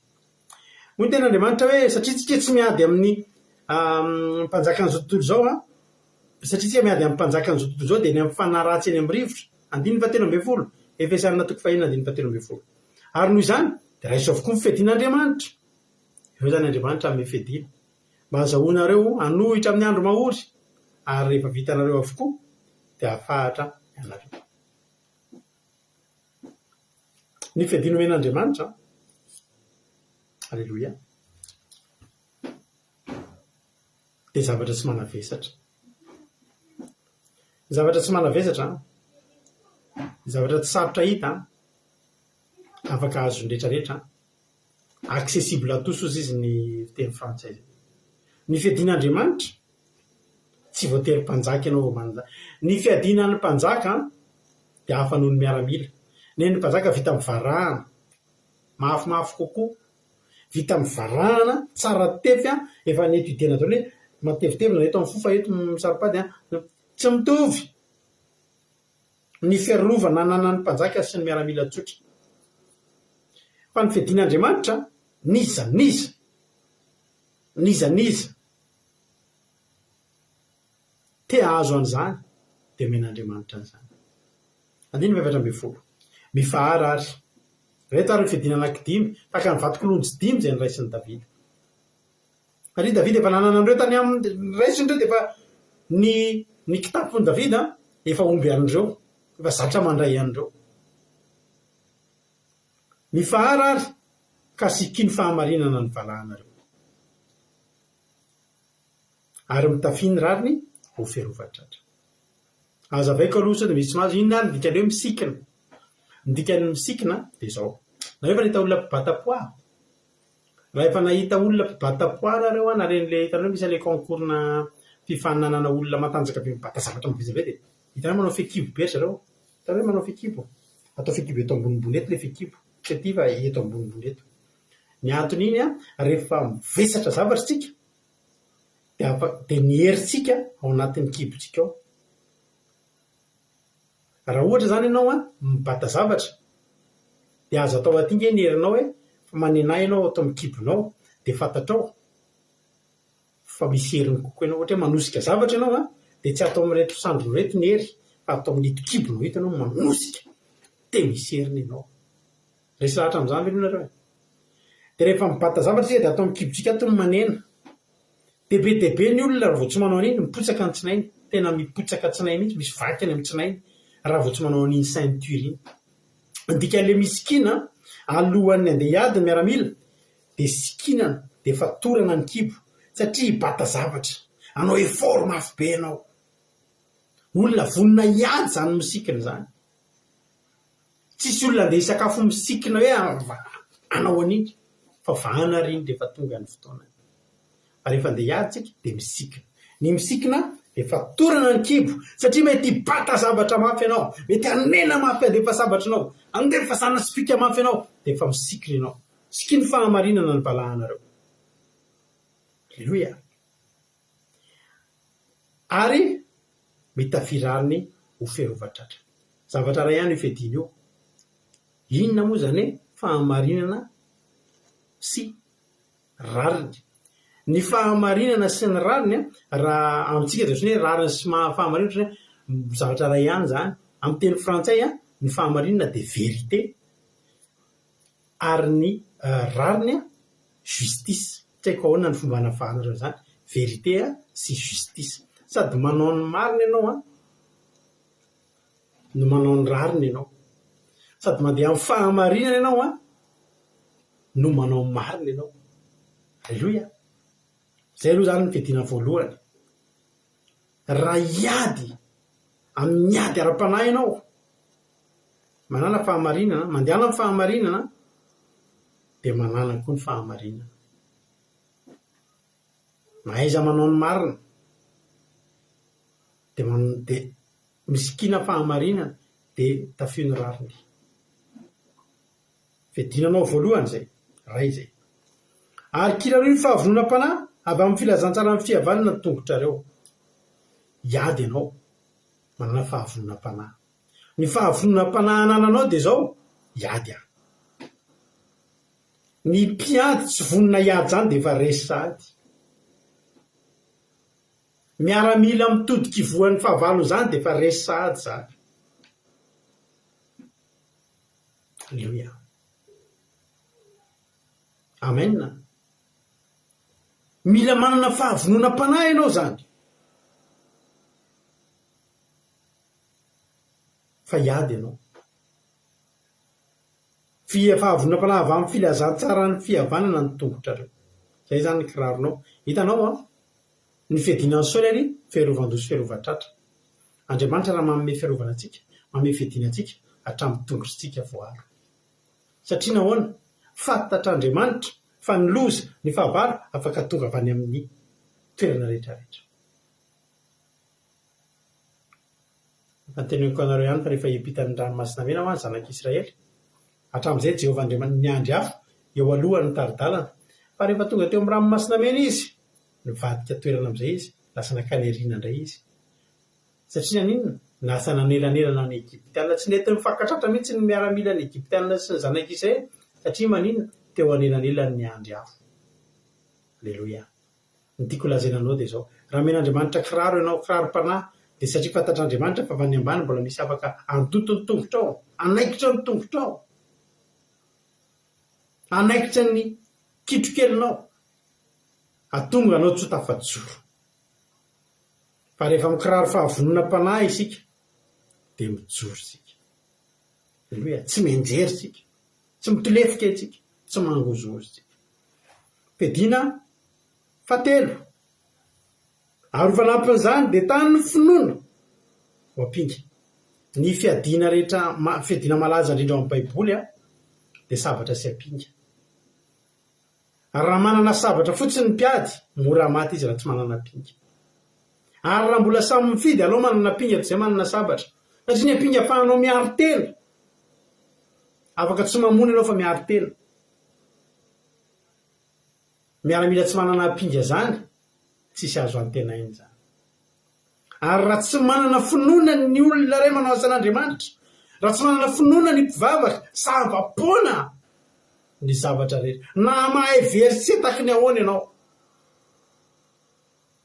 S5: Hoy ny ten'Andriamanitra hoe satria tsika tsy miady amin'ny mpanjakan'izao tontolo izao satria tsika miady amin'ny mpanjakan'izao tontolo izao dia ny amin'ny fanahy ratsy eny amin'ny rivotra. 9:13 Efesianina 4:9-10. Ary noho izany dia raiso avokoa ny fiadian'Andriamanitra. Eo zany Andriamanitra amin'ny fiadiana mba hahazoanareo hanohitra amin'ny andro mahory, ary rehefa vitanareo avokoa dia hahafahatra ianareo. Ny fiadiana omen'Andriamanitra, alleloia, dia zavatra tsy manavesatra. Zavatra tsy manavesatra, zavatra tsy sarotra hita, afaka azony rehetrarehetra, accessible à tous ozy izy ny teny frantsay. Ny fiadian'Andriamanitra tsy voatery mpanjaka ianao vao manjaka. Ny fiadianan'ny mpanjaka dia hafa noho ny miaramila. Ny mpanjaka vita amin'ny varahana mafimafy kokoa, vita amin'ny varahana tsara tefy efa neto idena daholo hoe matevitevina eto amin'ny fofa eto misaripady tsy mitovy ny fiarovana nanan'ny mpanjaka sy ny miaramila tsotra. Fa ny fiadian'Andriamanitra niza te azo an'izany dia omen'Andriamanitra an'izany. 9:11 mifahara ary reto ary ny fiadiana anankidimy tahaka ny vadik'olonjy 5 izay niraisin'ny Davida. Ary Davida efa nanana an'ireo tany amin'ny raisindreo dia efa ny kitapon'i Davida efa omby an'ireo, efa zatra mandray an'ireo. Mifahara ary ka siky ny fahamarinana ny valahanareo. Ary mitafiny rariny ho ferovatratra. Aza vaiko aloha sao dia misy mazo inona ny dikany hoe misikina. Ny dikany misikina dia izao. Na rehefa nahita olona mpibata-poa, raha efa nahita olona mpibata-poa nareo na ren'ilay hitanareo misy ilay concours-na fifaninanana olona matanjaka be mibata zavatra mivezave dia hitanareo manao fekibo be zareo. Hitanareo manao fekibo. Atao fekibo eto ambonimbony eto ilay fekibo. Tsy fa eto ambonimbony eto. Ny antony iny rehefa mivesatra zavatra tsika dia ny herintsika ao anatin'ny kibotsika ao. Raha ohatra zany ianao mibata zavatra dia azo atao atinga ny herinao hoe fa manenay ianao atao amin'ny kibonao dia fantatrao fa misy heriny kokoa ianao. Ohatra hoe manosika zavatra ianao dia tsy atao amin'reto sandro reto ny hery fa atao amin'ito kibonao hita ianao manosika dia misy heriny ianao. Resy lahatra amin'izany ve nareo? Dia rehefa mibata zavatra tsika dia atao amin'ny kibotsika ato ny manena. Debe ny olona raha vao tsy manao an'iny mipotsaka ny tsinainy, tena mipotsaka tsinainy mihitsy, misy vaky any amin'ny tsinainy raha vao tsy manao an'iny ceinture iny. Dikan'ilay misikina alohan'ny andeha hiady ny miaramila dia sikinana dia efa torana ny kibo satria hibata zavatra, anao effort mafy be ianao. Olona vonona hiady zany misikina zany. Tsisy olona andeha hisakafo misikina hoe anao an'iny fa vahana ary iny rehefa tonga ny fotoana. Fa rehefa andeha hiady tsika dia misikina. Ny misikina efa torana ny kibo satria mety hibata zavatra mafy ianao, mety hanena mafy andefa sabatra anao, andefa sana spika mafy ianao dia efa misikina ianao. Sikiny fahamarinana ny valahanareo. Alleluia. Ary mitafirariny ho ferovatratra. Zavatra ray ihany io fiadiana io. Inona moa zany fahamarinana sy rariny. Ny fahamarinana sy ny rariny raha amintsika dia ohatran'ny hoe rariny sy fahamarinana zavatra ray ihany zany. Amin'ny teny frantsay ny fahamarinana dia vérité ary ny rariny justice. Tsy haiko ahoana ny fomba hanafahanareo zany. Vérité sy justice. sady manao ny marina ianao no manao ny rariny ianao, sady mandeha amin'ny fahamarinana ianao no manao ny marina ianao. Alleloia. Zay aloha zany ny fiadiana voalohany. Raha iady amin'ny ady ara-panahy ianao, manana fahamarinana, mandehana amin'ny fahamarinana, dia manana koa ny fahamarinana. Mahaiza manao ny marina dia misikina fahamarinana dia tafio ny rariny. Fiadinanao voalohany zay, ray zay. Ary kirareo ny fahavononam-panahy avy amin'ny filazantsara amin'ny fihavanana ny tongotrareo. Iady ianao manana fahavononam-panahy. Ny fahavononam-panahy anananao dia zao, iady aho. Ny mpiady tsy vonona iady zany dia efa resy sady. Miaramila mitodika ivoan'ny fahavalo zany dia efa resy sady zany. Alleluia. Amen. Mila manana fahavononam-panahy ianao zany. Fa iady ianao. Fahavononam-panahy avy amin'ny filazantsara ny fihavanana ny tongotrareo. Zay zany ny kiraronao. Hitanao ny fiadinan'ny saoly fiarovan-doha sy fiarovan-tratra. Andriamanitra raha manome fiarovana antsika, manome fiadiana antsika hatramin'ny tongotritsika voaro. Satria nahoana? Fantatr'Andriamanitra fa ny loza, ny fahavalo afaka tonga avy any amin'ny toerana rehetrarehetra. Anteneniko anareo ihany fa rehefa hiampitany ranomasina mena ho any zanak'Israely, hatramin'izay Jehovah Andriamanitra niandry afo eo alohan'ny taridalana. Fa rehefa tonga teo amin'ny ranomasina mena izy, nivadika toerana amin'izay izy, lasa nakany eriana indray izy. Satria ninona? Lasa nanelanelana ny Egyptianina, tsy nety mifankatratra mihitsy ny miaramila ny Egyptianina sy ny zanak'Israely, satria maninona? Teo anelanelany ny andry afo. Alleluia. Ny tiako lazaina anao dia zao, raha men'Andriamanitra kiraro ianao, kiraro-panahy, dia satria fantatr'Andriamanitra fa avy any ambany mbola misy afaka andoto ny tongotrao, anaikitra ny tongotrao, anaikitra ny kitrokelinao, atonga anao tsy ho tafajoro. Fa rehefa mikiraro fahavononam-panahy isika dia mijoro isika. Alleluia. Tsy menjery isika, tsy mitolefika isika, tsy mangozoro isika. Fiadiana fahatelo. Arovan'izany dia tany ny finoana ho ampinga. Ny fiadiana rehetra, fiadiana malaza indrindra ao amin'ny Baiboly dia sabatra sy ampinga. Raha manana sabatra fotsiny ny mpiady, mora maty izy raha tsy manana ampinga. Ary raha mbola samy mifidy, aleo manana ampinga toy izay manana sabatra. Satria ny ampinga ahafahanao miaro tena. Afaka tsy mamony ianao fa miaro tena. Miaramila tsy manana ampinga zany, tsisy azo antena iny zany. Ary raha tsy manana finoana ny olona iray manao asan'Andriamanitra, raha tsy manana finoana ny mpivavaka, savapoana ny zavatra rehetra. Na mahay versé taky ny ahoana ianao,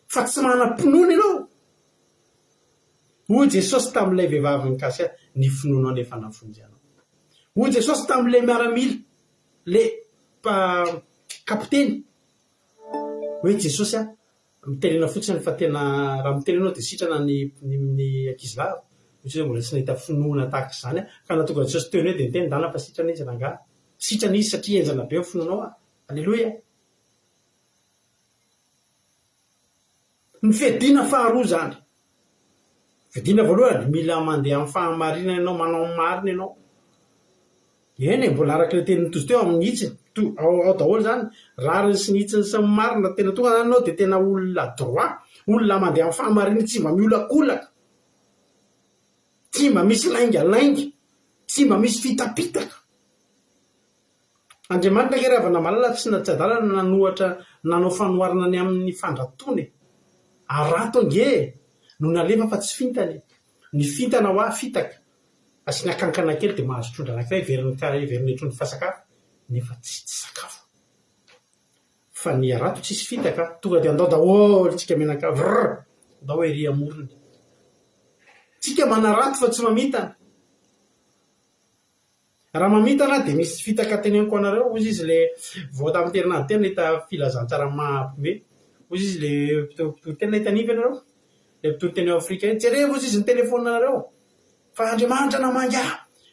S5: fa tsy manana finoana ianao. Hoy Jesosy tamin'ilay vehivavy mikasy ahy, ny finoana nefa nafonjy anao. Hoy Jesosy tamin'ilay miaramila, le kapiteny. Hoe Jesosy mitenena fotsiny fa tena raha mitenenao dia sitrana ny ankizilava. Misy hoe mbola tsy nahita finoana tahaka izany ka nahatonga Jesosy teo hoe dia niteny ndalina fa sitrana izy rangahy. Sitrana izy satria enjana be ny finoanao. Alleluia. Ny fiadiana faharoa zany. Fiadiana voalohany mila mandeha amin'ny fahamarinana ianao, manao marina ianao. Eny mbola araka ilay tenin'ny tozy teo amin'ny hitsiny ao daholo zany, rariny sy ny hitsiny sy ny marina tena tonga zany anao dia tena olona droit, olona mandeha amin'ny fahamarinana, tsy mba miolakolaka, tsy mba misy laingalainga, tsy mba misy fitapitaka. Andriamanitra ke raha namalala tsy natsadalana nanohatra nanao fanoharana ny amin'ny fandratony. Arato ange no nalefa fa tsy fintany. Ny fintana ho fitaka. Asiana kankana kely dia mahazo trondra anankiray veriny trondro fasakafo nefa tsy sakafo. Fa ny arato tsisy fitaka, tonga dia andao daholo tsika menaka andao ery amorony. Tsika manarato fa tsy mamitana. Raha mamitana dia misy fitaka teneniko anareo, ozy izy le vao tamin'ny terinandro tena hita filazantsara mahampime, ozy izy le tena hita niva ianareo, le mpitony Afrika jereo izy ny telefoninareo fa Andriamanitra namanga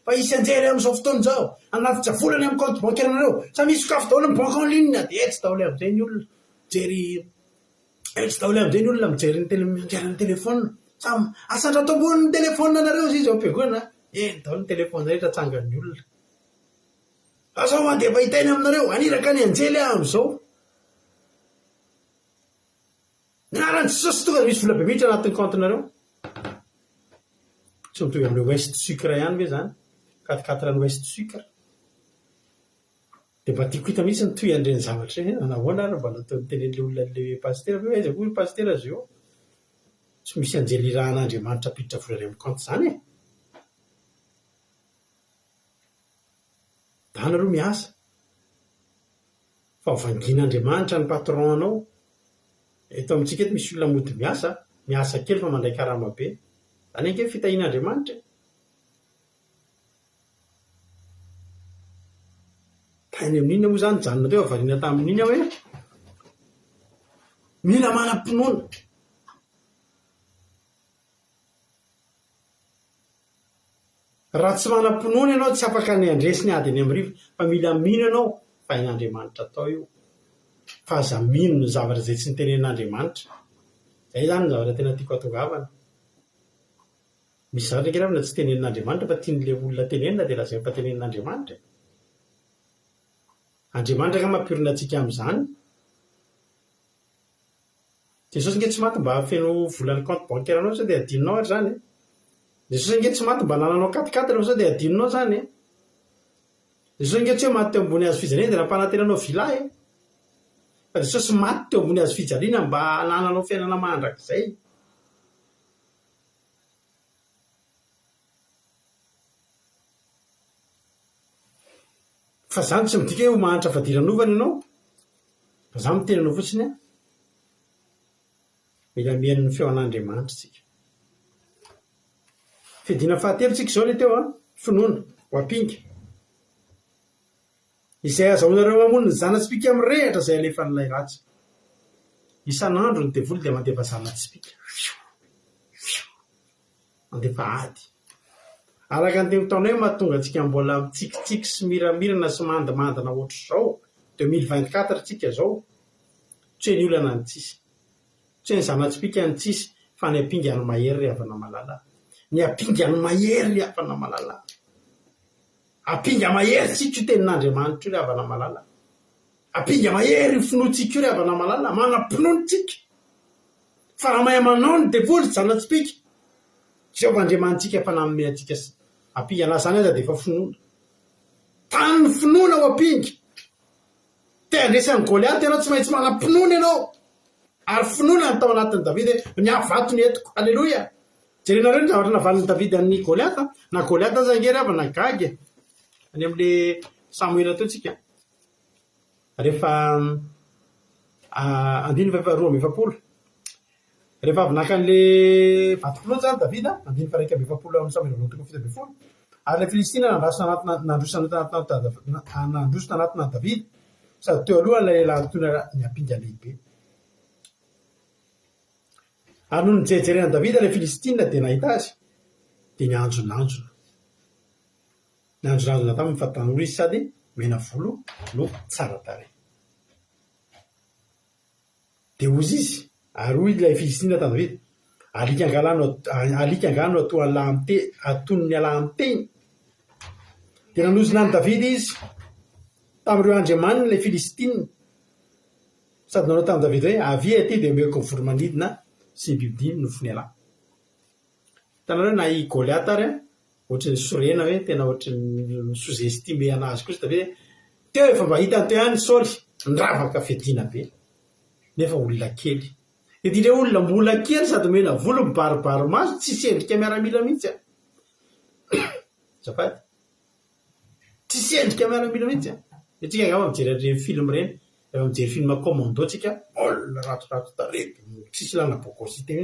S5: fa isy anjery amin'izao fotoana zao anatitra volany amin'ny compte bancaire nareo sa misy sakafo daholo amin'ny banque en ligne dia tsy daholo amin'izay ny olona jery tsy daholo amin'izay ny olona mijery ny telefona sa asatra tombony ny telefona nareo izy ao am-piangonana daholo ny telefona rehetra tsangan'ny olona azao mandeha bahitainy aminareo aniraka ny anjely amin'izao niarany Jesosy tonga misy vola be mihitsy anatin'ny comptenareo tsy mitovy amin'ilay West Sucre ihany ve zany 4 West Sucre dia mba tiako hita mihitsy ny toy andreny zavatra nahoana ary mba nataony tenen'ilay olona le pasitera hoe aiza koa pasitera azy eo tsy misy anjely irahan'Andriamanitra piditra volany amin'ny compte zany danareo miasa fa vangin'Andriamanitra ny patron anao eto amintsika eto misy olona mody miasa kely fa mandray karama be zany anke fitahian'Andriamanitra tany amin'iny moa zany janona teo avariana tamin'iny hoe mila manam-pinoana raha tsy manam-pinoana ianao tsy afaka ny andresiny ady any amin'ny rivo fa mila mino ianao fa hain'Andriamanitra atao io fa aza mino ny zavatra izay tsy nitenen'Andriamanitra zay zany ny zavatra tena tiako atongavana misy zavatra ankeravina tsy tenen'Andriamanitra fa tian'ilay olona tenenina dia lazay fa tenen'Andriamanitra Andriamanitra ka mampirina antsika amin'izany Jesosy nge tsy maty mba hafeno volany compte bancaire anao sao dia adinonao ary zany Jesosy nge tsy maty mba nananao katikati anao sao dia adinonao zany Jesosy nge tsy hoe maty teo ambony hazo fijaliana dia nampanantenanao vilay fa Jesosy maty teo ambony hazo fijaliana mba nananao fiainana mandrakizay fa zany tsy midika hoe ho mahantra fadiran'ovana ianao fa za miteny anao fotsiny mila mihaino ny feo an'Andriamanitra tsika fidina fahatelo tsika izao le teo finoana ho ampinga izay azahoanareo mamono ny zanatsipika amin'ny rehatra izay alefa n'ilay ratsy isan'andro ny devoly dia mandefa zanatsipika mandefa ady araka ny teny taona hoe mahatonga antsika mbola mitsikitsiky sy miramirana sy mandimandina ohatr'izao 2024 tsika zao tsy hoe ny olana ny tsisy tsy hoe ny zanatsipika ny tsisy fa ny ampinga ny mahery ry havana malala ny ampinga ny mahery ry havana malala ampinga mahery tsika io tenin'Andriamanitra io ry havana malala ampinga mahery ny finoantsika io ry havana malala manam-pinoantsika fa raha mahay manao ny devoly zanatsipika Jehovah Andriamanitsika fa nanome antsika ampinga na zany aza dia efa finoana tany ny finoana ho ampinga te andresan'ny Goliaty ianao tsy maintsy manam-pinoana ianao ary finoana ny tao anatin'ny Davida ny avato ny etiko alleloia jerenareo ny zavatra navalin'ny Davida ny Goliaty na Goliaty aza ngery avy na gagy any amin'le Samuela teo tsika rehefa 2:20 rehefa avy naka an'le vatopolo zany Davida 2:20 amin'ny Samuela 2:20 ary le Filistina nandrosona anatina Davida sady teo aloha ilay lehilahy tona ny ampinga lehibe ary noho ny jerejerena Davida le Filistina dia nahita azy dia nianjonanjona tamin'ny fatanora izy sady mena volo no tsara tarehy dia ozy izy ary hoy ilay Filistina tamin'ny Davida alika angano aton'ny alahy amin'ny teny dia nanozona ny Davida izy tamin'ireo andriamanina ilay Filistina sady nanao tamin'ny Davida hoe avia aty dia omeko ny voromanidina sy ny bibidimy nofony alahy hitanareo na i Goliaty ary ohatry ny sorena hoe tena ohatry ny sous-estimé anazy kosa Davida teo efa mba hitany teo ihany Saoly ndravaka fiadiana be nefa olona kely dia ilay olona mbola kely sady mena volo mibaribary maso tsisy endrika miaramila mihitsy zafady tsisy endrika miaramila mihitsy tsika angamba mijery ireny film ireny rehefa mijery film commando tsika olona ratorato tarety tsisy lana bokosity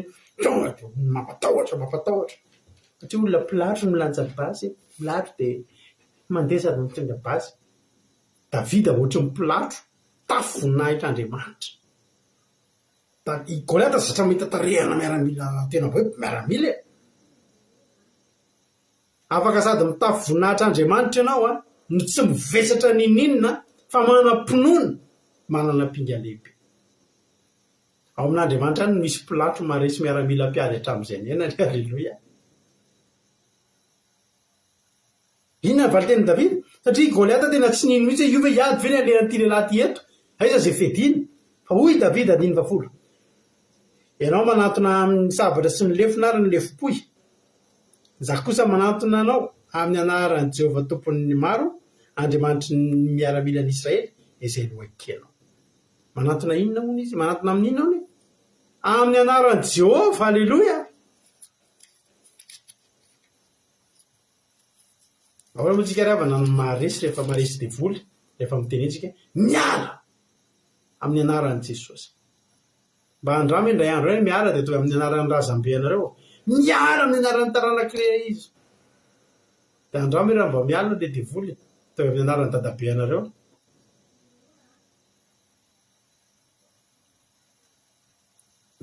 S5: tonga dia mampatahotra satria olona pilatro milanja basy pilatro dia mandeha sady mitondra basy Davida ohatry ny pilatro tafonahitra Andriamanitra Goliata zatra mahita tarehana miaramila tena hoe miaramila afaka sady mitafy voninahitra Andriamanitra ianao no tsy mivesatra nininona fa manam-pinoana manana pinga lehibe ao amin'Andriamanitra any misy pilatro maresy miaramila mpiady hatramin'izay nenany halleloia inona valiteny Davida satria Goliata tena tsy nino mihitsy io ve hiady ve ny alehan'ity lehilahy ty eto aiza zay fediny fa hoy Davida 90 ianao manatona amin'ny sabatra sy ny lefona ary ny lefo-poy za kosa manatona anao amin'ny anaran'i Jehovah tompon'ny maro Andriamanitry ny miaramila ny Israely izay lohakenao manatona inona moa izy manatona amin'ny inona ny amin'ny anaran'i Jehovah halleloia ahora moa tsika ravana maresy rehefa maresy devoly rehefa mitenentsika miala amin'ny anaran'i Jesosy mba andramo indray andro hoe miala dia toy amin'ny anaran'ny razambe anareo miala amin'ny anaran'ny taranak'ire izy dia andramo raha mba miala dia devoly toy amin'ny anaran'ny dadabe anareo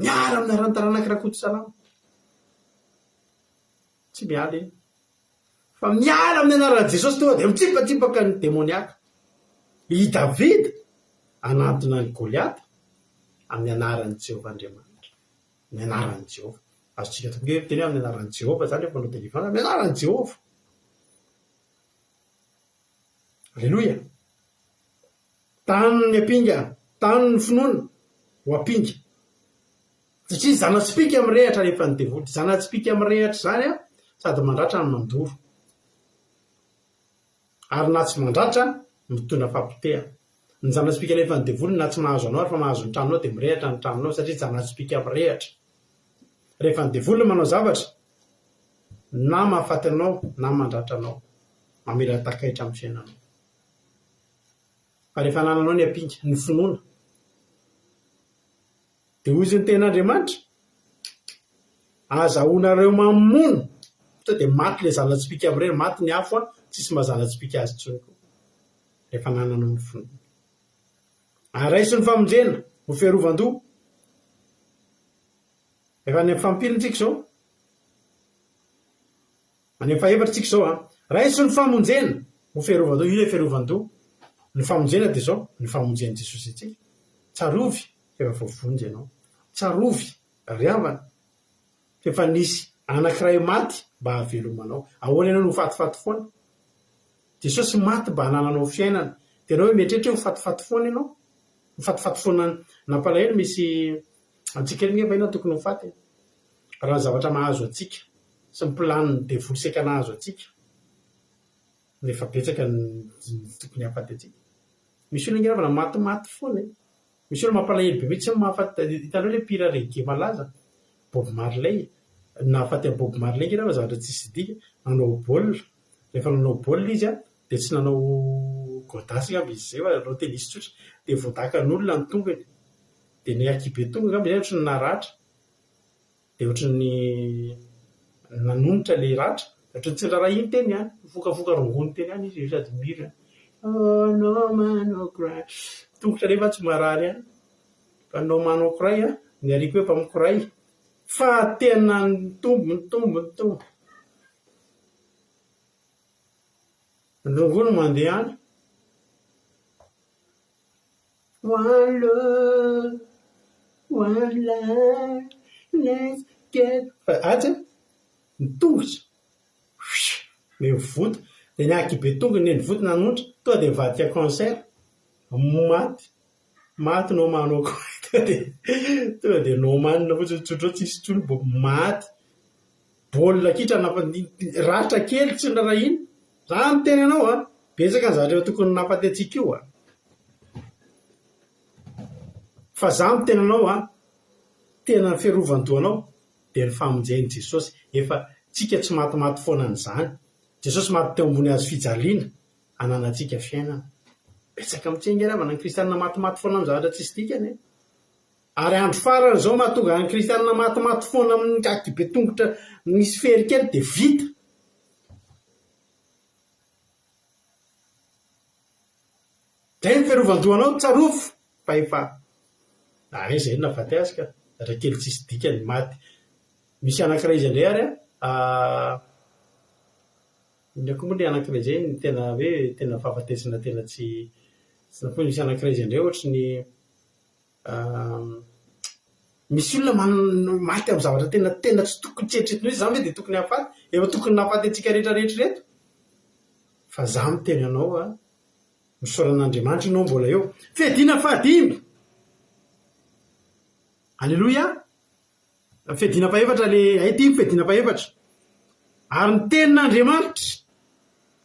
S5: miala amin'ny anaran'ny taranak'Rakoto Salama tsy miala iny fa miala amin'ny anaran'i Jesosy tonga dia mitsipatsipaka ny demoniaka i Davida anatona ny Goliata amin'ny anaran'i Jehovah Andriamanitra ny anaran'i Jehovah azo tsika tonga teny amin'ny anaran'i Jehovah zany rehefa manao delivrance amin'ny anaran'i Jehovah halleloia tany ny apinga tany ny finoana ho apinga satria zana-tsipika mirehatra rehefa ny devoly zana-tsipika mirehatra zany sady mandratra ny mandoro ary na tsy mandratra mitondra fampiteha ny zana-tsipika rehefa ny devoly na tsy mahazo anao ary fa mahazo ny tranonao dia mirehatra ny tranonao satria zana-tsipika mirehatra rehefa ny devoly manao zavatra na mahafaty anao na mandratra anao mamela takaitra amin'ny fiainanao fa rehefa nananao ny apinga ny finoana dia hoy izy ny ten'Andriamanitra azahoanareo mamono sao dia maty ilay zana-tsipika mirehatra maty ny afo tsisy mahazana-tsipika azy intsony koa rehefa nananao ny finoana araiso ny famonjena ho fiarovan-doha efa any amin'ny fampilontsika zao any amin'ny faefatra tsika zao raiso ny famonjena ho fiarovan-doha io ilay fiarovan-doha ny famonjena dia zao ny famonjen'i Jesosy itsika tsarovy efa voavonjy ianao tsarovy riavana efa nisy anankiray maty mba hahavelomanao ahoana ianao no fatifaty foana Jesosy maty mba hanananao fiainana dia ianao hoe mieritreritra hoe ho fatifaty foana ianao ny fatifaty foana nampalahelo misy antsika eny efa ianao tokony ho faty raha ny zavatra mahazo atsika sy ny planiny devoly seka nahazo atsika nefa betsaka ny tokony hafaty atsika misy olona ngiravana matimaty foana misy olona mampalahelo be mihitsy mahafaty hitanao ilay mpira reggae malaza Bob Marley nahafaty Bob Marley ngira zavatra tsisy dika nanao baolina rehefa nanao baolina izy dia tsy nanao godasy ngamba izy zay fa nanao tenisy tsotra dia voadakan'olona ny tongony dia ny akibe tonga ngamba izay ohatry ny naratra dia ohatry ny nanonitra ilay ratra ohatry ny tsindrara iny teny fokafoka rongony teny any izy sady mira no manao koray tongotra rehefa tsy marary fa no manao koray ny ariko hoe mpamikoray fa tena ny tombo ny rongony mandeha any one love one life let's get fa atsy ny tongotra mivota dia ny akibe tongony ny vota nanontra toa dia mivadika concert maty no manao koray tonga dia no manina fotsiny tsotra tsisy tsony bo maty baolina kitra ratra kely tsy ny raha iny za ny tena anao betsaka ny zavatra tokony nafaty atsika io fa za ny tena anao tena ny fiarovan-dohanao dia ny famonjen'i Jesosy efa tsika tsy matimaty foana n'izany Jesosy maty teo ambony azo fijaliana ananantsika fiainana betsaka mitsengeravana ny kristianina matimaty foana amin'ny zavatra tsisy dikany ary andro farany zao mahatonga ny kristianina matimaty foana amin'ny kakibe tongotra misy fery kely dia vita zay ny fiarovan-dohanao tsarofo fa efa zay navaty azy ka raha kely tsisy dikany maty misy anankiray izy indray ary indraiky moa le anankiray zay ny tena hoe tena fahafatesana tena tsy napo misy anankiray izy indray ohatry ny misy olona maty amin'ny zavatra tena tsy tokony tsetretiny hoe zany hoe dia tokony hafaty efa tokony nafaty antsika rehetrarehetra reto fa za miteny anao misoran'Andriamanitra ianao mbola eo fedina fahadimy alleloia fedina faefatra le aity fedina faefatra ary ny tenin'Andriamanitra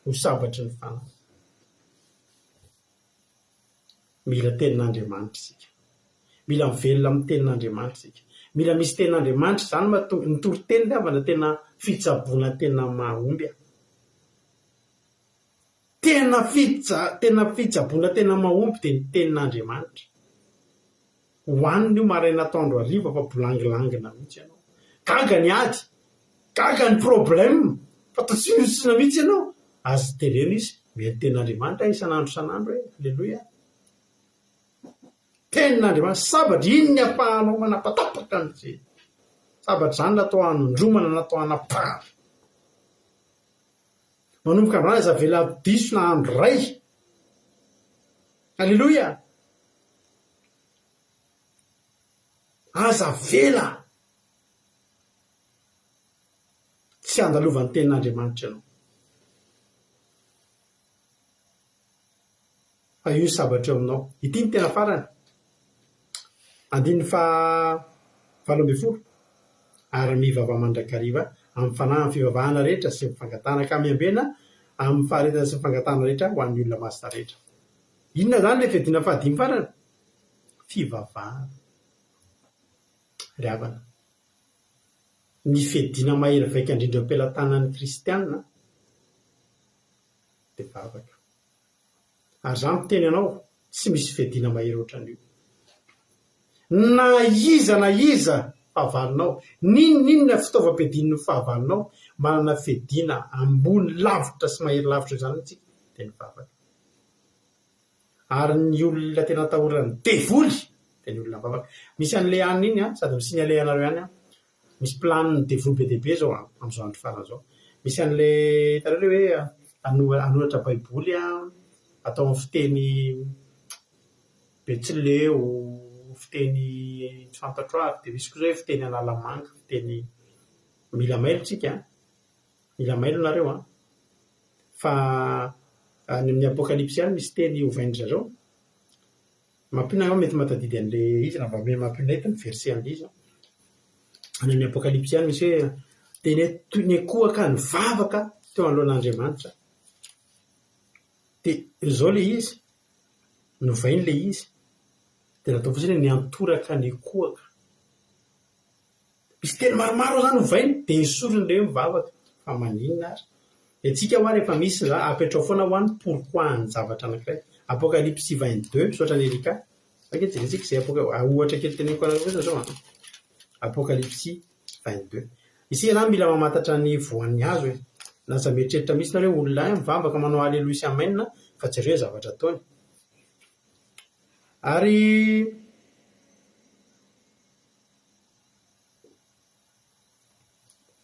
S5: ho sabatry ny fanahy mila tenin'Andriamanitra isika mila mivelona amin'ny tenin'Andriamanitra isika mila misy tenin'Andriamanitra zany mahatonga ny toriteny lavana tena fitsaboana tena mahomby tena fitsaboana tena mahomby dia ny tenin'Andriamanitra hoaniny io maraina atoandro hariva fa bolangilangina mihitsy ianao gaga ny ady gaga ny problème fa tosinosina mihitsy ianao azy terena izy mety tenin'Andriamanitra isan'andro isan'andro hoe alleloia tenin'Andriamanitra sabatra iny ny ampahanao manapatapaka an'izay sabatra zany natao hanondromana natao hanapahana manomboka androany aza vela diso na andro ray alleloia aza vela tsy andalovan'ny tenin'Andriamanitra ianao fa io sabatra eo aminao ity ny tena farany andiny fa 7 ary mivava mandrakariva amin'ny fanahy amin'ny fivavahana rehetra sy mifangatana ka miambena amin'ny faharetana sy mifangatana rehetra ho an'ny olona masina rehetra inona zany le fedina fahadimy farany fivavahana ryavana ny fedina mahery vaika indrindra ampelantanan'ny kristianina dia vavaka ary za miteny anao tsy misy fedina mahery ohatran'io na iza fahavalinao ninona fitaovam-piadian'ny fahavalinao manana fedina ambony lavitra sy mahery lavitra zany itsika dia ny vavaka ary ny olona tena atahorany devoly dia ny olona vavaka misy an'le anina iny sady misy ny alehanareo ihany misy planiny devoly be dehibe zao amin'izao andro farany zao misy an'le hitanareo hoe anoratra baiboly atao amin'ny fiteny betsileo fiteny tsy fantatro avy dia misy koa zao fiteny analamanga fiteny mila mailo tsika mila mailo nareo fa any amin'ny apokalipsy any misy teny ovaindra zao mampina mety matadidy an'le izy na mba mampina hita ny verse an'le izy any amin'ny apokalipsy any misy hoe teny toy ny akohaka ny vavaka teo anoloan'Andriamanitra dia zao le izy novainy le izy dia natao fotsiny ny antoraka ny akohaka misy teny maromaro zany novainy dia isorony le mivavaka fa maninona ary etsika ho rehefa misy za apetrao foana ho any pourquoi ny zavatra anankiray apokalipsy 22 sotra ny erika akejerentsika zay ohatra kely teneniko anareo zao apokalipsy 22 isika zany mila mamantatra ny voan'ny hazo hoe lasa mieritreritra misy nareo olona mivavaka manao aleloia sy amainina fa tsy reo zavatra ataony ary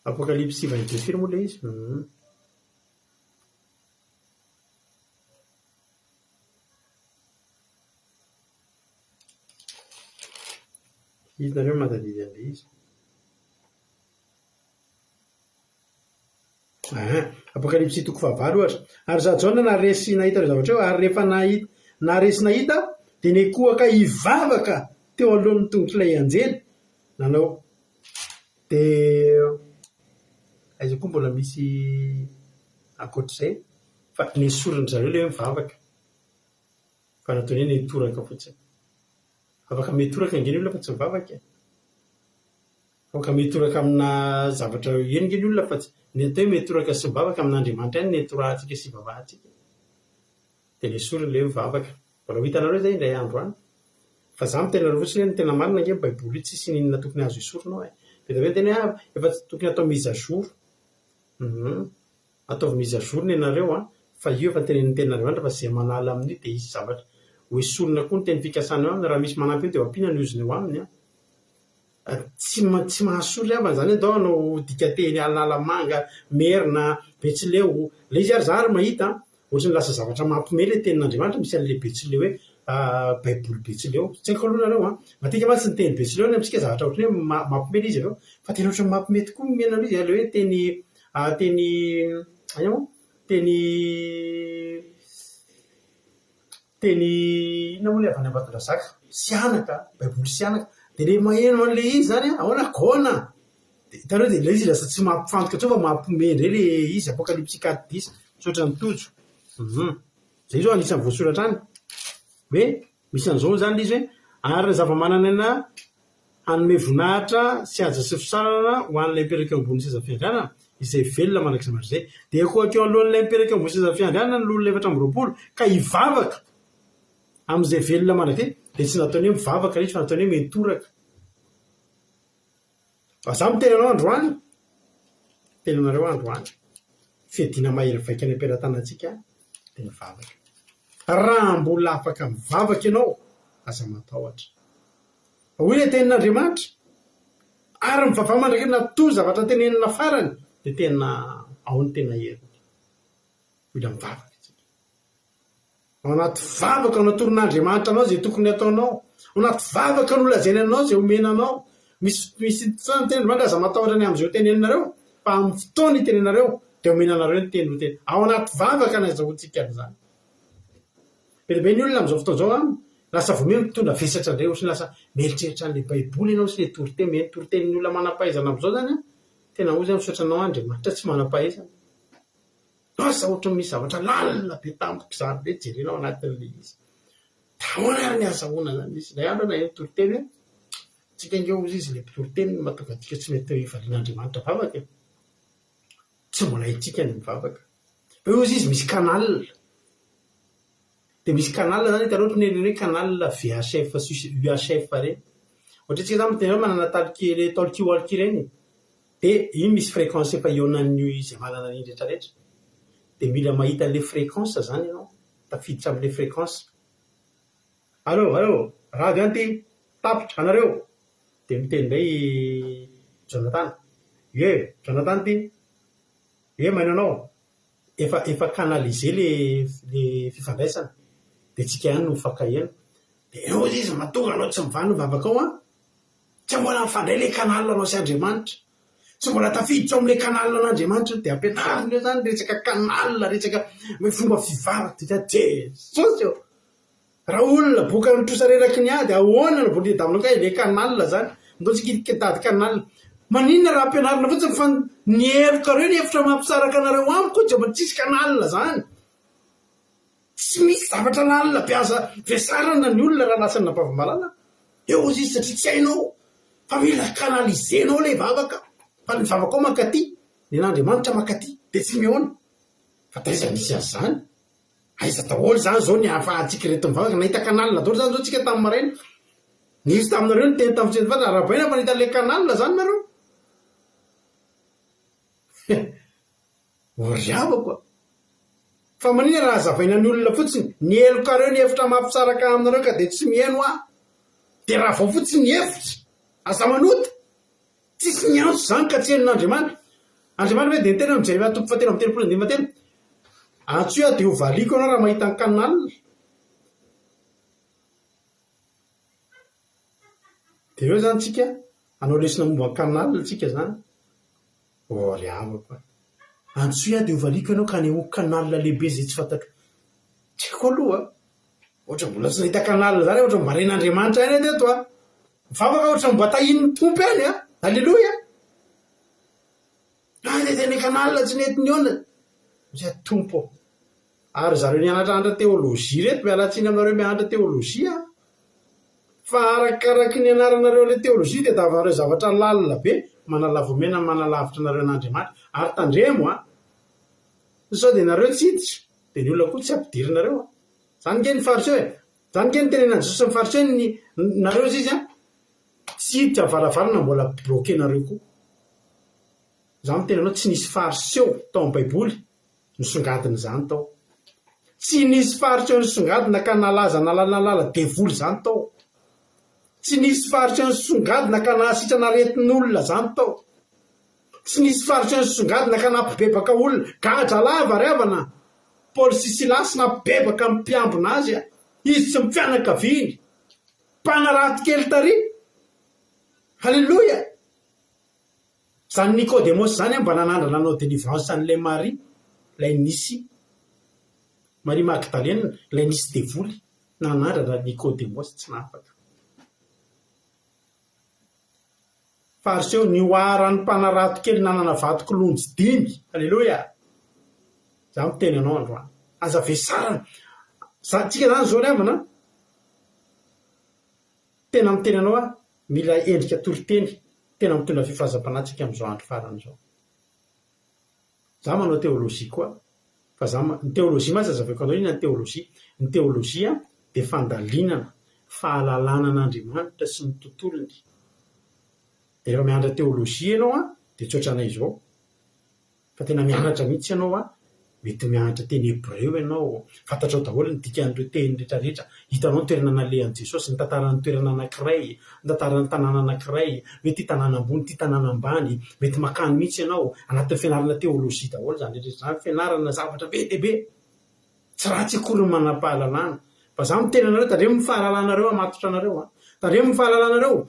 S5: apokalipsy 22 firy moa le izy izy nareo matadidy an'le izy apokalipsy 7 ohatra ary za jaona naresy nahita reo zavatra eo ary rehefa naresy nahita dia ny akohaka hivavaka teo alohan'ny tongotra ilay anjely nanao dia aiza koa mbola misy ankoatr'izay fa ny sorony zareo ilay hoe mivavaka fa nataony hoe netoraka fotsiny afaka metoraka ingeny olona fa tsy mivavaka afaka metoraka amina zavatra eningeny olona fa tsy netao hoe metoraka sy mivavaka amin'Andriamanitra ihany netorahantsika sy ivavahantsika dia ny sorony ilay hoe mivavaka mbola ho hitanareo zay indray andro any fa za mitena nareo fotsiny hoe ny tena marina nge baiboly tsisy ninona tokony azo isoronao dia hoe tena efa tokony atao mise à jour ataovy mise à jour ny ianareo fa io efa tenen'ny tenin'Andriamanitra fa zay manala amin'io dia izy zavatra hoe solona koa ny teny fikasana aminy raha misy manampy eo dia ampiana ny oziny eo aminy tsy mahasory avana zany dao anao dikateny alalamanga merina betsileo le izy ary zary mahita ohatrany lasa zavatra mampimely le tenin'Andriamanitra misy an'le betsileo hoe baiboly betsileo tsy haiko aloha nareo matika matsy ny teny betsileo ny amitsika zavatra ohatrany hoe mampimely izy aveo fa tena ohatrany mampimely tokoa miaina aloha izy le hoe teny ina moa le avany Ambatondrazaka sianaka baiboly sianaka de le maheno an'le izy zany ahoana gona hitanao de le izy lasa tsy mampifantoka tsao fa mampimendry le izy apocalypse 4:10 sotra ny tojo zay zao anisan'ny voasoratra any hoe misy an'izao zany izy hoe ary zava-mananana hanome voninahitra sy aja sy fisarana ho an'ilay mipetraka eo ambony seza fiandrianana izay velona manak'izay matrizay dia koakeo alohan'ilay mipetraka eo ambony seza fiandrianana ny olona 420 ka hivavaka amin'izay velona manak'izay dia tsy nataony hoe mivavaka izy fa nataony hoe mentoraka fa za miteny anao androany teny anareo androany fiadiana mahery vaika any am-pelantanantsika dia mivavaka raha mbola afaka mivavaka ianao aza matahotra hoy le tenin'Andriamanitra ary mivavaka mandraky natoy zavatra tenenina farany dia tena ao ny tena hery mila mivavaka tsika ao anaty vavaka ao natoron'Andriamanitra anao zay tokony ataonao ao anaty vavaka no lazainy anao zay omenanao misy tenin'Andriamanitra aza matahotra ny amin'izay teneninareo fa amin'ny fotoana itenenareo dia omenanareo ny teny ho teny ao anaty vavaka na zahoantsika zany bebe ny olona amin'izao fotoana zao lasa vomeny mitondra vesatra indray ohatrany lasa mieritreritra an'le baiboly ianao sy le toriteny meny toritenin'ny olona manam-pahaizana amin'izao zany tena ho zany misotranao Andriamanitra tsy manam-pahaizana asa ohatra misy zavatra lalina be tampoka zany hoe jerenao anatin'le izy tahoana ary ny azahoana zany izy lay andro na eny toriteny hoe tsika ingeo ozy izy le toriteny mahatonga atsika tsy mety hivalian'Andriamanitra vavaka tsy mbola itsika ny mivavaka hoe ozy izy misy kanal dia misy canal zany hitanao ohatra ny hoe canal VHF sy UHF reny ohatra tsika zany miteny hoe manana talkio alki reny dia iny misy fréquence efa ionan'ny izay manana ny rehetrarehetra dia mila mahita an'le fréquence zany ianao tafiditra amin'le fréquence allo radio anty tapitra anareo dia miteny indray Jonathan Jonathan ty mainanao efa canalisé le fifandraisana dia tsika ihany no mifakahena dia eo izy mahatonga anao tsy mivany mivavaka ao tsy mbola mifandray le canal anao sy Andriamanitra tsy mbola tafiditra ao amin'le canal an'Andriamanitra dia ampianarina eo zany resaka canal resaka fomba fivavaka dia jesosy eo raha olona boka nitrosa reraky ny ady ahoana no volia damina ka le canal zany ndosika itady canal maninona raha ampianarina fotsiny fa ny heloka reo ny hevitra mampisaraka anareo amiko dia mba tsisy canal zany tsy misy zavatra lalina mpiasa fiasarana ny olona raha lasany napavamalala eo izy satria tsy hainao fa mila canalisenao le vavaka fa ny vavaka ao mankaty ny n'Andriamanitra mankaty dia tsy mihoana fa taiza nisy azy zany aiza daholo zany zao ny ahafahantsika reto mivavaka nahita canalina daholo zany zao tsika tamin'ny maraina nisy taminareo ny teny tamin'ny fitseny fa rahabaina fa nahita le canalina zany nareo oriavako fa manina raha azavaina ny olona fotsiny ny helokareo ny hevitra mampisaraka aminareo ka dia tsy mihaino dia raha vao fotsiny ny hevitra aza manota tsisy ny antso zany ka tsy henon'Andriamanitra Andriamanitra hoe dia nitena amin'izay tompo fatelo amin'ny telopolo andimy telo antso io dia ho valiko anao raha mahita ny canalina dia eo zany tsika anao lesona momba ny canalina tsika zany oriavako antso io dia ho valiko ianao ka neho canalina lehibe zay tsy fantatro tsy haiko aloha ohatra mbola tsy nahita canalina zany ohatra mba ren'Andriamanitra any teto mivavaka ohatra mba tahin'ny tompo any alleloia teny canalina tsy nety ny ona zay tompo ary zareo nianatrandra teolojia reto mialatsiny aminareo mianatra teolojia fa arakaraky ny anaranareo le teolojia dia davanareo zavatra lalina be manalavomena manalavitra anareo n'Andriamanitra ary tandremo sao dia nareo tsy hiditra dia ny olona koa tsy ampidirinareo zany ke ny fariseo zany ke ny tenenan'i Jesosy ny fariseo nareo izy tsy hiditra varavarana mbola bloke nareo koa za miteny anao tsy nisy fariseo tao amin'ny baiboly nisongadiny zany tao tsy nisy faritry ny songadina ka nalaza nalala devoly zany tao, tsy nisy faritry ny songadina ka nahasitra naretin'olona zany tao, tsy nisy faritry ny songadina ka nampibebaka olona gadra lava ryavana Paoly sy Silasy nampibebaka amin'ny mpiambina azy izy tsy mifianakaviany mpanaraty kely tary. Halleloia. Zany Nicodémos zany mba nanandra nanao délivrance an'ilay Marie, lay nisy Marie Magdalene, lay nisy devoly nanandra Nicodémos tsy nafaka. Fariseo nioaran'ny mpanarato kely nanana vatoko lonjy 5. Halleloia. Za miteny anao androany aza vesarana tsika zany zao ryavana tena miteny anao mila endrika toriteny tena mitondra fifahazam-panahy amin'izao andro farany zao. Za manao teolojia koa fa za ny teolojia ma zazaveko anao inona ny teolojia? Ny teolojia dia fandalinana fahalalana an'Andriamanitra sy ny tontolony. Dia rehefa mianatra teolojia ianao dia tsoatranay izao fa tena mianatra mihitsy ianao mety mianatra teny Hebreo ianao, fantatrao daholo ny dikan'ireo teny rehetrarehetra, hitanao ny toerana nalehan'i Jesosy, ny tantaran'ny toerana anankiray, ny tantaran'ny tanàna anankiray, mety tanàna ambony ty tanàna ambany, mety makany mihitsy ianao anatin'ny fianarana teolojia daholo zany rehetra zany, fianarana zavatra be dia be. Tsy ratsy akory ny manam-pahalalana. Fa za miteny anareo tandremo ny fahalalanareo amatotra anareo, tandremo ny fahalalanareo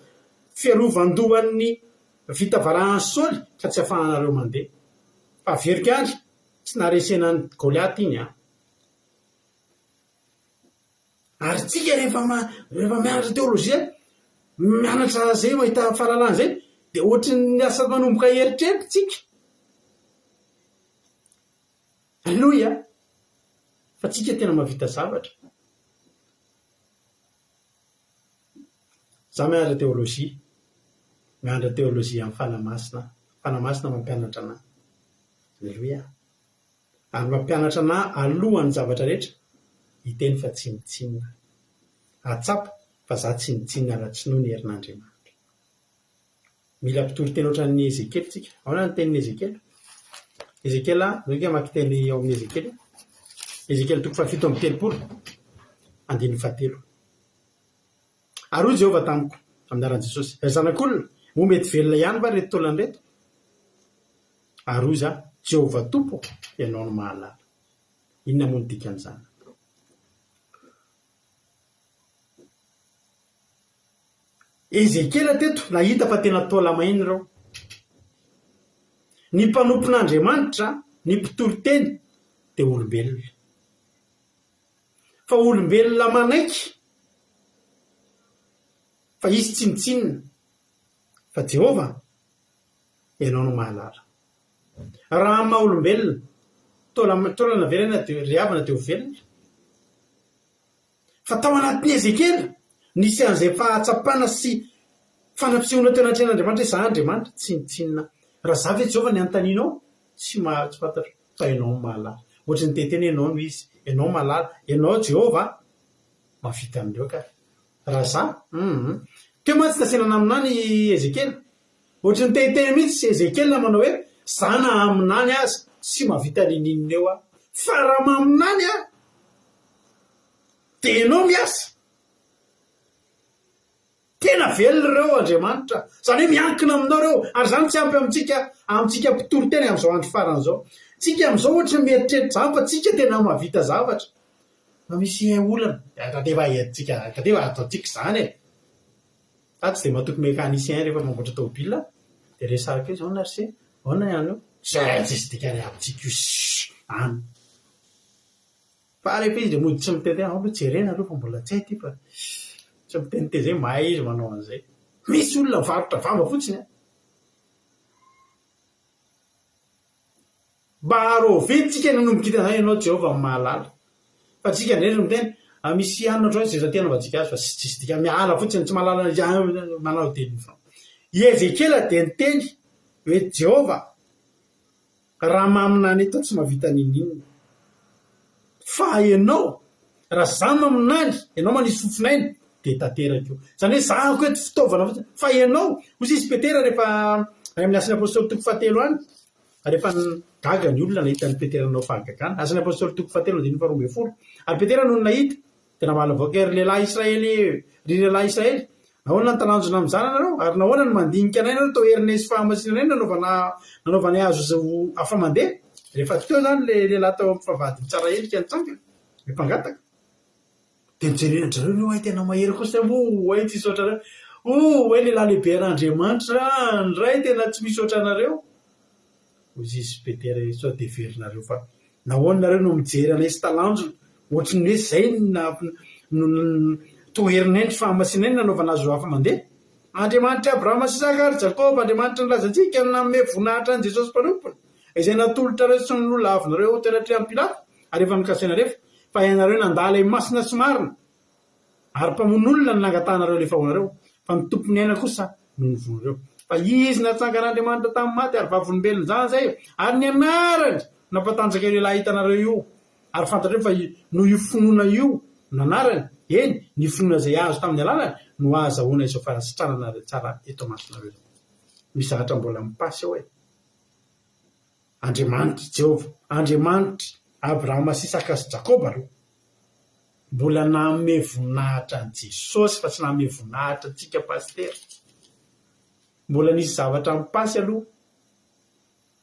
S5: fiarovan-dohan'ny vita varahany Saoly fa tsy ahafahanareo mandeha. Fa verika andry tsy naresenany Goliaty iny ary tsika rehefa mianatra teolojia, mianatra zay mahita fahalalana zay dia ohatry ny asa manomboka eritreritra tsika. Halleloia. Fa tsika tena mahavita zavatra. Za mianatra teolojia amin'ny fanamasina mampianatra anahy. Halleloia. Ary mampianatra anahy alohan'ny zavatra rehetra hiteny fa tsy mitsinona, atsapa fa za tsy mitsinona raha tsy noho ny herin'Andriamanitra. Mila mpitoro teny ohatran'ny Ezekely tsika. Ahoana ny tenin'ny Ezekely? Ezekely zoka maki teny ao amin'ny Ezekely. Ezekely 7:30 andiny 7. Ary hoy Jehovah tamiko amin'ny anaran'i Jesosy, ry zanak'olona, mo mety velona ihany va reto taolana reto? Ary hoy za, Jehovah tompo ianao no mahalala. Inona moa ny dikan'izany? Ezekely teto nahita fa tena taolamahiny reo. Ny mpanompon'Andriamanitra, ny mpitoro teny dia olombelona. Fa olombelona manaiky fa izy tsy mitsinona, fa Jehovah ianao no mahalala. Raha maha olombelona taolana velona riavana dia ho velona. Fa tao anatin'ny Ezekely nisy an'izay fahatsapana sy fanampisehoana teo anatrehan'Andriamanitra hoe za Andriamanitra tsy mitsinona. Raha za ve Jehovah ny anontanianao tsy fantatra fa ianao no mahalala. Ohatry ny teteny ianao no izy, ianao mahalala, ianao Jehovah mavita amin'ireo ka. Raha za teo moa tsy tasenana aminany Ezekely. Ohatry ny teteny mihitsy Ezekely manao hoe za na aminany aza tsy mavita nininona eo fa raha maminany dia ianao miasa. Tena velona reo Andriamanitra, zany hoe miankina aminao reo. Ary zany tsy ampy amintsika mpitoro teny amin'izao andro farany izao. Tsika amin'izao ohatra mieritreritra zany fa tsika tena mahavita zavatra. Fa misy olana tadefa editsika, tadefa ataontsika zany tsy dia matoky mécanicien rehefa mamboatra tômôbila dia resaraka io zao narse aona ihany eo zay tsisy dikany amintsika io any. Fa rehefa izy dia mody tsy miteny jerena aloha fa mbola tsy hay ty fa tsy miteny zay mahay izy manao an'izay. Misy olona mivarotra vamba fotsiny mba aroventsika nanomboka hitan'izany ianao Jehovah mahalala. Fa tsika ndrendra miteny misy anona ohatran'ny zay tianaovantsika azy fa tsisy dika miala fotsiny tsy mahalala manao teny fa. Ezekely dia niteny hoe Jehovah raha maminany eto tsy mahavita nininona. Fa ianao raha za maminany, ianao manisy fofinainy dia tanteraka io. Zany hoe za ko eto fitaovana fotsiny fa ianao hoy izy Petera rehefa amin'ny asan'ny apôstôly 7 any rehefa gaga ny olona nahita ny Petera fahagagana asany apôstôly toko 7:12 ary Petera no nahita tena malavoaka ry lehilahy Israely nahoana ny talanjona amin'izany anareo ary nahoana ny mandinika anay nareo tao herinay sy fahamasinanay nanaovany azo afa mandeha rehefa teo zany le lehilahy tao amin'ny favady tsara elika nitsangana le mpangataka dia nijerenanjareo ay tena mahery kosa ay tsy misy oatra nareo ay lehilahy lehibe an'Andriamanitra ndray tena tsy misy oatra anareo ozy izy Petera sao dia verynareo fa nahoana nareo no mijery anay sy talanjona ohatry ny hoe zay toherinay ny fahamasinay nanaovana azo hafa mandeha Andriamanitra Abrahama sy Isaka ary Jakoba Andriamanitra nylazantsika nanome voninahitra an' Jesosy mpanompono izay natolotra reo sy nylona avinareo teratrean'ny Pilato ary efa nikasaina rehefa fa ianareo nandala masina sy marina ary mpamon'olona ny nangatanareo le fahonareo fa ny tompony aina kosa no ny vonareo fa izy natsangan'Andriamanitra tamin'ny maty ary vavolombelona zany zay ary ny anarany nampatanjaka io lehilahy hitanareo io ary fantatreo fa no io finoana io nanarany eny ny finoana zay azo tamin'ny alalany no azahoana izao fahasitranana tsara eto masonareo misy zavatra mbola mipasy ao Andriamanitra Jehova Andriamanitra Abrahama sy Isaka sy Jakoba aloha mbola nanome voninahitra an' Jesosy fa tsy nanome voninahitra antsika pastera mbola nisy zavatra mipasy aloha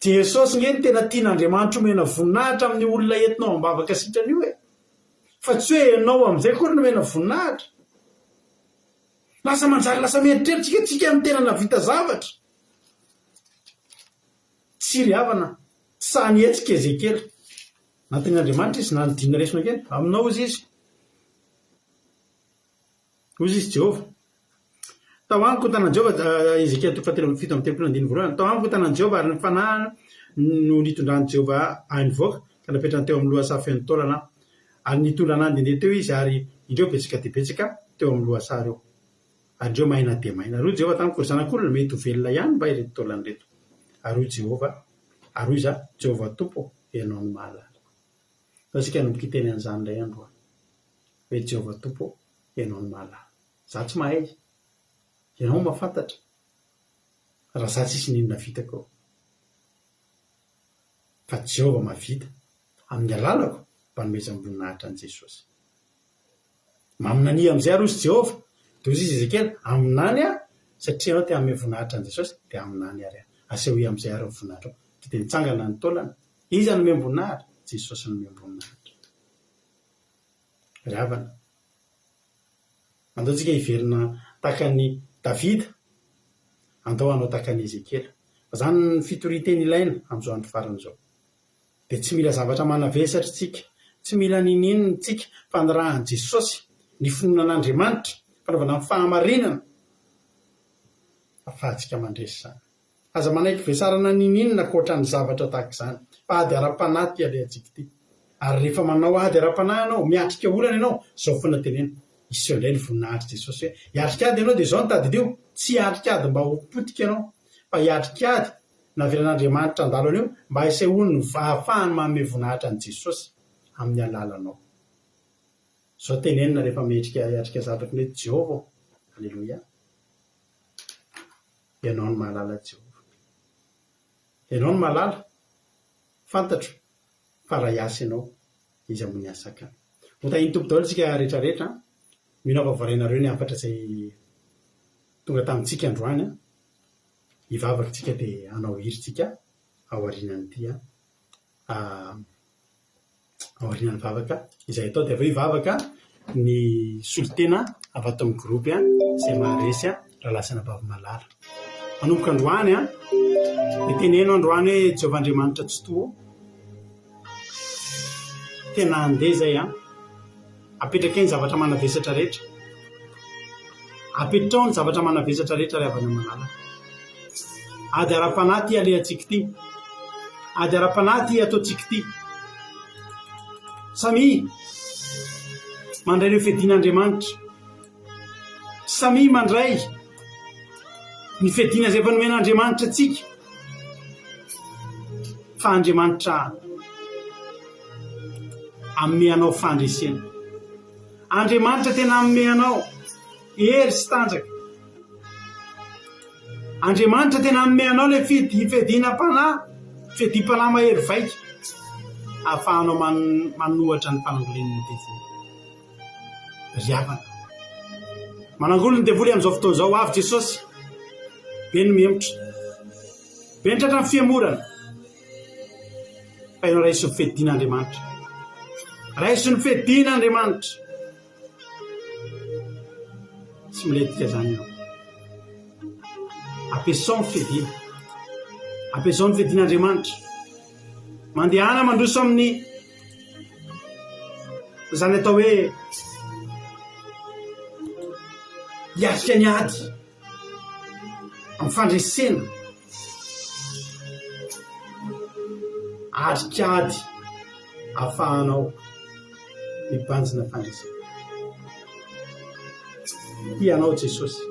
S5: Jesosy ngeny tena tian'Andriamanitra omena voninahitra amin'ny olona entinao ambavaka sitrany io fa tsy hoe ianao amin'izay kory nomena voninahitra lasa manjary lasa mieritreritsika tsika amin'ny tena navita zavatra tsy ry havana sany etsika Ezekely natin'Andriamanitra izy na nidina resona kely aminao ozy izy Jehova tao amiko tanan Jehova Ezekely 7:7 tao amiko tanan Jehova ary ny fanahana no nitondrany Jehova anyvoaka ka napetrany teo amin'ny loha safy ny taolana ary nitondra anany ndeha teo izy ary indreo betsaka dia betsaka teo amin'ny loha sary eo ary indreo maina dia maina ary Jehova tamiko ry zanak'olona mety ho velona ihany mba ireto taolana reto ary Jehova ary Jehova Tompo ianao no mahalala tasika nomboky teny an'izany indray andro hoe Jehova Tompo ianao no mahalala za tsy mahay ianao mahafantatra raha za tsisy ninona vitako fa Jehova mavita amin'ny alalako mba nomezany voninahitra an' Jesosy maminany amin'izay ary ozy Jehova dia ozy izy Ezekely aminany satria anao te hanome voninahitra an' Jesosy dia aminany ary aseho amin'izay ary ny voninahitra dia nitsangana ny taolana izy hanome voninahitra Jesosy hanome voninahitra ry havana andaontsika hiverina tahaka ny Davida andao anao tahaka ny Ezekely fa zany ny fitoriteny ilaina amin'izao andro farany izao dia tsy mila zavatra manavesatra tsika tsy mila ninina tsika fa ny rahan'i Jesosy ny finoanan'Andriamanitra fanaovana amin'ny fahamarinana afahantsika mandresy izany aza manaiky vesarana ninina koatra ny zavatra tahaka izany fa ady ara-panahy ty alehantsika ity ary rehefa manao ady ara-panahy ianao miatrika olana ianao izao foana tenena iseo indray ny voninahitra Jesosy hoe hiatrika ady ianao dia izao ny tady io tsy hiatrika ady mba ho potika ianao fa hiatrika ady naveran'Andriamanitra andalony io mba hisehoany ny ahafahany manome voninahitra an'i Jesosy amin'ny alalanao izao tenenina rehefa hiatrika zavatra hoe Jehova aleloia ianao ny mahalala Jehova ianao ny mahalala fantatro fa raha hiasa ianao izy amin'ny asaka ho tahiny tompo daholo tsika rehetrarehetra mino avavoarenareo ny afatra izay tonga tamintsika androany hivavaka tsika dia hanao hiritsika aorianan'ity aorianan'ny vavaka izay atao dia aveo hivavaka ny solotena avy ato amin'ny gropy izay maharesy raha lasana vavy malala manomboka androany dia teneno androany hoe Jehova Andriamanitra tsy toa tena andeha zay apetraka ny zavatra manavesatra rehetra apetrao ny zavatra manavesatra rehetra ry havana malala ady ara-panahy ty alehantsika ity ady ara-panahy ty ataontsika ity samy mandray ireo fiadian'Andriamanitra samy mandray ny fiadiana izay efa nomen'Andriamanitra atsika fa Andriamanitra amme anao fandresena Andriamanitra tena amme anao hery sy tanjaka Andriamanitra tena amme anao le fiadiana-panahy fedipalama hery vaika ahafahanao manohatra ny fanangolen'ny devoly riavana manangolo ny devoly amin'izao fotoana izao avy Jesosy be ny miemotra be ny tratra ny fiamorana fa ianao raiso ny fedian'Andriamanitra raiso ny fedian'Andriamanitra tsy miletika zany ianao ampiasao ny fediana ampiasao ny fedian'Andriamanitra mandehana mandroso amin'ny zany atao hoe hiatrika ny ady amin'ny fandresena atrika ady ahafahanao mibanjina fandresena tianao Jesosy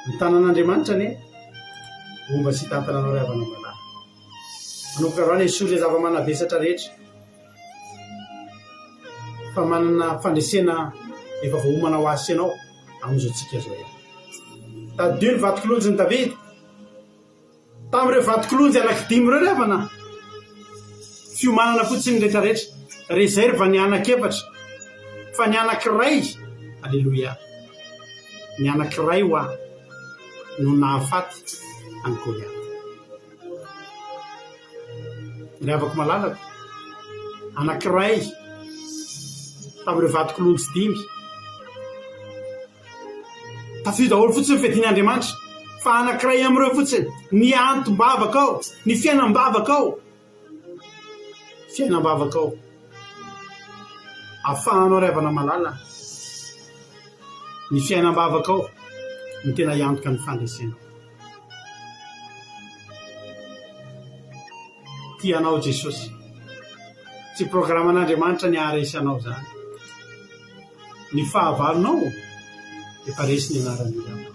S5: ny tanan'Andriamanitra ne omba sy tantananao riavanao malala manomboka roany isory zava-manavesatra rehetra fa manana fandresena efa voahomana ho asy ianao amin'izao tsika zao ihany tadio ny vatikolonjy ny Davida tamin'ireo vatikolonjy anankidimy ireo riavana fiomanana fotsiny rehetrarehetra rezerva ny anankefatra fa ny anankiray alleloia ny anankiray ho aho no nahafaty any Goliaty riavako malalako anankiray tamin'ireo vatikolonjy dimy tafio daholo fotsiny fedian'Andriamanitra fa anankiray amin'ireo fotsiny ny antom-bavaka ao ny fiainam-bavaka ao fiainam-bavaka ao ahafahanao riavana malala ny fiainam-bavaka ao ny tena iantoka ny fandresenao tianao Jesosy tsy programan'Andriamanitra ny aharesanao zany ny fahavalonao efa resy ny anaran'io riavana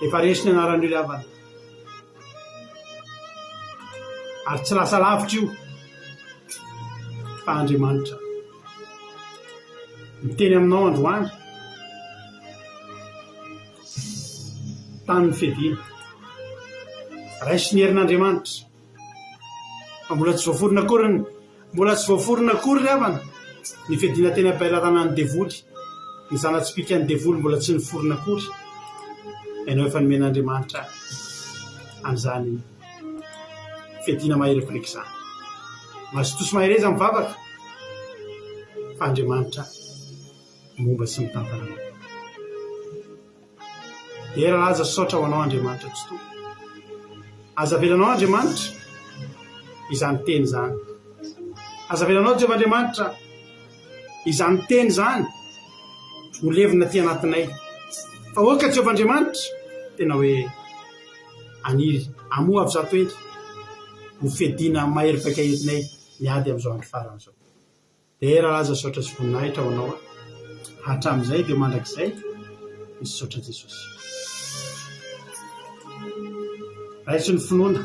S5: efa resy ny anaran'io riavana ary tsy lasa lavitra io fa Andriamanitra miteny aminao androany tany ny fediana raisy ny herin'Andriamanitra fa mbola tsy voaforona akory mbola tsy voaforona akory riavana ny fediana teny ampiarahana ny devoly ny zanatsipika ny devoly mbola tsy niforona akory ianao efa nomen'Andriamanitra an'izany fediana mahery-piliky zany masitosy mahereza mivavaka fa Andriamanitra momba sy mitantananao era aza saotra ho anao Andriamanitra tsy toa aza velanao Andriamanitra izany teny zany aza velanao Jehovah Andriamanitra izany teny zany ho levina ty anatinay fa oka Jehovah Andriamanitra tena hoe aniry amoa avy zato eny ho fediana mahery vaika entinay miady amin'izao andro faran'izao dia era aza saotra sy voninahitra ho anao hatramin'izay dia mandrakizay misy saotra Jesosy raiso ny finoana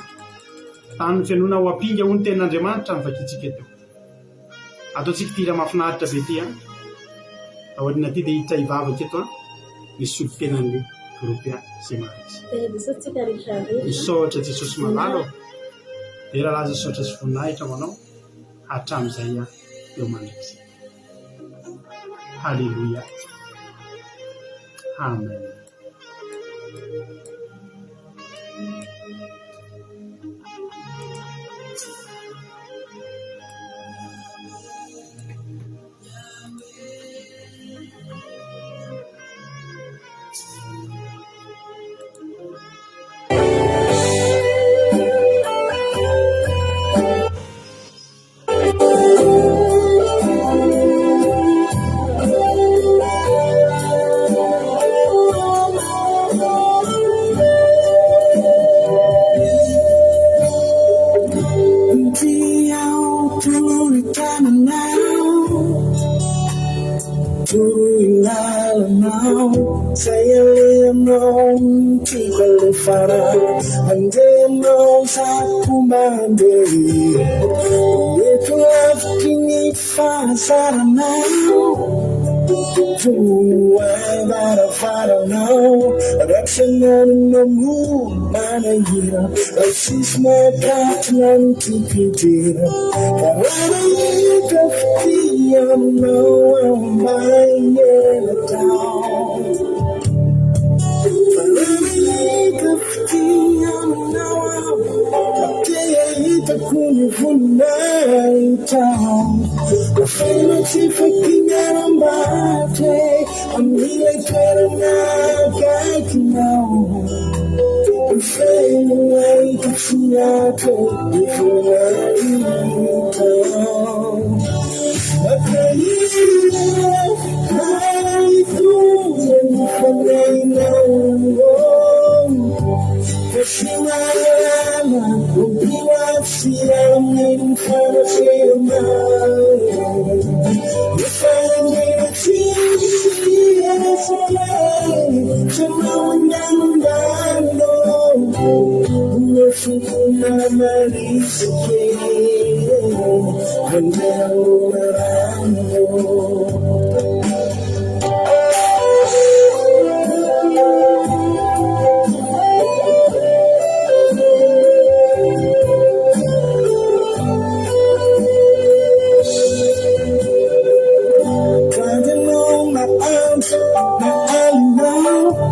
S5: tany ny fianoana ho ampinga ho ny tenin'Andriamanitra nyvakitsika teo ataontsika tira mahafinaritra be ty aoriana ty dia hitra hivavaka eto misy solo-tenan'ny gropy zay marisy misy saotra Jesosy malalo era laza saotra sy voninahitra ho anao hatramin'izay eo mandrakizay halleluia amen
S6: Saya lemong tinggal fara andemo sapu mandiri itu kini fasarana Do that if I don't know. That's another moon, man. I hear a sis my partner to be dear. But I need to feel no I'm buying it down. But I need to feel no I'm buying it down. I feel like if I can get on my day, I'm really better now, I can know. I'm fading away, cause I'm not told if you're right down. I can't even how you doing if I lay low. Cause you're my life, will be what I'm waiting for the same now. If I need a tear, it's okay. So now I'm down, nothing on my knees again. And now I know.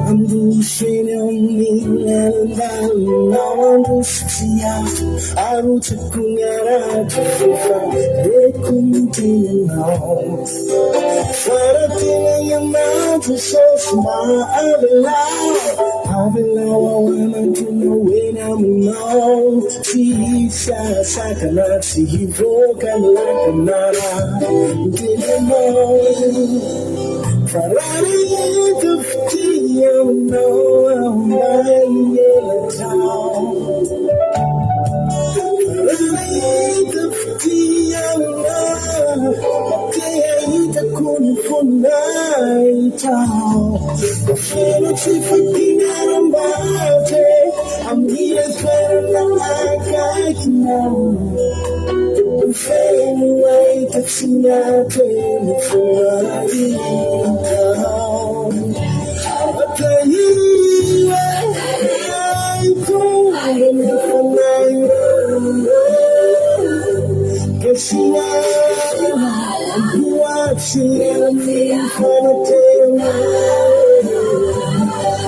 S6: I'm losing me and now I'm losing I will take a they couldn't know. For a thing in mouth is so small, I've been low, to know when I'm low. Jesus, I cannot see you broken like another. Didn't know. For I need to feel no I'm lying in town. For I need to feel no okay, I couldn't for night town. The feelings if I get on my day, I'm here better than I can know. I'm fading away, that's not pain for I need down. I tell you, I'm going for my own. Cause you are watching me for the day.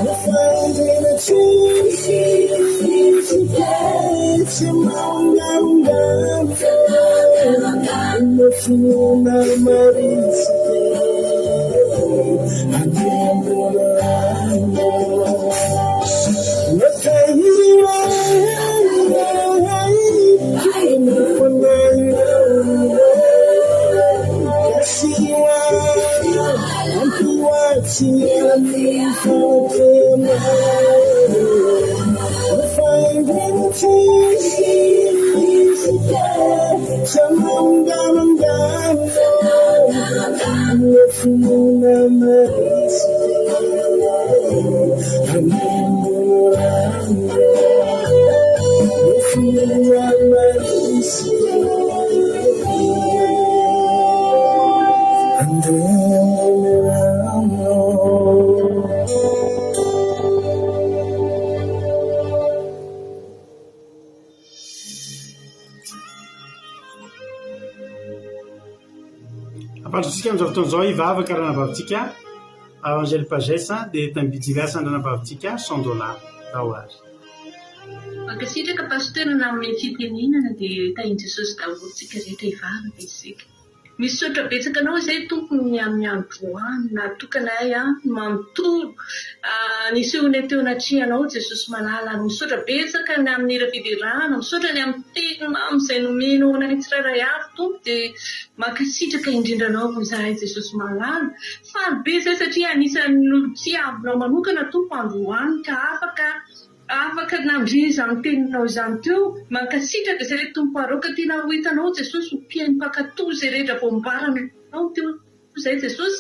S6: We're finding a truth today. It's a mountain down. Nothing on my mind I'm getting around. Look at you, I'm for my own. I see you I'm watching me for them. We're finding a someone down, nothing on my mind. I'm around, nothing around my and then around.
S5: Apatritsika amin'izao fotoan'izao hivavaka ranabavitsika Angèle Pagesa dia tambijiviasa ranabavitsika $100 ao ary.
S7: Mankasitraka pasitera na amin'ny fitenenana dia tahin Jesosy daholontsika rehetra hivavaka isika. Misy sotra betsaka anao izay tompony amin'ny androany natokanay manontolo nisehoana teo anatrihanao Jesosy malala misaotra betsaka ny amin'ny hira-fiderahana misaotra ny amin'ny teny mamy izay nomenao anay tsirairay avy tompo dia mankasitraka indrindra anao izahay Jesosy malala faly be izay satria anisan'ny olo-tsiavinao manokana tompo androany ka afaka namdry izany teninao izany teo mankasitraka izay rehetra tompo aroka tena ho hitanao Jesosy ho mpiainy mpakatoy izay rehetra voambaranao teo izay Jesosy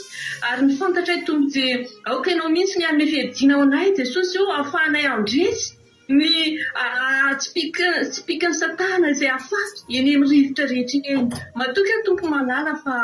S7: ary ny fantatray tompo dia aoka ianao mihitsy ny amin'ny fiadinao anay Jesosy io ahafahanay andresy ny tsipikany satana izay afaty eny amin'ny rivotra rehetra eny. Matoka tompo malala fa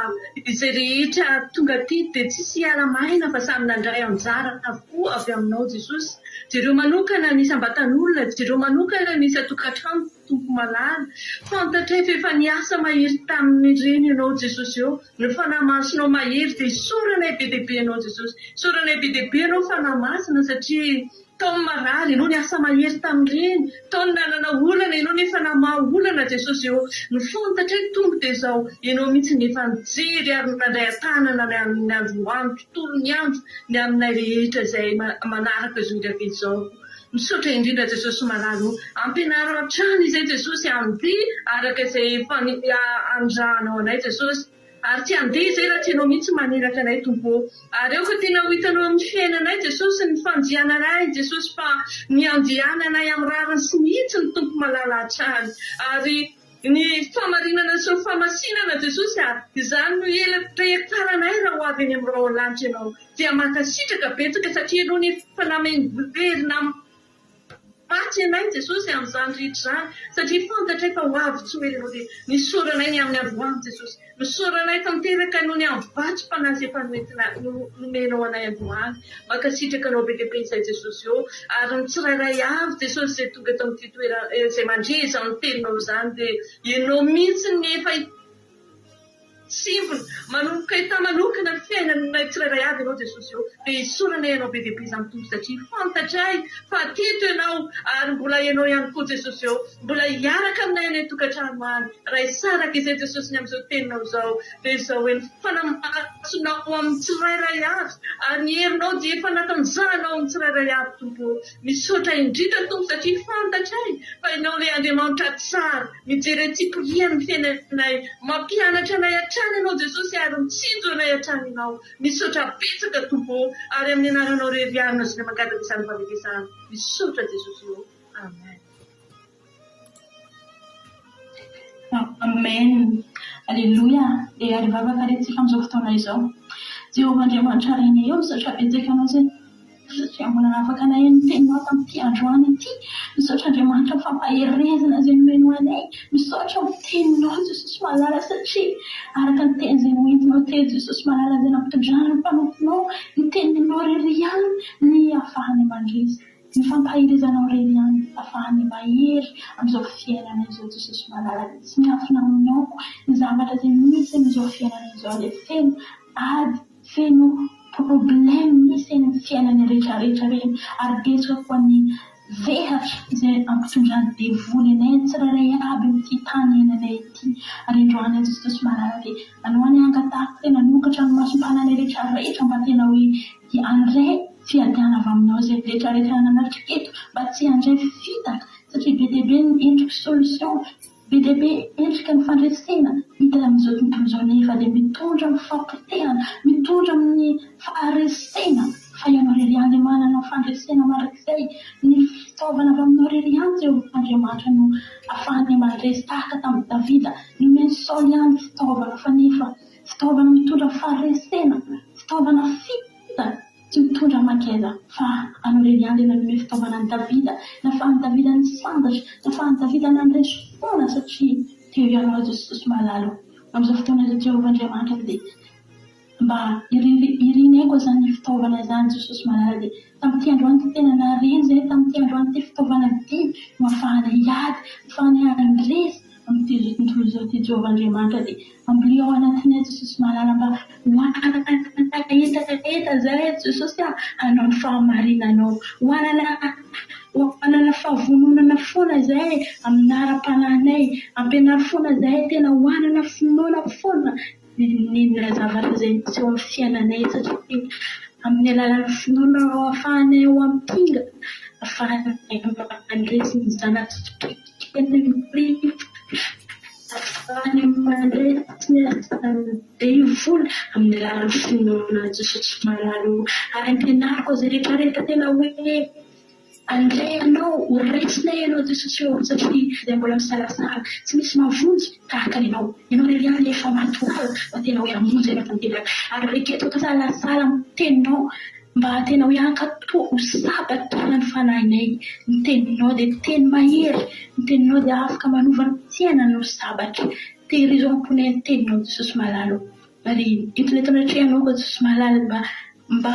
S7: izay rehetra tonga aty dia tsisy hiara-maina fa samy nandray anjara avokoa avy aminao Jesosy. Jereo manokana nisy ambatan'olona, jereo manokana nisy atokantrano tompo malala. Fantatray fa efa niasa mahery tamin'ireny ianao Jesosy eo. Ny fanahy-masonao mahery dia isoranay be dia be ianao Jesosy. Isoranay be dia be ianao fanahy-masina satria taony marary ianao niasa mahery tamin'ireny. Taony nanana olana ianao nefa namaha olana Jesosy eo. Ny fantatray tonga dia izao ianao mihitsy nefa nijery ary nandray an-tanana ny amin'ny androany tontolo ny andro ny aminay rehetra izay manaraka izao rehetra izao. Misaotra indrindra Jesosy malalo, ampianaro an-trano izay Jesosy andeha araka izay andrahanao anay Jesosy. Ary tsy andeha izay raha tsy ianao mihitsy maneraka anay tompo. Ary eo ka tena ho hitanao amin'ny fiainanay Jesosy ny fandiananay Jesosy fa ny andiananay amin'ny rariny sy mihitsy ny tompo malala hatrany. Ary ny famarinana sy ny famasinana Jesosy ary izany no ela-trehekaranay raha ho avy eny amin'ny rao lanitra ianao. Dia mankasitraka betsaka satria ianao nefa namenverina maty anay Jesosy amin'izany rehetra izany satria fantatray fa ho avy tsy ho ela dia nisoranay ny amin'ny androany Jesosy. Nisoranay tanteraka noho ny ambovatsy fanazy efa nomenao anay androany. Mankasitraka anao be dia be izay Jesosy eo. Ary ny tsirairay avy Jesosy izay tonga eto amin'ity toerana izay mandreza ny teninao izany dia ianao mihitsy nefa simbona manomboka itamanokana ny fiainanay tsirairay avy ianao Jesosy eo. Dia isoranay ianao be dia be izany tompo satria fantatray fa teto ianao ary mbola ianao ihany koa Jesosy eo. Mbola hiaraka aminay any tokantrano any. Raha isaraka izay Jesosy ny amin'izao teninao izao dia izao hoe fanamasonao amin'ny tsirairay avy ary ny herinao dia efa natanjahanao amin'ny tsirairay avy tompo. Misaotra indrindra tompo satria fantatray fa ianao ilay Andriamanitra tsara mijery atsipiriany ny fiainanay mampianatra anay hatrany ianao Jesosy ary mitsinjo anay hatrany ianao. Misaotra betsaka tompo ary amin'ny anaranao reriarina sy ny mangataka izany fahavekezana. Misaotra Jesosy eo. Amen.
S3: Amen. Alléluia. Et allez va regarder amin'izao fotoana izao. Jehovah Andriamanitra reny eo misaotra betsaka anao izay satria mbola afaka nahay ny teninao tamin'ity androany ity. Misaotra Andriamanitra fampaherezana izay nomeny anay. Misaotra amin'ny teninao Jesosy malala satria araka ny teny izay noentinao teny Jesosy malala izay nampitondrana ny mpanampinao ny teninao rery ihany ny ahafahany mandresa. Ny fampaherezanao rery ihany ahafahany mahery amin'izao fiainana izao Jesosy malala. Tsy miafina aminao ny zavatra izay misy amin'izao fiainana izao ilay feno ady feno problème misy eny amin'ny fiainana rehetrarehetra reny ary betsaka koa ny vehatra izay ampitondrany devoly anay tsirairay aby amin'ity tany enanay ity. Ary androany Jesosy malala dia anao any angatahako tena nokatra ny masom-pananay rehetrarehetra mba tena hoe handray fiadiana avy aminao izay rehetrarehetra nanatrika eto mba tsy handray fitaka satria be dia be ny endrika solution be dia be endrika ny fandresena hita amin'izao tontolo izao nefa dia mitondra amin'ny fampitehana mitondra amin'ny faharesena fa ianao rery ihany manana fandresena marak'izay ny fitaovana avy aminao rery ihany izay Andriamanitra no ahafahany mandresy tahaka tamin'ny Davida nomeny Saoly ihany fitaovana fa nefa fitaovana mitondra faharesena fitaovana fita tsy mitondra makeza fa anao rery ihany ilay nomeny fitaovana ny Davida nahafahany Davida ny sandatra nahafahany Davida nandresy foana satria teo ianao Jesosy malalo amin'izao fotoana izao Jehovah Andriamanitra dia mba irineko izany fitaovana izany Jesosy malala dia tamin'ity androany ty tena nareny izay tamin'ity androany ty fitaovana dimy no ahafahana hiady ahafahana handresy amin'ity izao tontolo izao ty Jehovah Andriamanitra dia amboleo ao anatinay Jesosy malala mba hoanana zay Jesosy hanao ny fahamarinanao hoanana fahavononana foana izay amin'ny ara-panahinay ampianary foana izay tena hoanana finoana foana ny zavatra izay tsy eo amin'ny fiainanay satria amin'ny alalan'ny finoana ao ahafahanay ao amin'ny pinga ahafahanay mandresy ny zanak'eny ahafahany mandresy ny devoly amin'ny alalan'ny finoana Jesosy malalo ary ampianariko izay rehetrarehetra tena hoe andreanao horesinay ianao Jesosy eo satria izay mbola misalasala tsy misy mavonjy tahaka ianao rery ihany efa matoala fa tena hoe amonjy rehefa miteraka ary reketo kasalasala teninao mba tena hoe ankatao sabatra ny fanahinay ny teninao dia teny mahery ny teninao dia afaka manovana tiana no sabatra tehirizom-pony ny teninao Jesosy malalo ary entinetinatrianao ko Jesosy malalo mba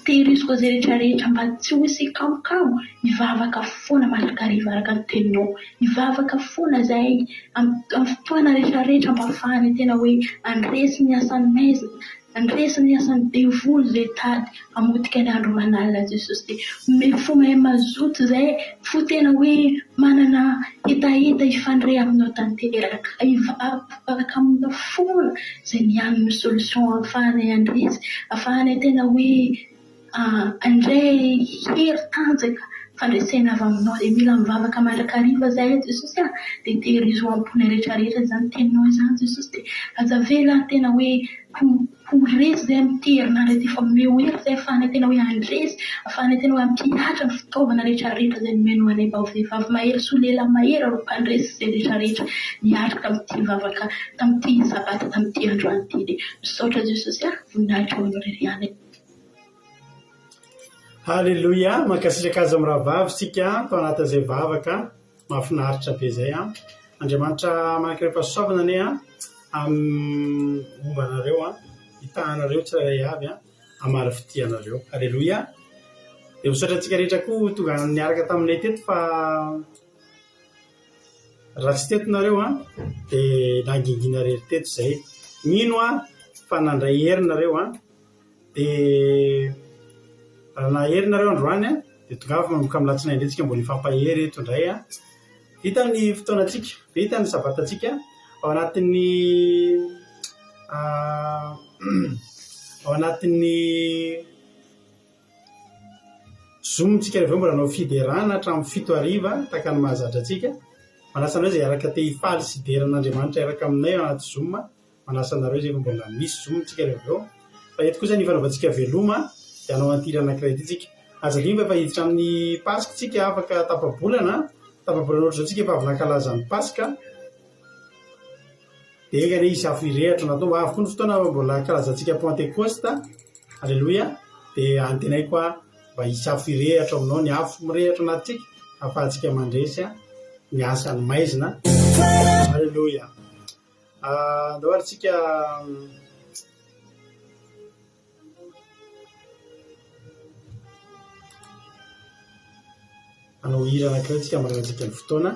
S3: tehiriziko izay rehetrarehetra mba tsy ho isy kamokamo mivavaka foana malakariva araka ny teninao mivavaka foana izay amin'ny fotoana rehetrarehetra mba ahafahany tena hoe andresy ny asan'ny maizina andresy ny asan'ny devoly izay tady hamotika ny andro manalina Jesosy dia fo mahay mazoto izay fo tena hoe manana hetaheta ifandray aminao tanteraka ivavaka aminao foana izay nianony solution ahafahany andresy ahafahany tena hoe andray hery tanjaka fandresena avy aminao dia mila mivavaka mandrakariva izay Jesosy dia tehirizo ampony rehetrarehetra izany teninao izany Jesosy dia azavela tena hoe ho resy izay miterinarety efa mehery izay ahafahana tena hoe andresy ahafahana tena hoe ampihatra ny fitaovana rehetrarehetra izay nomeno anay mba ho vehivavy mahery sy ho lehilahy mahery ro mpandresy izay rehetrarehetra niatrika amin'ity vavaka tamin'ity sabata tamin'ity androany ity dia misaotra Jesosy voninahitra ho anao
S5: Halleluja, mankasitraka azy amin'ny rahavavy sika tao anatin'izay vavaka mahafinaritra be izay Andriamanitra manankiray fahasoavana anie amin'ny mombanareo hitahanareo tsirairay avy hamary fitianareo. Halleluja. Dia misaotra antsika rehetra koa tonga niaraka taminay teto fa raha tsy tetonareo dia nangingina rery teto izay mino fa nandray herinareo dia raha naherinareo androany dia tonga avy manomboka amin'ny latsinainy indray tsika mbola hifampahery eto indray vita ny fotoanantsika vita ny sabatatsika ao anatin'ny zoomtsika rehefa mbola nao fiderana hatramin'ny 7 hariva tahaka ny mahazatra atsika manasa anareo izay araka te hifaly sy ideran'Andriamanitra araka aminay ao anaty zoom manasa anareo izay mbola misy zoomtsika rehefa eo fa eto koa izany hifanaovantsika veloma dia anao antira anankiray ity tsika azadimy efa hiditra amin'ny pasika tsika afaka tapabolana ohatry zao tsika efa avy nankalaza ny pasika dia ekany izy afo irehatra natao mba avokoa ny fotoana mbola kalazantsika Pentecoste. Halleluja. Dia antenay koa mba hisy afo irehatra aminao ny afo mirehatra anatintsika ahafahantsika mandresy ny asany maizina. Halleluja. Andao ary tsika anao hira anankiray tsika maranantsika ny fotoana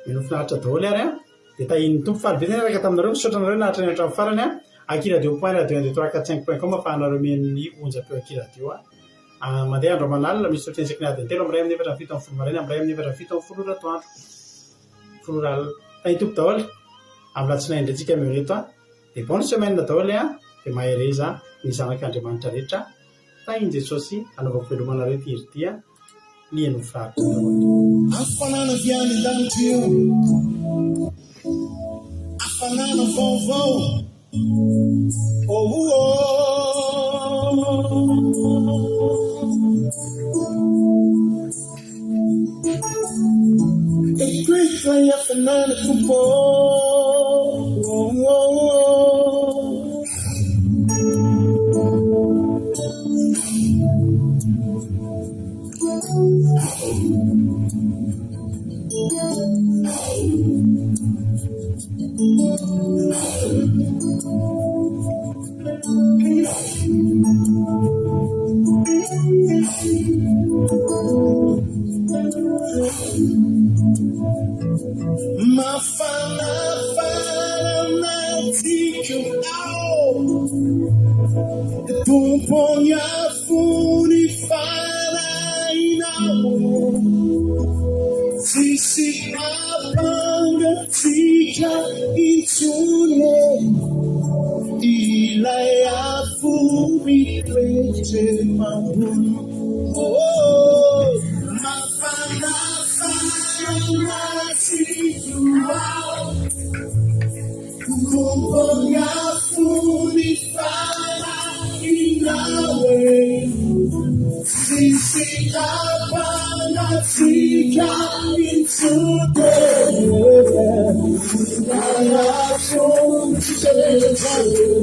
S5: minofinaritra daholo ary dia tahin'ny tompo faly be tena araka taminareo misaotra anareo nahatra ny hatramin'ny farany akiradio point radio 1 afahanareo men'ny onjam-peo akiradio mandeha andro manalina misy sotrensaka ny adiny telo amin'ny 1:07 maraina amin'ny 1:07 ratoandro folora alina tahin'ny tompo daholo amin'ny latsinainy indray tsika meo reto dia bonne semaine daholo dia mahereza ny zanak'Andriamanitra rehetra tahin'i Jesosy anaovako velomanareo ty hiritia ni eno faritra
S6: afanana viany lanitrio afanana vaovao ekritra afanana tompo Pomponya funi farainao sisi apanga tika itsune ilay afumi pete mambun mafana situao pomponya funi sisi apanga tika itsune ilay afumi pete mambun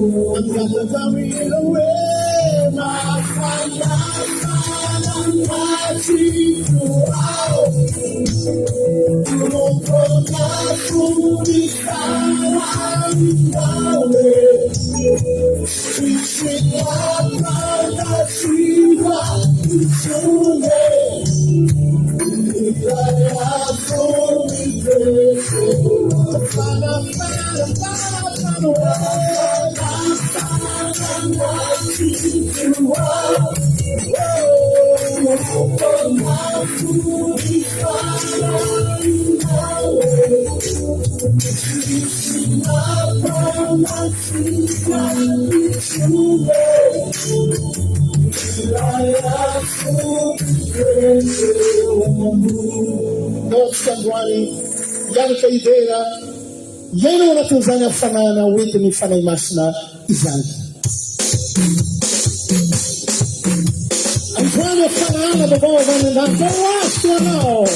S6: Yeye wanatuzanya fanana wetu ni fanai masna izangi. Antwana fanana babo wanenda kwa nao.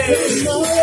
S6: There's no